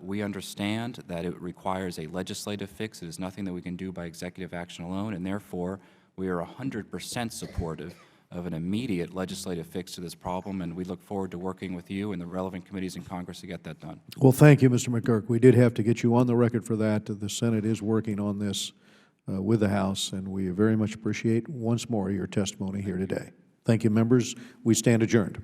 We understand that it requires a legislative fix. It is nothing that we can do by executive action alone, and therefore we are 100% supportive of an immediate legislative fix to this problem, and we look forward to working with you and the relevant committees in Congress to get that done. Well, thank you, Mr. McGurk. We did have to get you on the record for that. The Senate is working on this with the House, and we very much appreciate once more your testimony here today. Thank you, members. We stand adjourned.